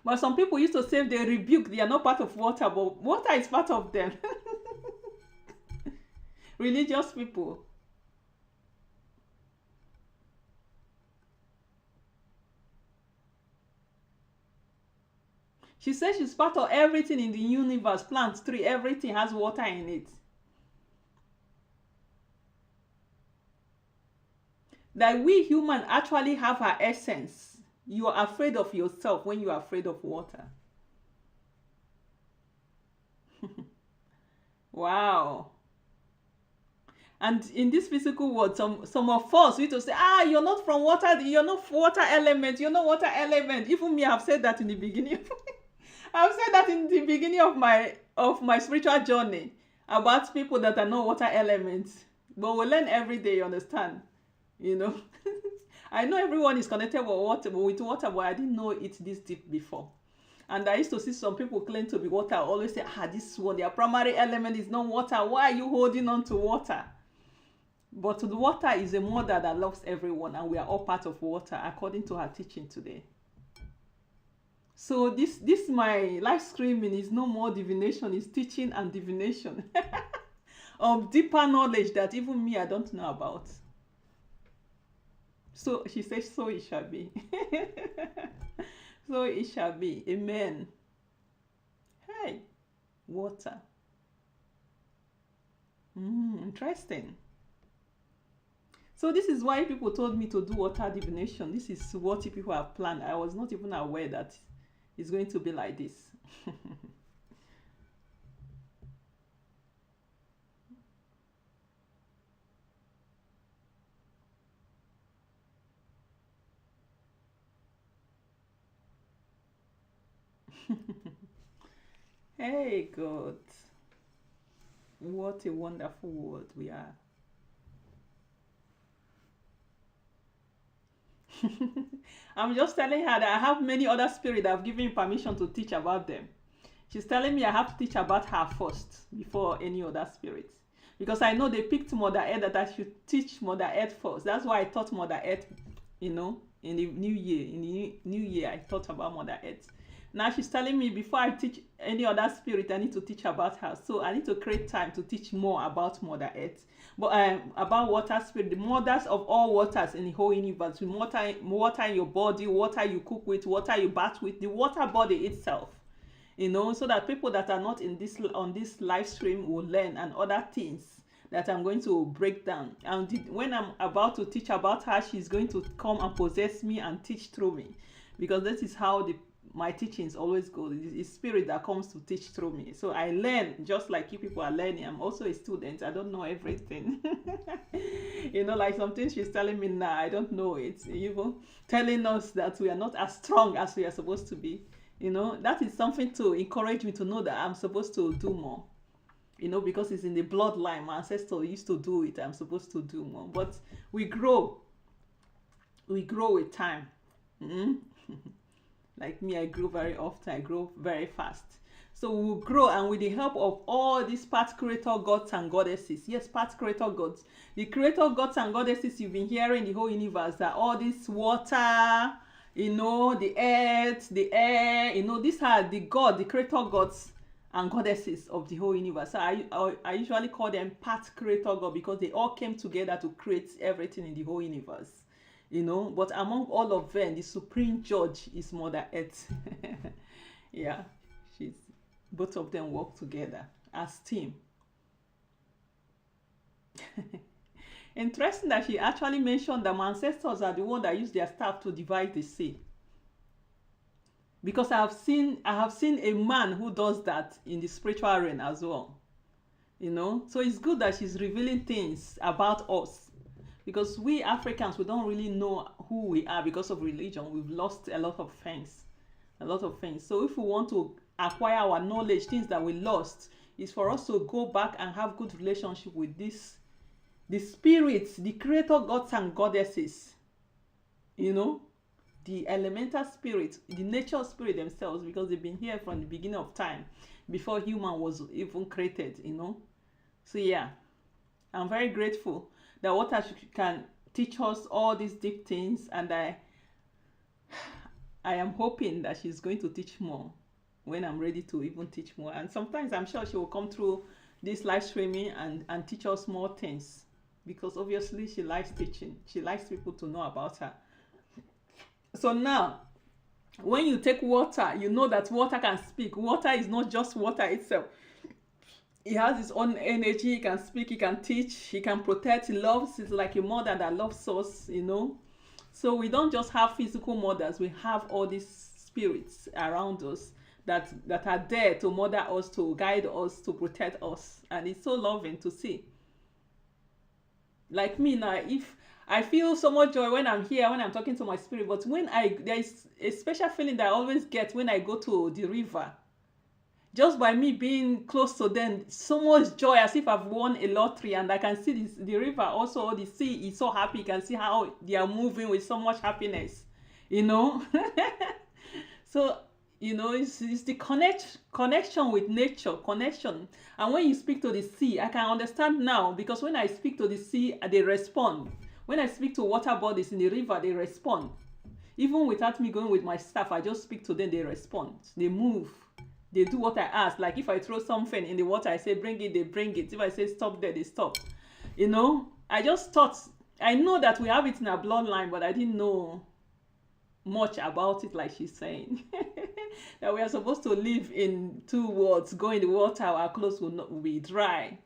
But some people used to say they rebuke, they are not part of water, but water is part of them. Religious people. She says she's part of everything in the universe, plants, tree, everything has water in it. That we humans actually have our essence. You are afraid of yourself when you are afraid of water. Wow. And in this physical world, some of us need to say, you're not from water, you're not water element, you're not water element. Even me, I've said that in the beginning. I've said that in the beginning of my spiritual journey about people that are not water elements. But we learn every day, you understand? I know everyone is connected with water, but I didn't know it this deep before. And I used to see some people claim to be water. I always say, this one, their primary element is not water. Why are you holding on to water? But the water is a mother that loves everyone, and we are all part of water, according to her teaching today. So this my live streaming is no more divination, it's teaching and divination of deeper knowledge that even me, I don't know about. So she says, so it shall be. So it shall be. Amen. Hey, water. Interesting. So this is why people told me to do water divination. This is what people have planned. I was not even aware that it's going to be like this. Hey, God. What a wonderful world we are. I'm just telling her that I have many other spirits that have given me permission to teach about them. She's telling me I have to teach about her first before any other spirits. Because I know they picked Mother Earth, that I should teach Mother Earth first. That's why I taught Mother Earth, in the new year. In the new year, I taught about Mother Earth. Now she's telling me before I teach any other spirit, I need to teach about her. So I need to create time to teach more about Mother Earth. But about water spirit, the mothers of all waters in the whole universe. Water in your body, water you cook with, water you bath with, the water body itself. So that people that are not on this live stream will learn, and other things that I'm going to break down. And when I'm about to teach about her, she's going to come and possess me and teach through me. Because this is how my teachings always go. It's spirit that comes to teach through me. So I learn just like you people are learning. I'm also a student. I don't know everything. Like some things she's telling me now, I don't know it. Even telling us that we are not as strong as we are supposed to be. That is something to encourage me to know that I'm supposed to do more. Because it's in the bloodline. My ancestors used to do it. I'm supposed to do more. But we grow. We grow with time. Like me, I grow very often. I grow very fast. So we will grow, and with the help of all these part creator gods and goddesses. Yes, part creator gods. The creator gods and goddesses you've been hearing in the whole universe, that all this water, the earth, the air, these are the creator gods and goddesses of the whole universe. So I usually call them part creator god, because they all came together to create everything in the whole universe. But among all of them, the supreme judge is Mother Earth. Yeah, both of them work together as team. Interesting that she actually mentioned that my ancestors are the one that used their staff to divide the sea. Because I have seen a man who does that in the spiritual realm as well. So it's good that she's revealing things about us. Because we Africans, we don't really know who we are because of religion. We've lost a lot of things. So if we want to acquire our knowledge, things that we lost, is for us to go back and have good relationship with the spirits, the creator gods and goddesses. The elemental spirit, the nature spirit themselves, because they've been here from the beginning of time, before human was even created. So yeah, I'm very grateful that water can teach us all these deep things, and I am hoping that she's going to teach more when I'm ready to even teach more. And sometimes I'm sure she will come through this live streaming and teach us more things, because obviously she likes teaching. She likes people to know about her. So now, when you take water, you know that water can speak. Water is not just water itself. He has his own energy. He can speak, he can teach, he can protect, he loves. It's like a mother that loves us, So we don't just have physical mothers, we have all these spirits around us that are there to mother us, to guide us, to protect us. And it's so loving to see. Like me now, if I feel so much joy when I'm here, when I'm talking to my spirit, but there's a special feeling that I always get when I go to the river. Just by me being close to them, so much joy, as if I've won a lottery, and I can see the river, also the sea is so happy. You can see how they are moving with so much happiness, So, it's the connection with nature, connection. And when you speak to the sea, I can understand now, because when I speak to the sea, they respond. When I speak to water bodies in the river, they respond. Even without me going with my staff, I just speak to them, they respond. They move. They do what I ask. Like if I throw something in the water, I say bring it, they bring it. If I say stop there, they stop. I just thought, I know that we have it in our bloodline, but I didn't know much about it, like she's saying. That we are supposed to live in two worlds, go in the water, our clothes will be dry.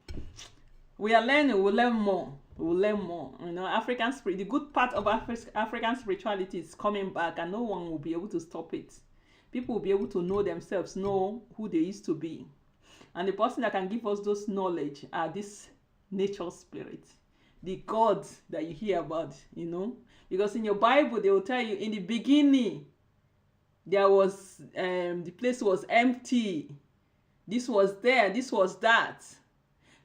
We are learning, we'll learn more. African spirit, the good part of African spirituality is coming back, and no one will be able to stop it. People will be able to know themselves, know who they used to be. And the person that can give us those knowledge are this nature spirit, the gods that you hear about, Because in your Bible, they will tell you, in the beginning, there was, the place was empty. This was there, this was that.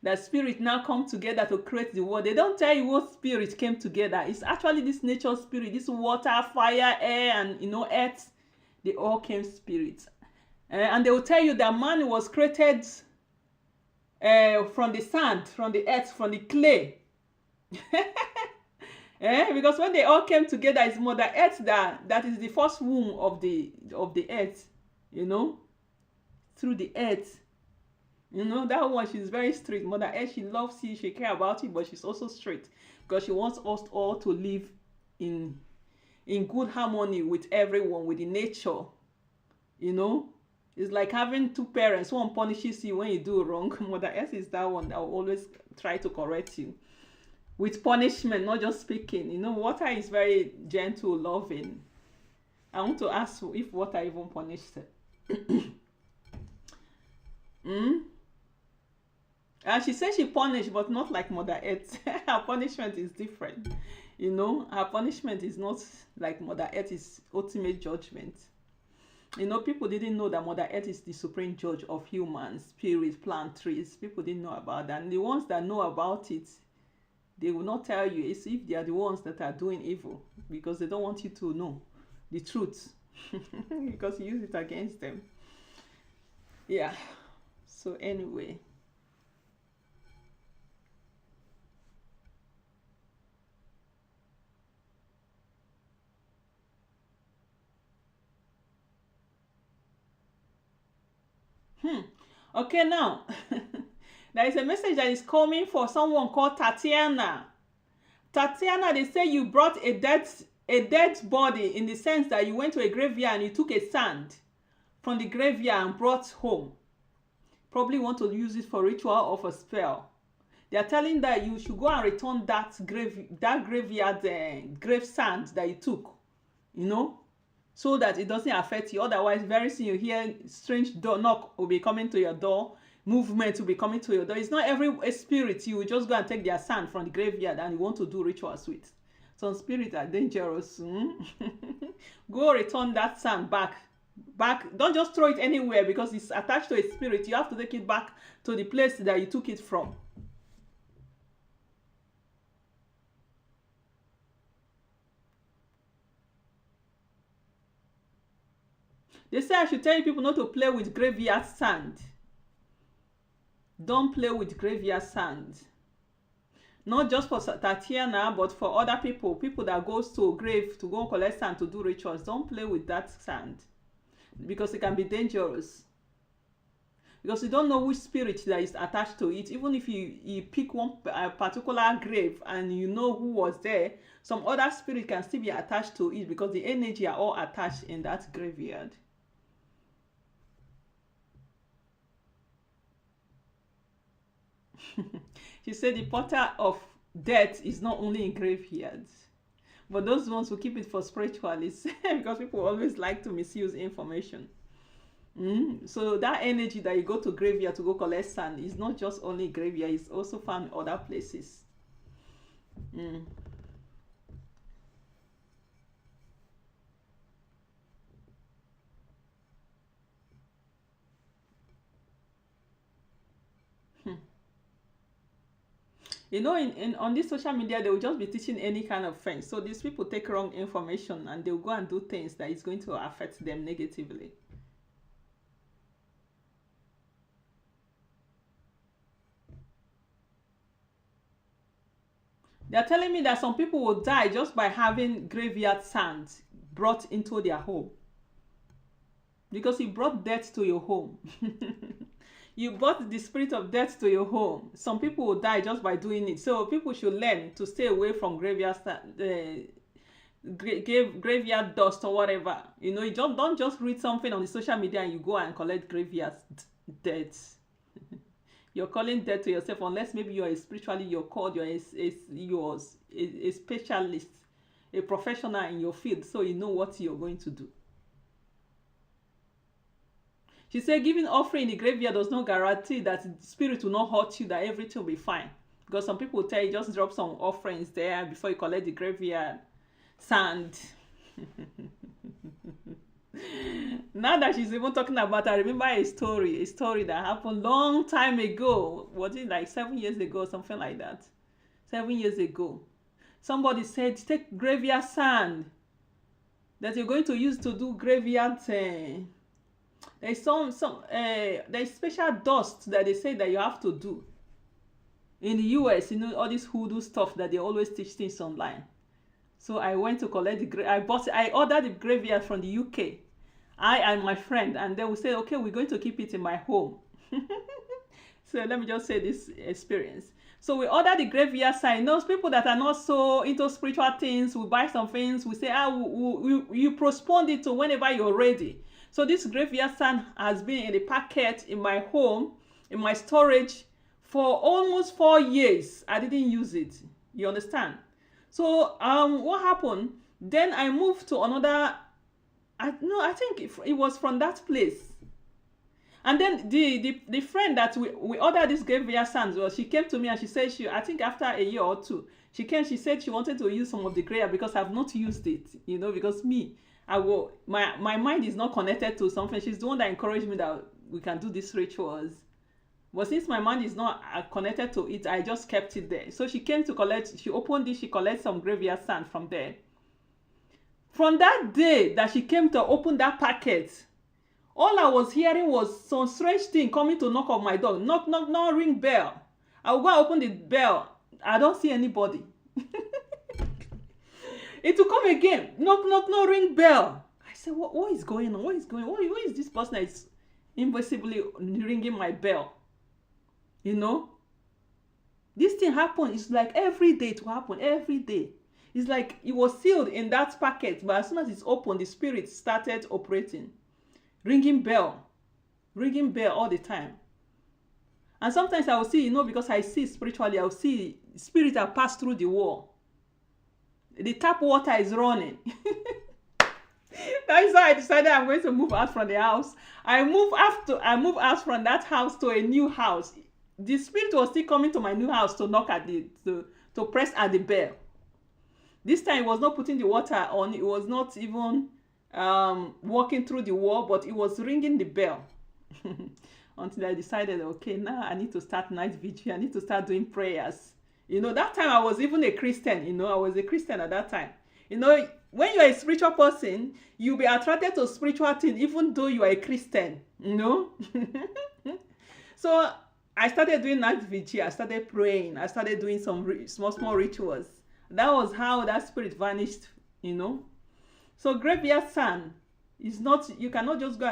That spirit now come together to create the world. They don't tell you what spirit came together. It's actually this nature spirit, this water, fire, air, and earth. They all came spirits. And they will tell you that man was created from the sand, from the earth, from the clay. Because when they all came together, it's Mother Earth that is the first womb of the earth, through the earth. That one, she's very strict. Mother Earth, she loves you, she cares about you, but she's also strict because she wants us all to live in good harmony with everyone, with the nature. It's like having two parents. One punishes you when you do wrong. Mother Earth is that one that will always try to correct you with punishment, not just speaking. Water is very gentle, loving. I want to ask if water even punished her. Mm? And she said she punished, but not like Mother Earth. Her punishment is different. You know, her punishment is not like Mother Earth is ultimate judgment. You know, people didn't know that Mother Earth is the supreme judge of humans, spirits, plant, trees. People didn't know about that. And the ones that know about it, they will not tell you. It's if they are the ones that are doing evil, because they don't want you to know the truth. Because you use it against them. Yeah. So anyway. Okay, now there is a message that is coming for someone called Tatiana. Tatiana, they say you brought a dead body, in the sense that you went to a graveyard and you took a sand from the graveyard and brought home. Probably want to use it for ritual or for spell. They are telling that you should go and return that graveyard grave sand that you took, you know, so that it doesn't affect you. Otherwise, very soon you hear strange door knock will be coming to your door, movement will be coming to your door. It's not every spirit you will just go and take their sand from the graveyard and you want to do rituals with. Some spirits are dangerous. Go return that sand back. Don't just throw it anywhere because it's attached to a spirit. You have to take it back to the place that you took it from. They say I should tell people not to play with graveyard sand. Don't play with graveyard sand. Not just for Tatiana, but for other people that goes to a grave to go collect sand to do rituals. Don't play with that sand, because it can be dangerous. Because you don't know which spirit that is attached to it. Even if you pick one particular grave and you know who was there, some other spirit can still be attached to it, because the energy are all attached in that graveyard. She said the portal of death is not only in graveyards, but those ones who keep it for spiritualists, because people always like to misuse information. So that energy that you go to graveyard to go collect sand is not just only graveyard, it's also found in other places. You know, on this social media, they will just be teaching any kind of thing. So these people take wrong information and they'll go and do things that is going to affect them negatively. They're telling me that some people will die just by having graveyard sand brought into their home. Because you brought death to your home. You brought the spirit of death to your home. Some people will die just by doing it. So people should learn to stay away from graveyard dust or whatever. You know, you don't just read something on the social media and you go and collect graveyard death. You're calling death to yourself, unless maybe you're you're called, you're a specialist, a professional in your field, so you know what you're going to do. She said giving offering in the graveyard does not guarantee that the spirit will not hurt you, that everything will be fine. Because some people will tell you just drop some offerings there before you collect the graveyard sand. Now that she's even talking about, I remember a story that happened long time ago. Was it like 7 years ago, something like that? 7 years ago. Somebody said, take graveyard sand that you're going to use to do graveyard. There's there's special dust that they say that you have to do. In the US, you know, all this hoodoo stuff that they always teach things online. So I went to collect I ordered the graveyard from the UK. I and my friend, and then we said, okay, we're going to keep it in my home. So let me just say this experience. So we ordered the graveyard sign. Those people that are not so into spiritual things, we buy some things, we say, you postpone it to whenever you're ready. So this graveyard sign has been in the packet in my home, in my storage, for almost 4 years. I didn't use it. You understand? So what happened? Then I moved to another I think it was from that place. And then the friend that we ordered this graveyard sand, well, she came to me and she said I think after a year or two, she said she wanted to use some of the graveyard because I've not used it, because my mind is not connected to something. She's the one that encouraged me that we can do these rituals. But since my mind is not connected to it, I just kept it there. So she came to collect, she opened it, she collected some graveyard sand from there. From that day that she came to open that packet, all I was hearing was some strange thing coming to knock on my door. Knock, knock, knock, ring bell. I will go and open the bell. I don't see anybody. It will come again. Knock, knock, knock, ring bell. I said, what is going on? What is going on? Who is this person that is invisibly ringing my bell? This thing happened. It's like every day it will happen. Every day. It's like it was sealed in that packet, but as soon as it's opened, the spirit started operating. Ringing bell all the time. And sometimes I will see, because I see spiritually, I will see spirit that pass through the wall. The tap water is running. That's why I decided I'm going to move out from the house. I move out from that house to a new house. The spirit was still coming to my new house to knock at to press at the bell. This time it was not putting the water on. It was not even walking through the wall, but it was ringing the bell. Until I decided, okay, now I need to start night vigil. I need to start doing prayers. That time I was even a Christian. I was a Christian at that time. When you're a spiritual person, you'll be attracted to spiritual things even though you are a Christian. So I started doing night vigil. I started praying. I started doing some small rituals. That was how that spirit vanished. So graveyard sand is not, you cannot just go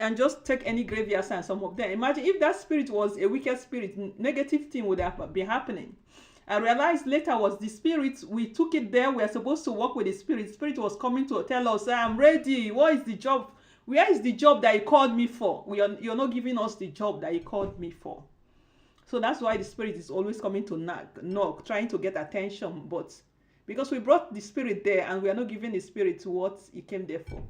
and take any graveyard sand. Some of them, imagine if that spirit was a wicked spirit, negative thing would have been happening. I realized later was the spirit, we took it there, we are supposed to work with the spirit. Spirit was coming to tell us, I'm ready. What is the job? Where is the job that he called me for? You're not giving us the job that he called me for. So that's why the spirit is always coming to knock, trying to get attention. But because we brought the spirit there and we are not giving the spirit to what he came there for.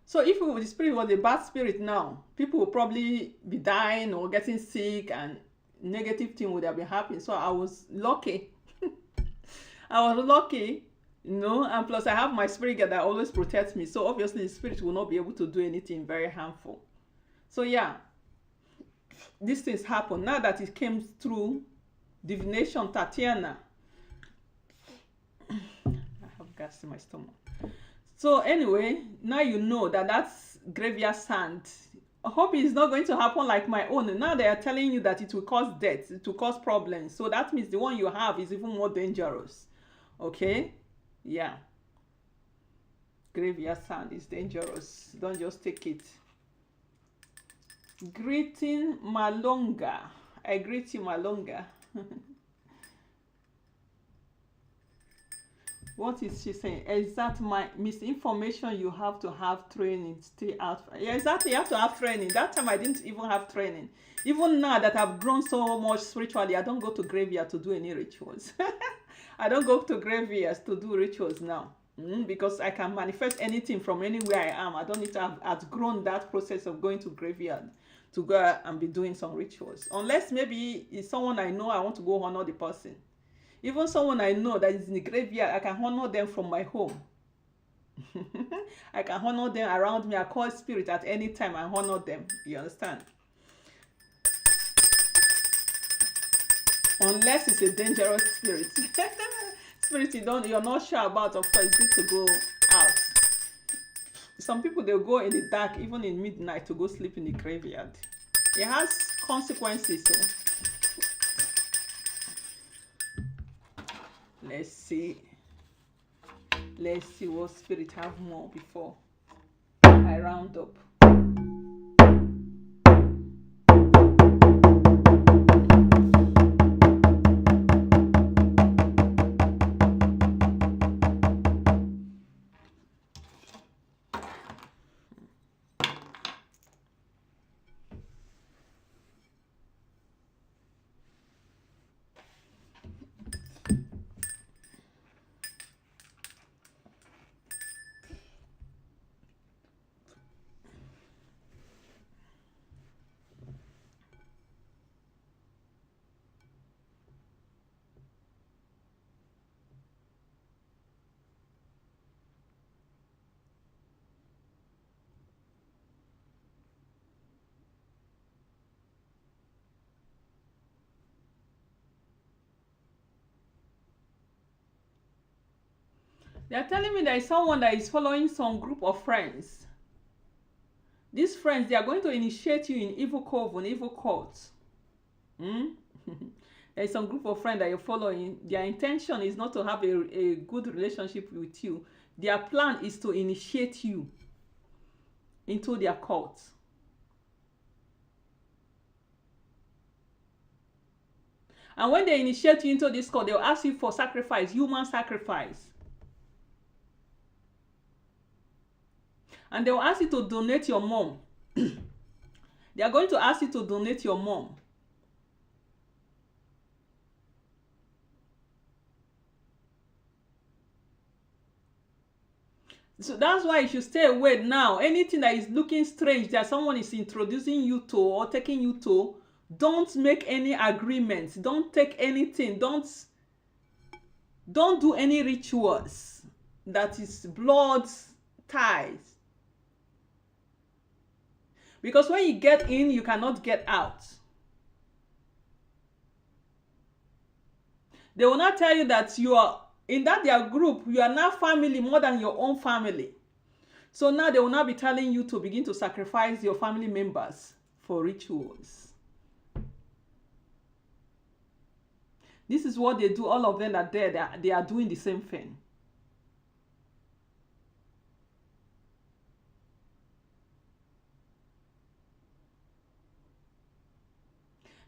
So if the spirit was a bad spirit now, people will probably be dying or getting sick and negative thing would have been happening. So I was lucky. And plus I have my spirit guide that always protects me. So obviously the spirit will not be able to do anything very harmful. So yeah, these things happen. Now that it came through divination, Tatiana. I have gas in my stomach. So anyway, now you know that that's graveyard sand. I hope it's not going to happen like my own. Now they are telling you that it will cause death, it will cause problems. So that means the one you have is even more dangerous. Okay? Yeah. Graveyard sand is dangerous. Don't just take it. Greeting Malonga. I greet you, Malonga. What is she saying? Exact misinformation. You have to have training. Stay out. Yeah, exactly. You have to have training. That time I didn't even have training. Even now that I've grown so much spiritually, I don't go to graveyard to do any rituals. I don't go to graveyards to do rituals now. Because I can manifest anything from anywhere I am. I don't need to have outgrown that process of going to graveyard to go and be doing some rituals. Unless maybe it's someone I know, I want to go honor the person. Even someone I know that is in the graveyard, I can honor them from my home. I can honor them around me. I call spirit at any time and honor them. You understand? Unless it's a dangerous spirit. Spirit you're not sure about, of course, it's good to go out. Some people, they'll go in the dark, even in midnight, to go sleep in the graveyard. It has consequences. So. Let's see what spirit have more before I round up. They are telling me there is someone that is following some group of friends. These friends, they are going to initiate you in evil coven, evil cults. Hmm? There is some group of friends that you're following. Their intention is not to have a good relationship with you. Their plan is to initiate you into their cult. And when they initiate you into this cult, they'll ask you for sacrifice, human sacrifice. And they'll ask you to donate your mom. They are going to ask you to donate your mom. So that's why you should stay away now. Anything that is looking strange that someone is introducing you to or taking you to, don't make any agreements. Don't take anything. Don't do any rituals that is blood ties. Because when you get in, you cannot get out. They will not tell you that you are in that their group, you are now family more than your own family. So now they will not be telling you to begin to sacrifice your family members for rituals. This is what they do. All of them are there. They are doing the same thing.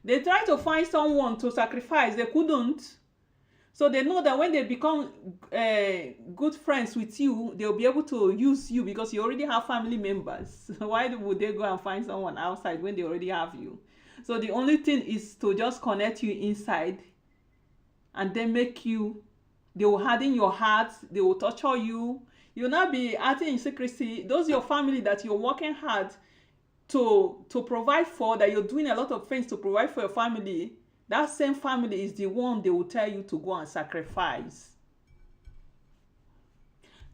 They tried to find someone to sacrifice. They couldn't. So they know that when they become good friends with you, they'll be able to use you because you already have family members. Why would they go and find someone outside when they already have you? So the only thing is to just connect you inside and then make you, they will harden your heart, they will torture you. You'll not be acting in secrecy. Those your family that you're working hard to provide for, that you're doing a lot of things to provide for your family, that same family is the one they will tell you to go and sacrifice.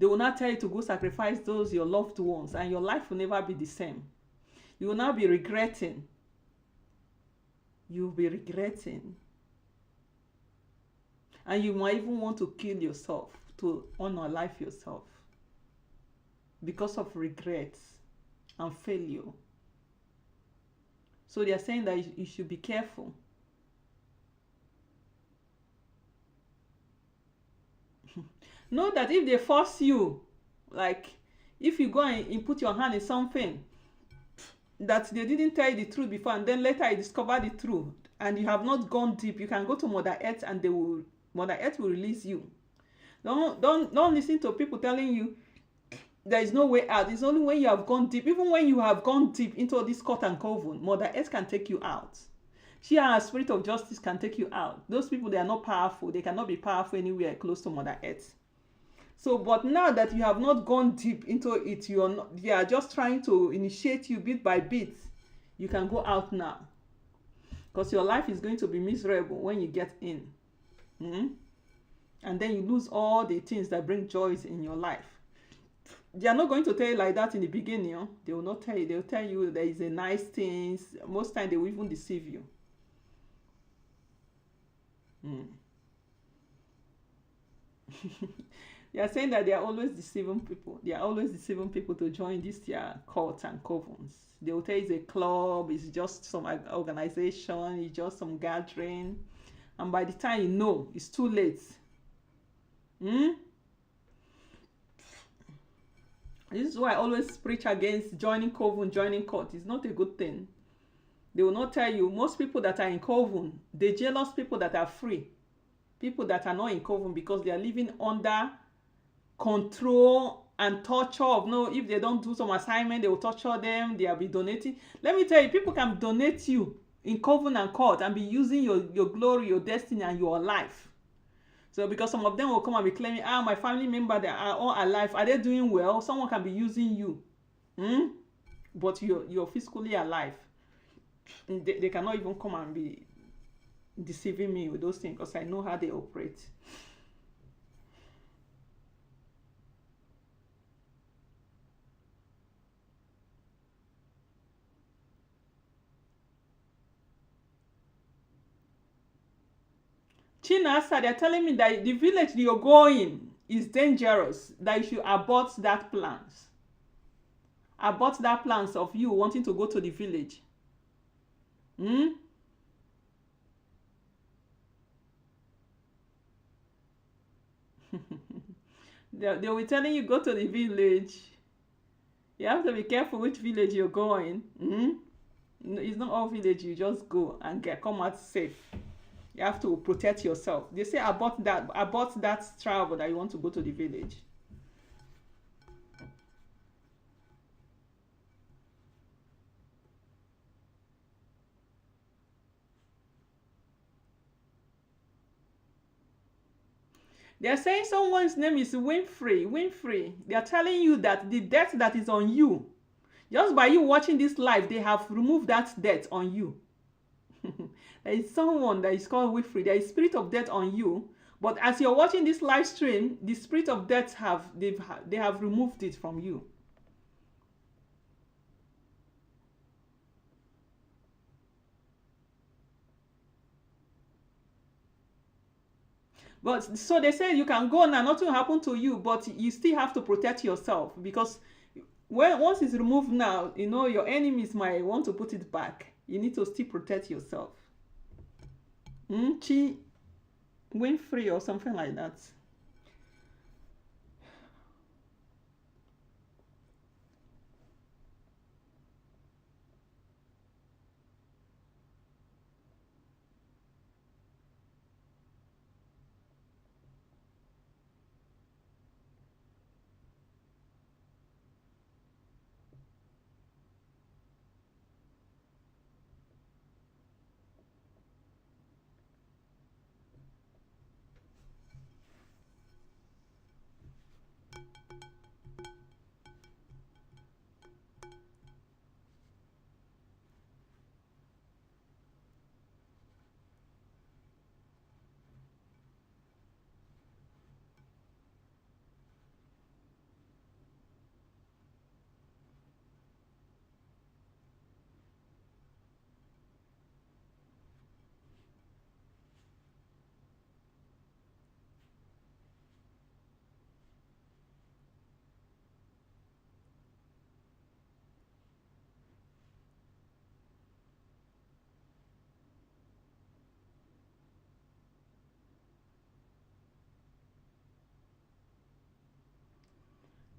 They will not tell you to go sacrifice those your loved ones, and your life will never be the same. You will not be regretting. You'll be regretting. And you might even want to kill yourself to honor life yourself because of regrets and failure. So they are saying that you should be careful. Know that if they force you, like if you go and put your hand in something that they didn't tell you the truth before, and then later you discover the truth, and you have not gone deep, you can go to Mother Earth and Mother Earth will release you. Don't listen to people telling you there is no way out. It's only when you have gone deep. Even when you have gone deep into this court and coven, Mother Earth can take you out. She and her spirit of justice can take you out. Those people, they are not powerful. They cannot be powerful anywhere close to Mother Earth. So, but now that you have not gone deep into it, they are just trying to initiate you bit by bit. You can go out now. Because your life is going to be miserable when you get in. And then you lose all the things that bring joys in your life. They are not going to tell you like that in the beginning. They will not tell you. They will tell you there is a nice things. Most times they will even deceive you. They are saying that they are always deceiving people. They are always deceiving people to join these cults and covens. They will tell you it's a club, it's just some organization, it's just some gathering. And by the time you know, it's too late. This is why I always preach against joining coven, joining cult. It's not a good thing. They will not tell you. Most people that are in coven, they jealous people that are free. People that are not in coven because they are living under control and torture of if they don't do some assignment, they will torture them. They will be donating. Let me tell you, people can donate you in coven and cult and be using your glory, your destiny, and your life. So because some of them will come and be claiming, my family member, they are all alive. Are they doing well? Someone can be using you. But you're physically alive. They cannot even come and be deceiving me with those things because I know how they operate. Chinasa, they're telling me that the village you're going, is dangerous, that you should abort that plans. Abort that plans of you wanting to go to the village. Hmm? They will be telling you go to the village. You have to be careful which village you're going. Hmm? It's not all village you just go and come out safe. You have to protect yourself. They say about that travel that you want to go to the village. They're saying someone's name is Winfrey. They're telling you that the debt that is on you, just by you watching this live, they have removed that debt on you. There is someone that is called Winfrey. There is spirit of death on you, but as you're watching this live stream, the spirit of death they have removed it from you. But so they say you can go now, nothing will happen to you, but you still have to protect yourself, because once it's removed now, you know your enemies might want to put it back. You need to still protect yourself. Chi Winfrey or something like that.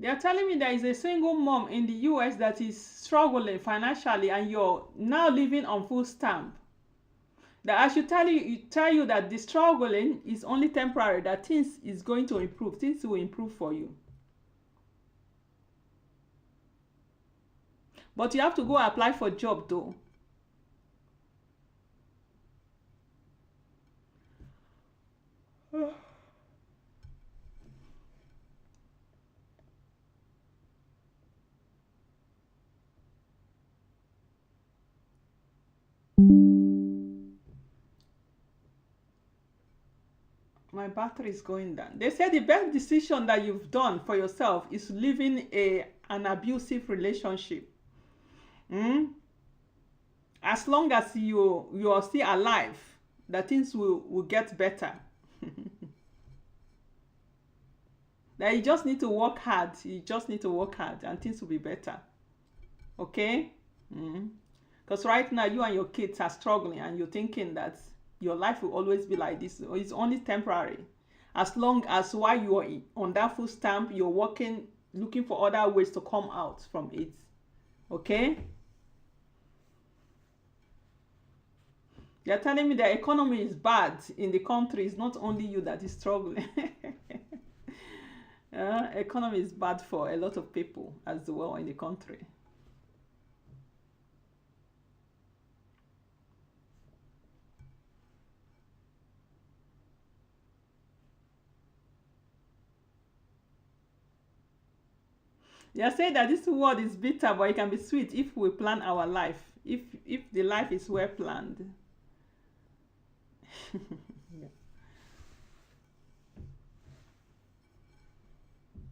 They are telling me there is a single mom in the US that is struggling financially, and you're now living on full stamp. That I should tell you that the struggling is only temporary, that things is going to improve. Things will improve for you. But you have to go apply for a job though. My battery is going down. They said the best decision that you've done for yourself is leaving an abusive relationship. As long as you are still alive, that things will get better. That you just need to work hard. You just need to work hard and things will be better. Okay? Because right now you and your kids are struggling and you're thinking that your life will always be like this. It's only temporary. As long as while you are on that full stamp, you're working, looking for other ways to come out from it. Okay? They're telling me the economy is bad in the country. It's not only you that is struggling. Economy is bad for a lot of people as well in the country. They are saying that this world is bitter, but it can be sweet if we plan our life. If the life is well planned. Yeah.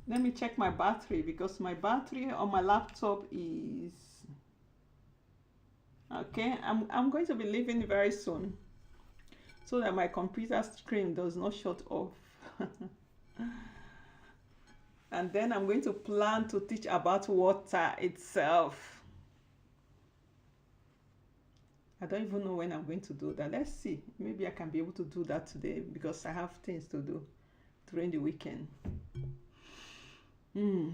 Let me check my battery, because my battery on my laptop is okay. I'm going to be leaving very soon, so that my computer screen does not shut off. And then I'm going to plan to teach about water itself. I don't even know when I'm going to do that. Let's see. Maybe I can be able to do that today because I have things to do during the weekend. Hmm.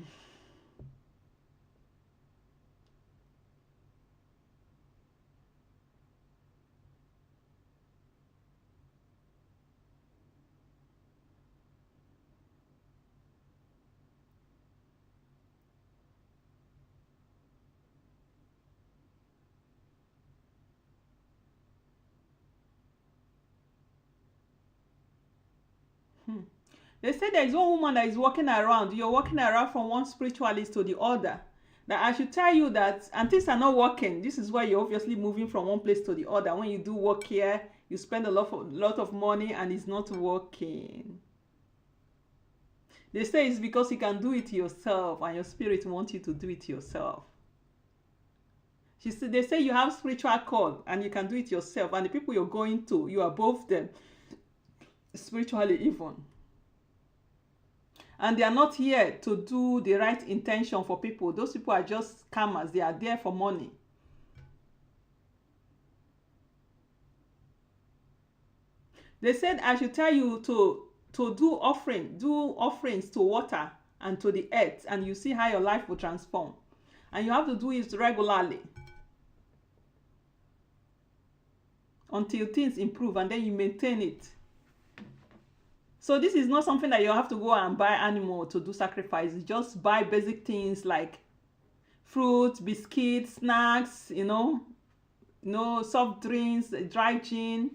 They say there is one woman that is walking around. You're walking around from one spiritualist to the other. That I should tell you that, and things are not working. This is why you're obviously moving from one place to the other. When you do work here, you spend a lot of money and it's not working. They say it's because you can do it yourself and your spirit wants you to do it yourself. They say you have spiritual call and you can do it yourself, and the people you're going to, you are above them spiritually even. And they are not here to do the right intention for people. Those people are just scammers. They are there for money. They said I should tell you to do offerings to water and to the earth, and you see how your life will transform. And you have to do it regularly until things improve, and then you maintain it. So this is not something that you have to go and buy animal to do sacrifice. You just buy basic things like fruit, biscuits, snacks, soft drinks, dry gin.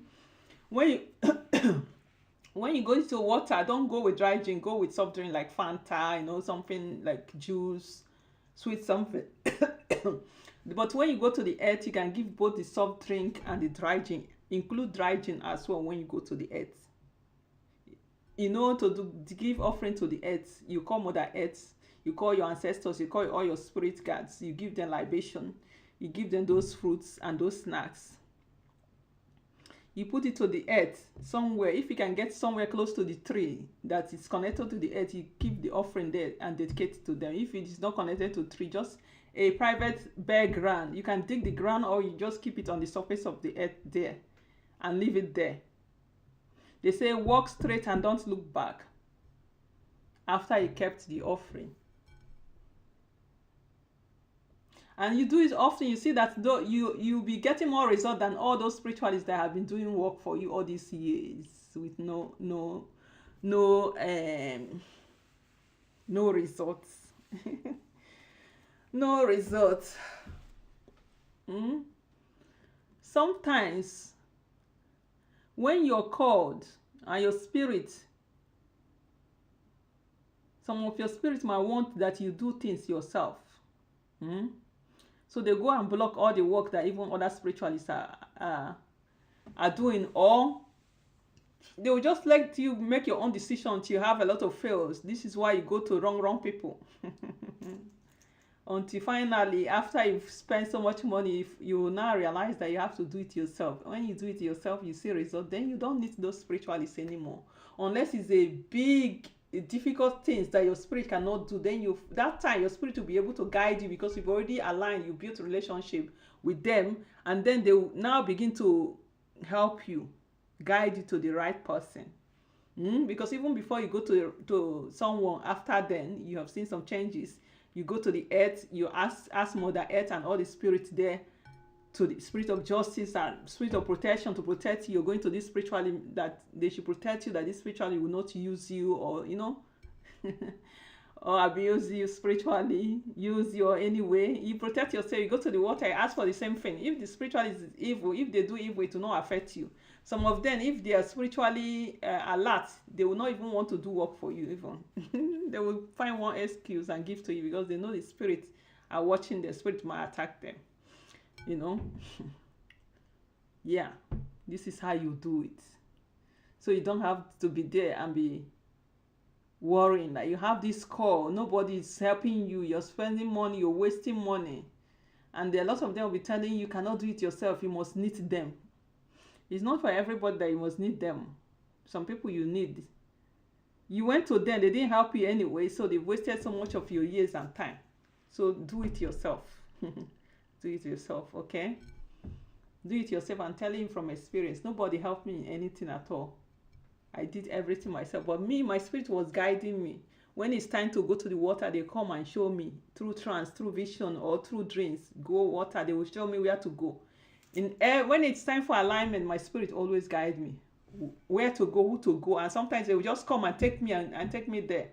When you when you go into water, don't go with dry gin, go with soft drink like Fanta, something like juice, sweet something. But when you go to the earth, you can give both the soft drink and the dry gin. Include dry gin as well when you go to the earth. To give offering to the earth, you call Mother Earth, you call your ancestors, you call all your spirit guides, you give them libation, you give them those fruits and those snacks. You put it to the earth somewhere. If you can get somewhere close to the tree that is connected to the earth, you keep the offering there and dedicate it to them. If it is not connected to tree, just a private bare ground. You can dig the ground, or you just keep it on the surface of the earth there and leave it there. They say walk straight and don't look back after you kept the offering. And you do it often, you see that you'll be getting more result than all those spiritualists that have been doing work for you all these years with no results. No results. Sometimes when you're called and your spirit, some of your spirit might want that you do things yourself. So they go and block all the work that even other spiritualists are doing, or they will just let you make your own decision until you have a lot of fails. This is why you go to wrong people. Until finally, after you've spent so much money, if you now realize that you have to do it yourself. When you do it yourself, you see results, then you don't need those spiritualists anymore. Unless it's a big, difficult things that your spirit cannot do, then that time your spirit will be able to guide you, because you've already aligned, you built a relationship with them, and then they will now begin to help you, guide you to the right person. Because even before you go to someone, after then you have seen some changes. You go to the earth, you ask Mother Earth and all the spirits there, to the spirit of justice and spirit of protection to protect you. You're going to this spiritually, that they should protect you, that this spiritually will not use you, or or abuse you spiritually, use you anyway. You protect yourself. You go to the water, you ask for the same thing. If the spiritual is evil, if they do evil, it will not affect you. Some of them, if they are spiritually alert, they will not even want to do work for you even. They will find one excuse and give to you, because they know the spirits are watching. The spirit might attack them. Yeah, this is how you do it. So you don't have to be there and be worrying that you have this call, nobody is helping you, you're spending money, you're wasting money. And there are a lot of them will be telling you cannot do it yourself, you must need them. It's not for everybody that you must need them. Some people you need. You went to them, they didn't help you anyway, so they wasted so much of your years and time. So do it yourself. Do it yourself, okay? Do it yourself. I'm telling you from experience. Nobody helped me in anything at all. I did everything myself. But me, my spirit was guiding me. When it's time to go to the water, they come and show me through trance, through vision, or through dreams. Go water, they will show me where to go. When it's time for alignment, my spirit always guide me where to go, who to go, and sometimes they will just come and take me and take me there.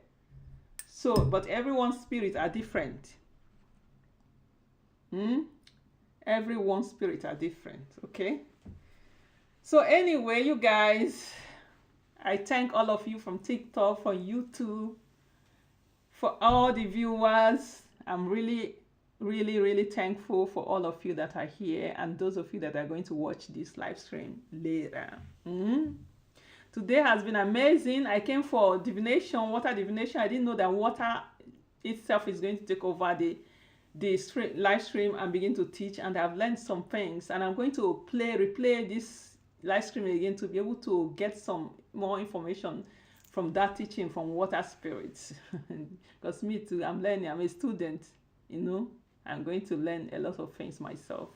So, but everyone's spirits are different. Everyone's spirits are different, okay? So anyway, you guys, I thank all of you from TikTok, from YouTube, for all the viewers. I'm really, really, really thankful for all of you that are here and those of you that are going to watch this live stream later. Today has been amazing. I came for divination, water divination. I didn't know that water itself is going to take over the live stream and begin to teach, and I've learned some things, and I'm going to replay this live stream again to be able to get some more information from that teaching from water spirits. Because me too, I'm learning. I'm a student, you know. I'm going to learn a lot of things myself.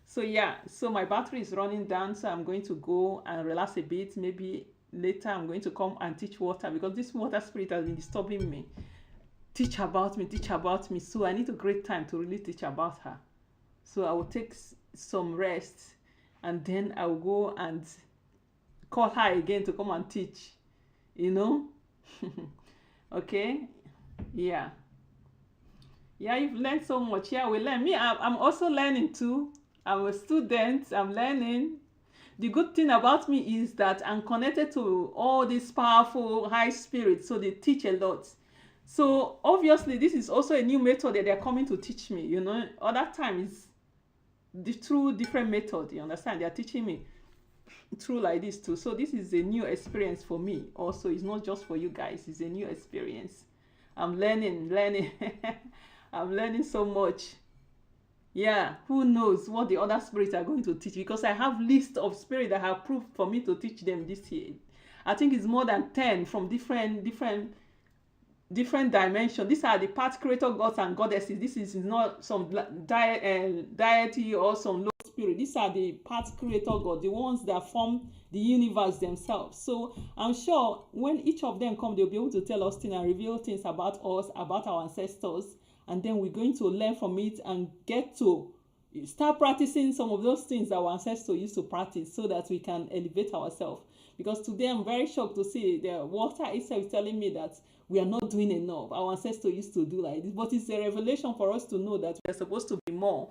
So yeah, so my battery is running down, so I'm going to go and relax a bit. Maybe later I'm going to come and teach water, because this water spirit has been disturbing me. Teach about me. So I need a great time to really teach about her. So I will take some rest, and then I will go and call her again to come and teach, you know. Okay, yeah, you've learned so much. Yeah, we learn. Me, I'm also learning too. I'm a student. I'm learning. The good thing about me is that I'm connected to all these powerful high spirits, so they teach a lot. So obviously this is also a new method that they're coming to teach me, you know. Other times through different method, you understand, they're teaching me through like this too. So this is a new experience for me also. It's not just for you guys, it's a new experience. I'm learning. I'm learning so much. Yeah, who knows what the other spirits are going to teach, because I have list of spirits that have proved for me to teach them this year. I think it's more than 10 from different dimensions. These are the part creator gods and goddesses. This is not some deity or some low spirit. These are the part creator gods, the ones that form the universe themselves. So I'm sure when each of them come, they'll be able to tell us things and reveal things about us, about our ancestors, and then we're going to learn from it and get to start practicing some of those things that our ancestors used to practice, so that we can elevate ourselves. Because today I'm very shocked to see the water itself is telling me that we are not doing enough. Our ancestors used to do like this, but it's a revelation for us to know that we're supposed to be more,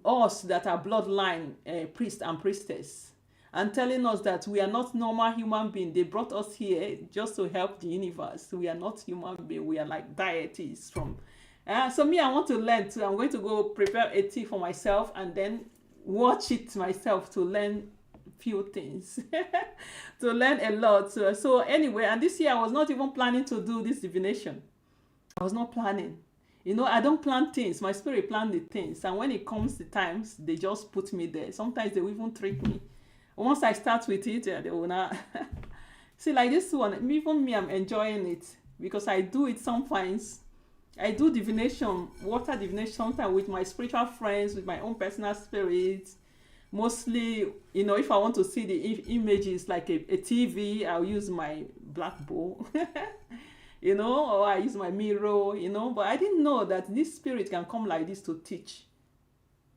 us that are bloodline priest and priestess, and telling us that we are not normal human beings. They brought us here just to help the universe. We are not human beings. We are like deities from. So me, I want to learn too. I'm going to go prepare a tea for myself and then watch it myself to learn few things. To learn a lot. So anyway, and this year I was not even planning to do this divination. I was not planning. You know, I don't plan things. My spirit plan the things, and when it comes the times, they just put me there. Sometimes they will even trick me. Once I start with it, they will not. See, like this one, even me, I'm enjoying it, because I do it sometimes. I do divination, water divination, sometimes with my spiritual friends, with my own personal spirits. Mostly, you know, if I want to see the images like a TV, I'll use my black bowl, you know, or I use my mirror, you know. But I didn't know that this spirit can come like this to teach,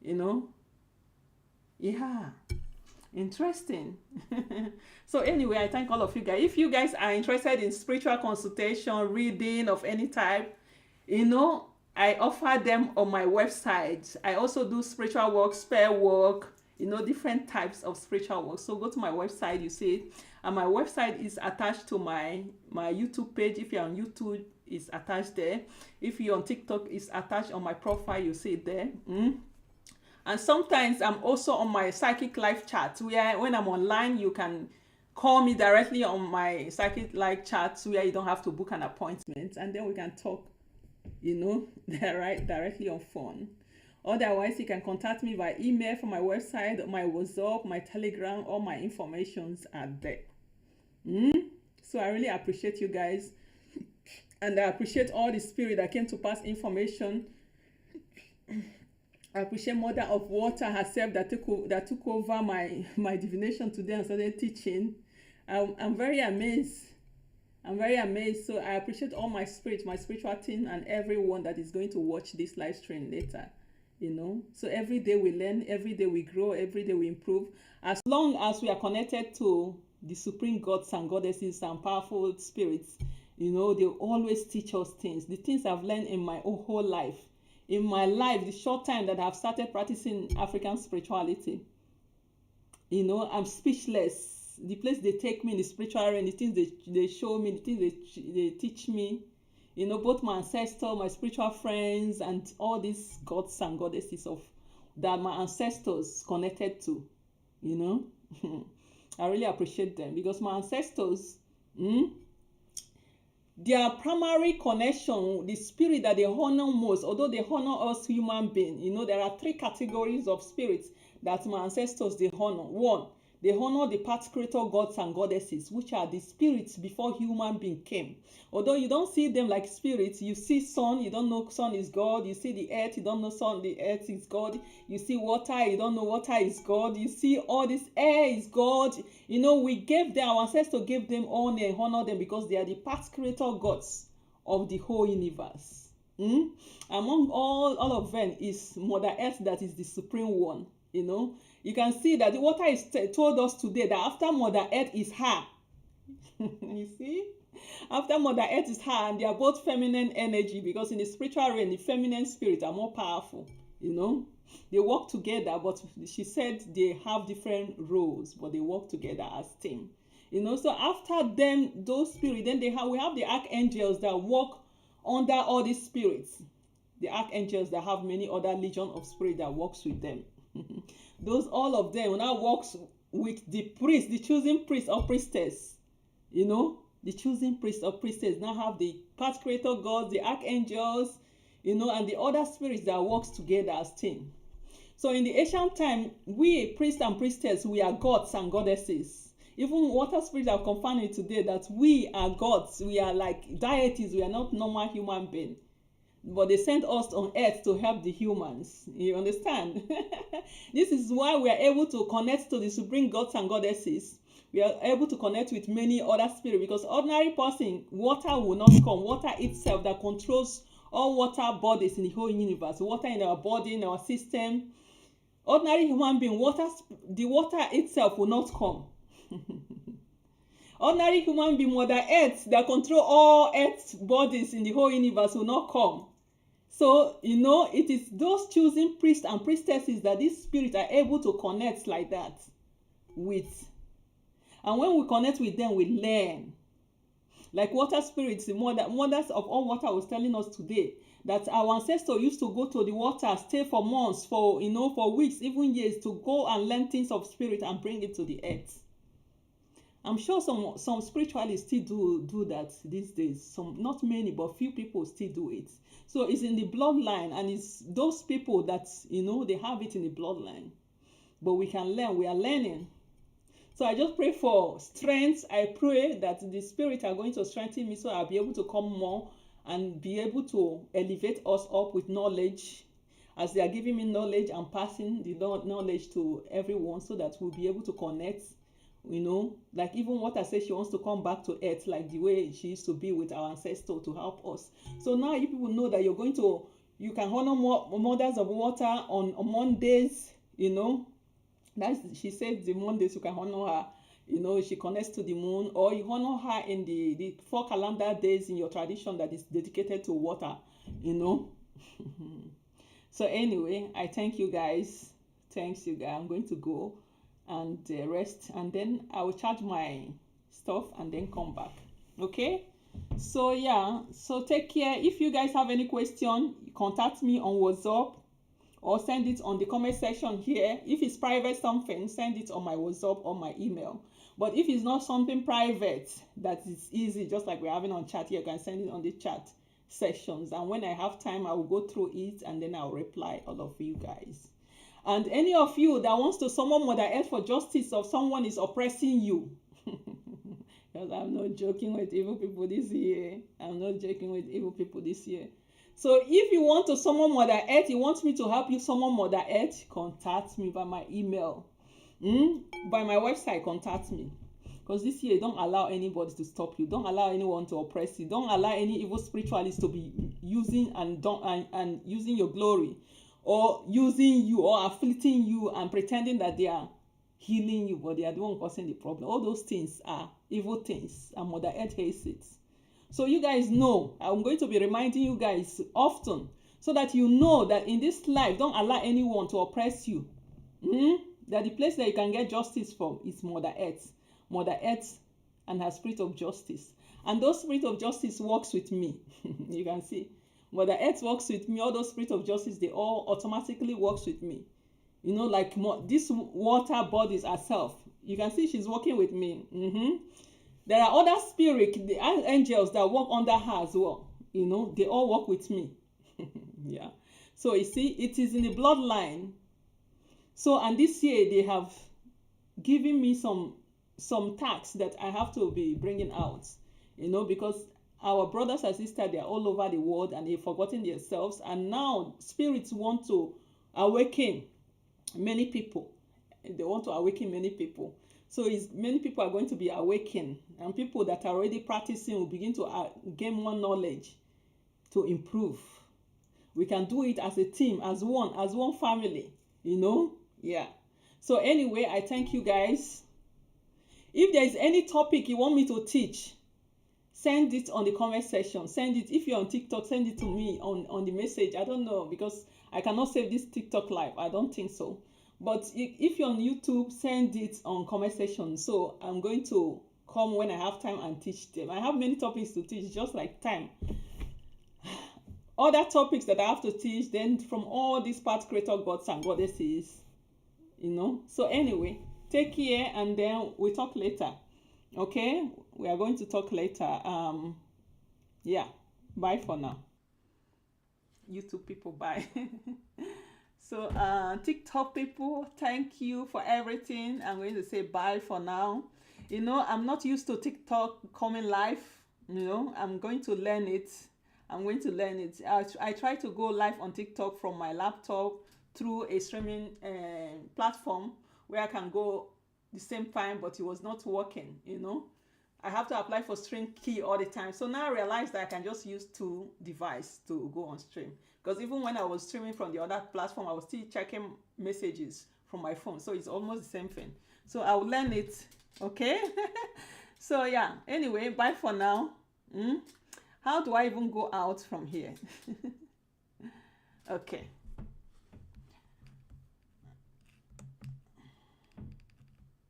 you know. Yeah, interesting. So anyway, I thank all of you guys. If you guys are interested in spiritual consultation, reading of any type, you know, I offer them on my website. I also do spiritual work, spell work, you know, different types of spiritual work. So go to my website, you see it, and my website is attached to my YouTube page. If you're on YouTube, it's attached there. If you're on TikTok, it's attached on my profile, you see it there. And sometimes I'm also on my psychic live chat, where when I'm online, you can call me directly on my psychic live chat, where you don't have to book an appointment, and then we can talk, you know, directly on phone. Otherwise, you can contact me by email from my website, my WhatsApp, my Telegram. All my informations are there. So I really appreciate you guys. And I appreciate all the spirit that came to pass information. I appreciate Mother of Water herself that took over my divination today and started teaching. I'm very amazed. I'm very amazed. So I appreciate all my spiritual team, and everyone that is going to watch this live stream later. So every day we learn, every day we grow, every day we improve. As long as we are connected to the supreme gods and goddesses and powerful spirits, they always teach us things. The things I've learned in my whole life. In my life, the short time that I've started practicing African spirituality, I'm speechless. The place they take me in the spiritual realm, the things they show me, the things they teach me, both my ancestors, my spiritual friends, and all these gods and goddesses that my ancestors connected to, I really appreciate them, because my ancestors, their primary connection, the spirit that they honor most, although they honor us human beings, there are 3 categories of spirits that my ancestors they honor. 1, they honor the path creator gods and goddesses, which are the spirits before human being came. Although you don't see them like spirits, you see sun, you don't know sun is God. You see the earth, you don't know sun, the earth is God. You see water, you don't know water is God. You see all this air is God. We gave them, our ancestors gave them honor and honor them because they are the path creator gods of the whole universe. Among all of them is Mother Earth, that is the supreme one. You can see that the water is told us today that after Mother Earth is her. You see? After Mother Earth is her, and they are both feminine energy, because in the spiritual realm, the feminine spirits are more powerful. They work together, but she said they have different roles, but they work together as team. So after them, those spirits, then we have the archangels that work under all these spirits. The archangels that have many other legion of spirit that works with them. All of them now works with the priest, the chosen priest or priestess. The chosen priest or priestess now have the path creator gods, the archangels, and the other spirits that works together as team. So in the ancient time, we priests and priestess, we are gods and goddesses. Even water spirits are confirming today that we are gods. We are like deities. We are not normal human beings. But they sent us on earth to help the humans. You understand? This is why we are able to connect to the supreme gods and goddesses. We are able to connect with many other spirits, because ordinary person, water will not come. Water itself that controls all water bodies in the whole universe. Water in our body, in our system. Ordinary human being, the water itself will not come. Ordinary human being, Mother Earth, that control all earth bodies in the whole universe will not come. So, it is those choosing priests and priestesses that these spirits are able to connect like that with. And when we connect with them, we learn. Like water spirits, the mothers of all water was telling us today that our ancestors used to go to the water, stay for months, for weeks, even years, to go and learn things of spirit and bring it to the earth. I'm sure some spiritualists still do that these days. Some, not many, but few people still do it. So it's in the bloodline, and it's those people that they have it in the bloodline. But we can learn. We are learning. So I just pray for strength. I pray that the spirit are going to strengthen me, so I'll be able to come more and be able to elevate us up with knowledge, as they are giving me knowledge and passing the knowledge to everyone, so that we'll be able to connect. Like even what I said, she wants to come back to earth like the way she used to be with our ancestors to help us. So now you people know that you can honor mothers of water on Mondays. She said the Mondays you can honor her. She connects to the moon, or you honor her in the 4 calendar days in your tradition that is dedicated to water. So anyway, I thank you guys. Thanks you guys. I'm going to go and rest, and then I will charge my stuff and then come back. Okay, so yeah, so take care. If you guys have any question, contact me on WhatsApp or send it on the comment section here. If it's private something, send it on my WhatsApp or my email. But if it's not something private that is easy, just like we're having on chat here, you can send it on the chat sections, and when I have time I will go through it and then I'll reply all of you guys. And any of you that wants to summon Mother Earth for justice, or someone is oppressing you, you because I'm not joking with evil people this year. I'm not joking with evil people this year. So if you want to summon Mother Earth, you want me to help you summon Mother Earth, contact me by my email. By my website, contact me. Because this year, don't allow anybody to stop you. Don't allow anyone to oppress you. Don't allow any evil spiritualists to be using and using your glory, or using you, or afflicting you and pretending that they are healing you, but they are the one causing the problem. All those things are evil things, and Mother Earth hates it. So you guys know, I'm going to be reminding you guys often, so that you know that in this life, don't allow anyone to oppress you. That the place that you can get justice from is Mother Earth. Mother Earth and her spirit of justice. And those spirit of justice works with me. You can see. Mother Earth works with me. All those spirit of justice, they all automatically works with me. You know, like this water bodies herself. You can see she's working with me. There are other spirits, the angels that work under her as well. You know, they all work with me. Yeah. So you see, it is in the bloodline. So, and this year they have given me some tasks that I have to be bringing out. You know, because our brothers and sisters, they are all over the world and they've forgotten themselves. And now spirits want to awaken many people. They want to awaken many people. So many people are going to be awakened, and people that are already practicing will begin to gain more knowledge to improve. We can do it as a team, as one family, you know? Yeah. So anyway, I thank you guys. If there is any topic you want me to teach, send it on the comment section. Send it. If you're on TikTok, send it to me on the message. I don't know, because I cannot save this TikTok live. I don't think so. But if you're on YouTube, send it on comment section. So I'm going to come when I have time and teach them. I have many topics to teach, just like time. Other topics that I have to teach, then from all these path creator gods and goddesses, you know. So anyway, take care, and then we talk later. Okay? We are going to talk later. Yeah. Bye for now. YouTube people, bye. So TikTok people, thank you for everything. I'm going to say bye for now. You know, I'm not used to TikTok coming live. You know, I'm going to learn it. I try to go live on TikTok from my laptop through a streaming platform where I can go the same time, but it was not working, you know. I have to apply for stream key all the time. So now I realize that I can just use 2 devices to go on stream. Because even when I was streaming from the other platform, I was still checking messages from my phone. So it's almost the same thing. So I'll learn it. Okay? So yeah. Anyway, bye for now. How do I even go out from here? Okay.